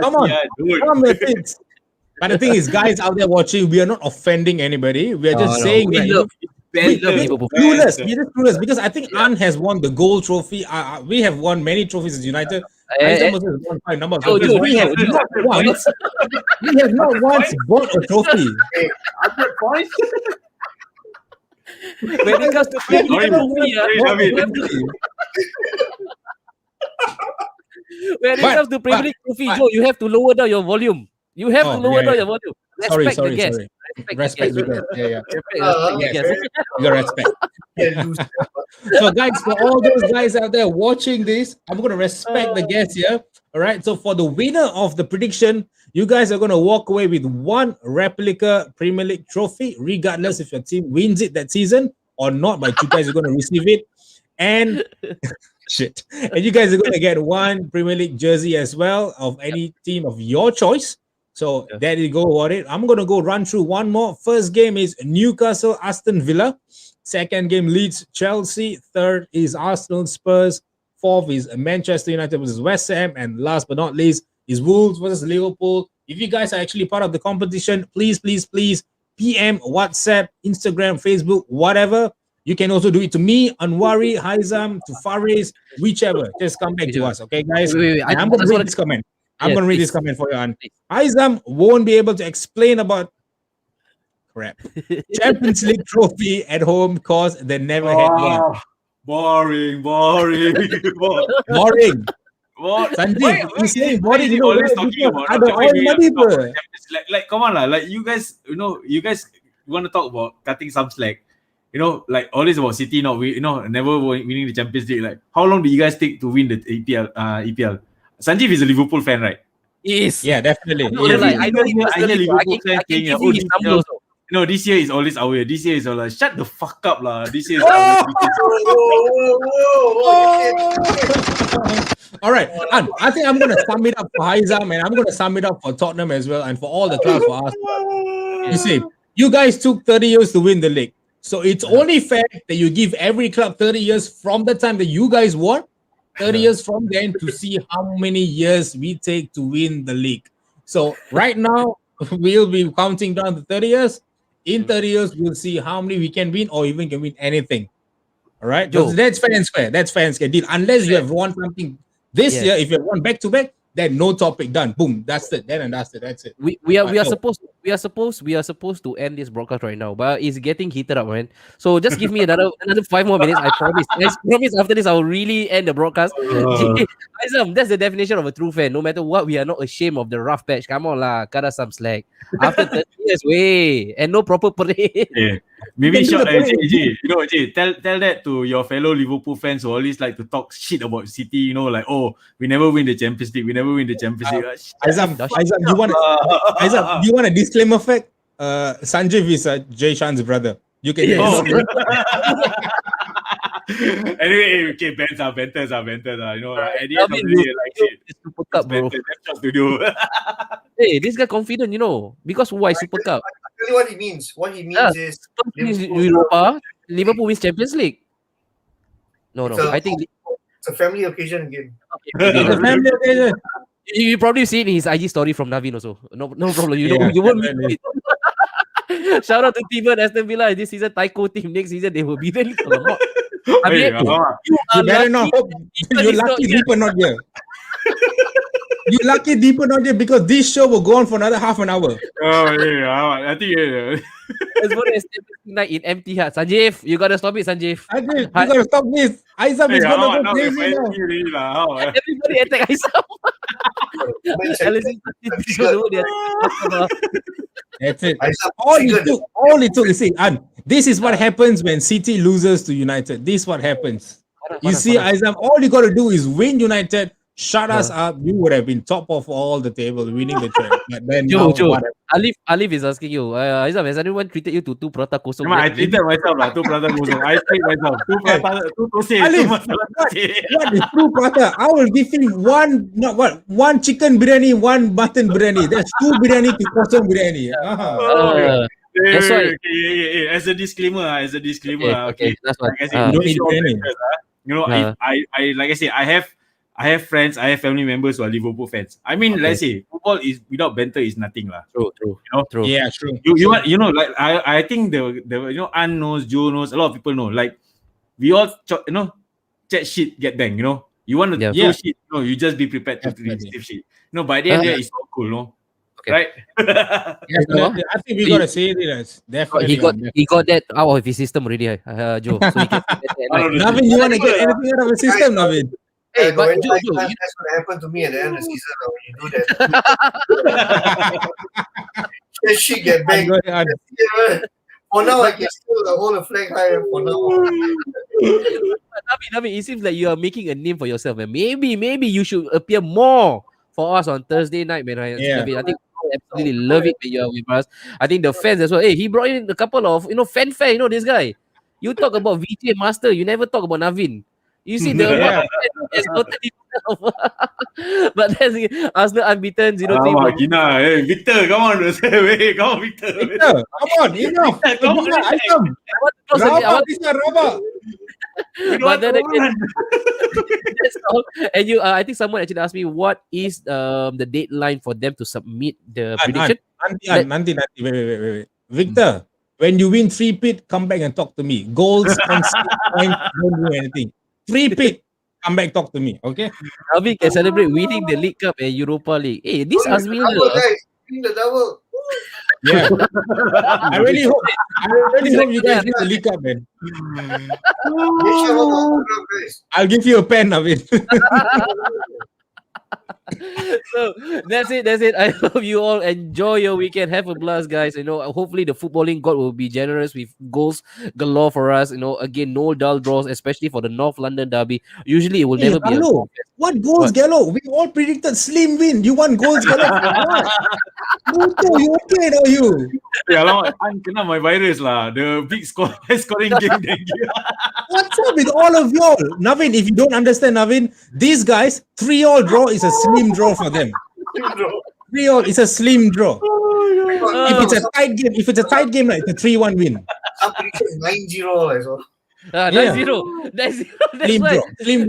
Come on, kids. But the thing is, guys out there watching, we are not offending anybody. We are just saying that we're clueless because I think An has won the gold trophy. We have won many trophies as United. We have not once bought a trophy. 100 points. When it comes to Premier League trophy, Joe, you have to lower down your volume. You have to lower down your volume. Respect the guest. Respect the guest. You respect. So, guys, for all those guys out there watching this, I'm going to respect the guests here. All right. So, for the winner of the prediction, you guys are going to walk away with one replica Premier League trophy, regardless if your team wins it that season or not. But you guys are going to receive it. And shit. And you guys are going to get one Premier League jersey as well of any team of your choice. So there you go about it. I'm going to go run through one more. First game is Newcastle, Aston Villa. Second game, Leeds, Chelsea. Third is Arsenal, Spurs. Fourth is Manchester United versus West Ham. And last but not least is Wolves versus Liverpool. If you guys are actually part of the competition, please PM, WhatsApp, Instagram, Facebook, whatever. You can also do it to me, Anwari, Haizam, to Faris, whichever. Just come back to us, okay, guys? Wait. I'm going to read this comment. I'm going to read this comment for you, An. Haizam won't be able to explain about Champions League trophy at home because they never had one. Boring. Sanjeev, he's saying boring. You always talking about like come on lah. Like you guys want to talk about cutting some slack. Like always about City never winning the Champions League. Like how long do you guys take to win the EPL? Sanjeev is a Liverpool fan, right? Yes. Yeah, definitely. I know Liverpool fan saying, this year is always our year. This year is all like, shut the fuck up lah. This year is our year. All right, An, I think I'm going to sum it up for Haizam and I'm going to sum it up for Tottenham as well and for all the clubs for us. You see, you guys took 30 years to win the league. So it's only fair that you give every club 30 years from the time that you guys won, 30 years from then to see how many years we take to win the league. So right now, we'll be counting down to 30 years. In 30 years, we'll see how many we can win or even can win anything. All right? That's fair and square. That's fair and square deal. Unless you have won something this year, if you have won back-to-back, then no topic, done. Boom. That's it. Then and that's it. That's it. We are supposed to end this broadcast right now, but it's getting heated up, man. So just give me another 5 more minutes. I promise. After this, I will really end the broadcast. That's the definition of a true fan. No matter what, we are not ashamed of the rough patch. Come on lah, cut us some slack. After 30 years, and no proper parade. Yeah. Maybe tell that to your fellow Liverpool fans who always like to talk shit about City. Like, we never win the Champions League. Aizam, do you want a disclaimer fact? Sanjeev is Jay Shan's brother. You can Anyway, okay, banters are. At the end of the day, like it's Super Cup, bro. Hey, this guy confident, because why Super Cup? I'll tell you what he means. What he means is Europa, Liverpool wins Champions League. No, I think it's a family occasion game. It's a family occasion. You probably seen his IG story from Navin also. No problem. You won't meet it. Shout out to Steven Aston Villa this season. Tyco team next season they will be there. You better not hope. You're lucky Deeper not here. You're lucky Deeper not here because this show will go on for another half an hour. I think it's going to night in empty heart. Sanjeev, you gotta stop it, Sanjeev. You gotta stop this. Aizam is gonna go crazy now. Everybody attack Aizam. That's it. All it took, you see, This is what happens when City loses to United. This is what happens. You see, Aizam, all you got to do is win United, shut us up. You would have been top of all the table, winning the trophy. But then Joe, now, Alif is asking you, Aizam, has anyone treated you to 2 prata kosong? I treated myself lah, 2 prata kosong. I treat myself 2 prata, 2 tosai. Alif, what is 2 prata? I will give him one chicken biryani, 1 mutton biryani. That's 2 biryani to kosong biryani. That's why. As a disclaimer, okay. That's what. Like I said, don't show offenders, you know, I like I say, I have friends, I have family members who are Liverpool fans. I mean, let's say football is without banter is nothing lah. True. You know? True. Yeah, true. You know, like I think the you know, Ann knows, Joe knows, a lot of people know. Like we all chat shit, get bang. You know, you want to throw shit, you know, you just be prepared to receive shit. No, by the end, it's all cool, no. Okay. Right? Yes, I think we gotta say it. Definitely. He got that out of his system already, Joe. So he can Navin, you wanna get anything out of the system, Navin? Hey, but Joe, that's going to happen to me at the end of the season when you do that. That shit get bang. For now, I can still hold a flag high for now. Navin, it seems like you are making a name for yourself, man. Maybe you should appear more for us on Thursday night, man. Navin, I think I absolutely love it when you are with us. I think the fans as well. Hey, he brought in a couple of fanfare. This guy. You talk about VJ Master, you never talk about Navin. You see the is totally but that's Arsenal unbeaten 0-3. Gina, hey, Victor, come on, Victor, come on, enough. But then again, that's all. And I think someone actually asked me what is the deadline for them to submit the prediction. Wait. Victor, when you win 3-pit, come back and talk to me. Goals, points, don't do anything. 3-pit, come back, talk to me, okay? Alvin can celebrate winning the League Cup and Europa League. Hey, this Azmil. The double. Yeah. I really hope you guys win the League Cup, man. I'll give you a pen, Navin. So that's it. I hope you all enjoy your weekend. Have a blast, guys. Hopefully the footballing god will be generous with goals galore for us. Again, no dull draws, especially for the North London derby. Usually it will never be. What goals galore? We all predicted slim win. You want goals galore? You okay, no you? Yeah, I'm kena my virus lah. The big scoring game. What's up with all of y'all? Navin, if you don't understand, Navin, these guys, 3-all draw is a slim draw for them. 3-all is a slim draw. If it's a tight game, like it's a 3-1 win. I'm pretty sure it's 9-0 as well. 9-0.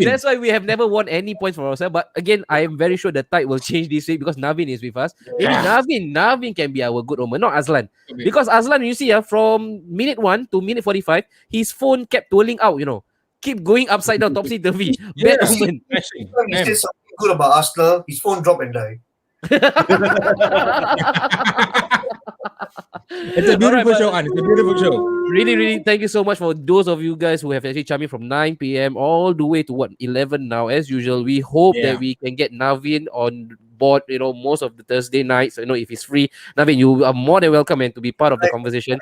That's why we have never won any points for ourselves. But again, I am very sure the tide will change this week because Navin is with us. Maybe Navin can be our good omen, not Azlan. Because Azlan, you see, from minute 1 to minute 45, his phone kept twirling out, keep going upside down, topsy-turvy. Bad omen. He said something good about Arsenal, his phone dropped and died. It's a beautiful show, Ann. It's a beautiful show. Really, thank you so much for those of you guys who have actually chimed in from 9 p.m. all the way to 11 now. As usual, we hope that we can get Navin on board, most of the Thursday nights. If he's free. Navin, you are more than welcome and to be part of the conversation.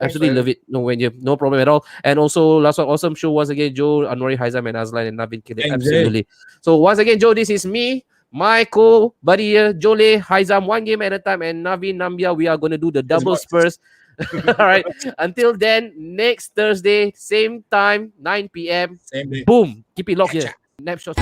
Absolutely love it. No problem at all. And also, last one, awesome show once again, Joe, Anwari, Haizam, and Azlan, and Navin killed it. Absolutely. So once again, Joe, this is me, my co-buddy here, Jole, Haizam, one game at a time, and Navin, Nambia, we are going to do the double Spurs. All right. Until then, next Thursday, same time, 9 p.m. Same day. Boom. Keep it locked here. Snapshot.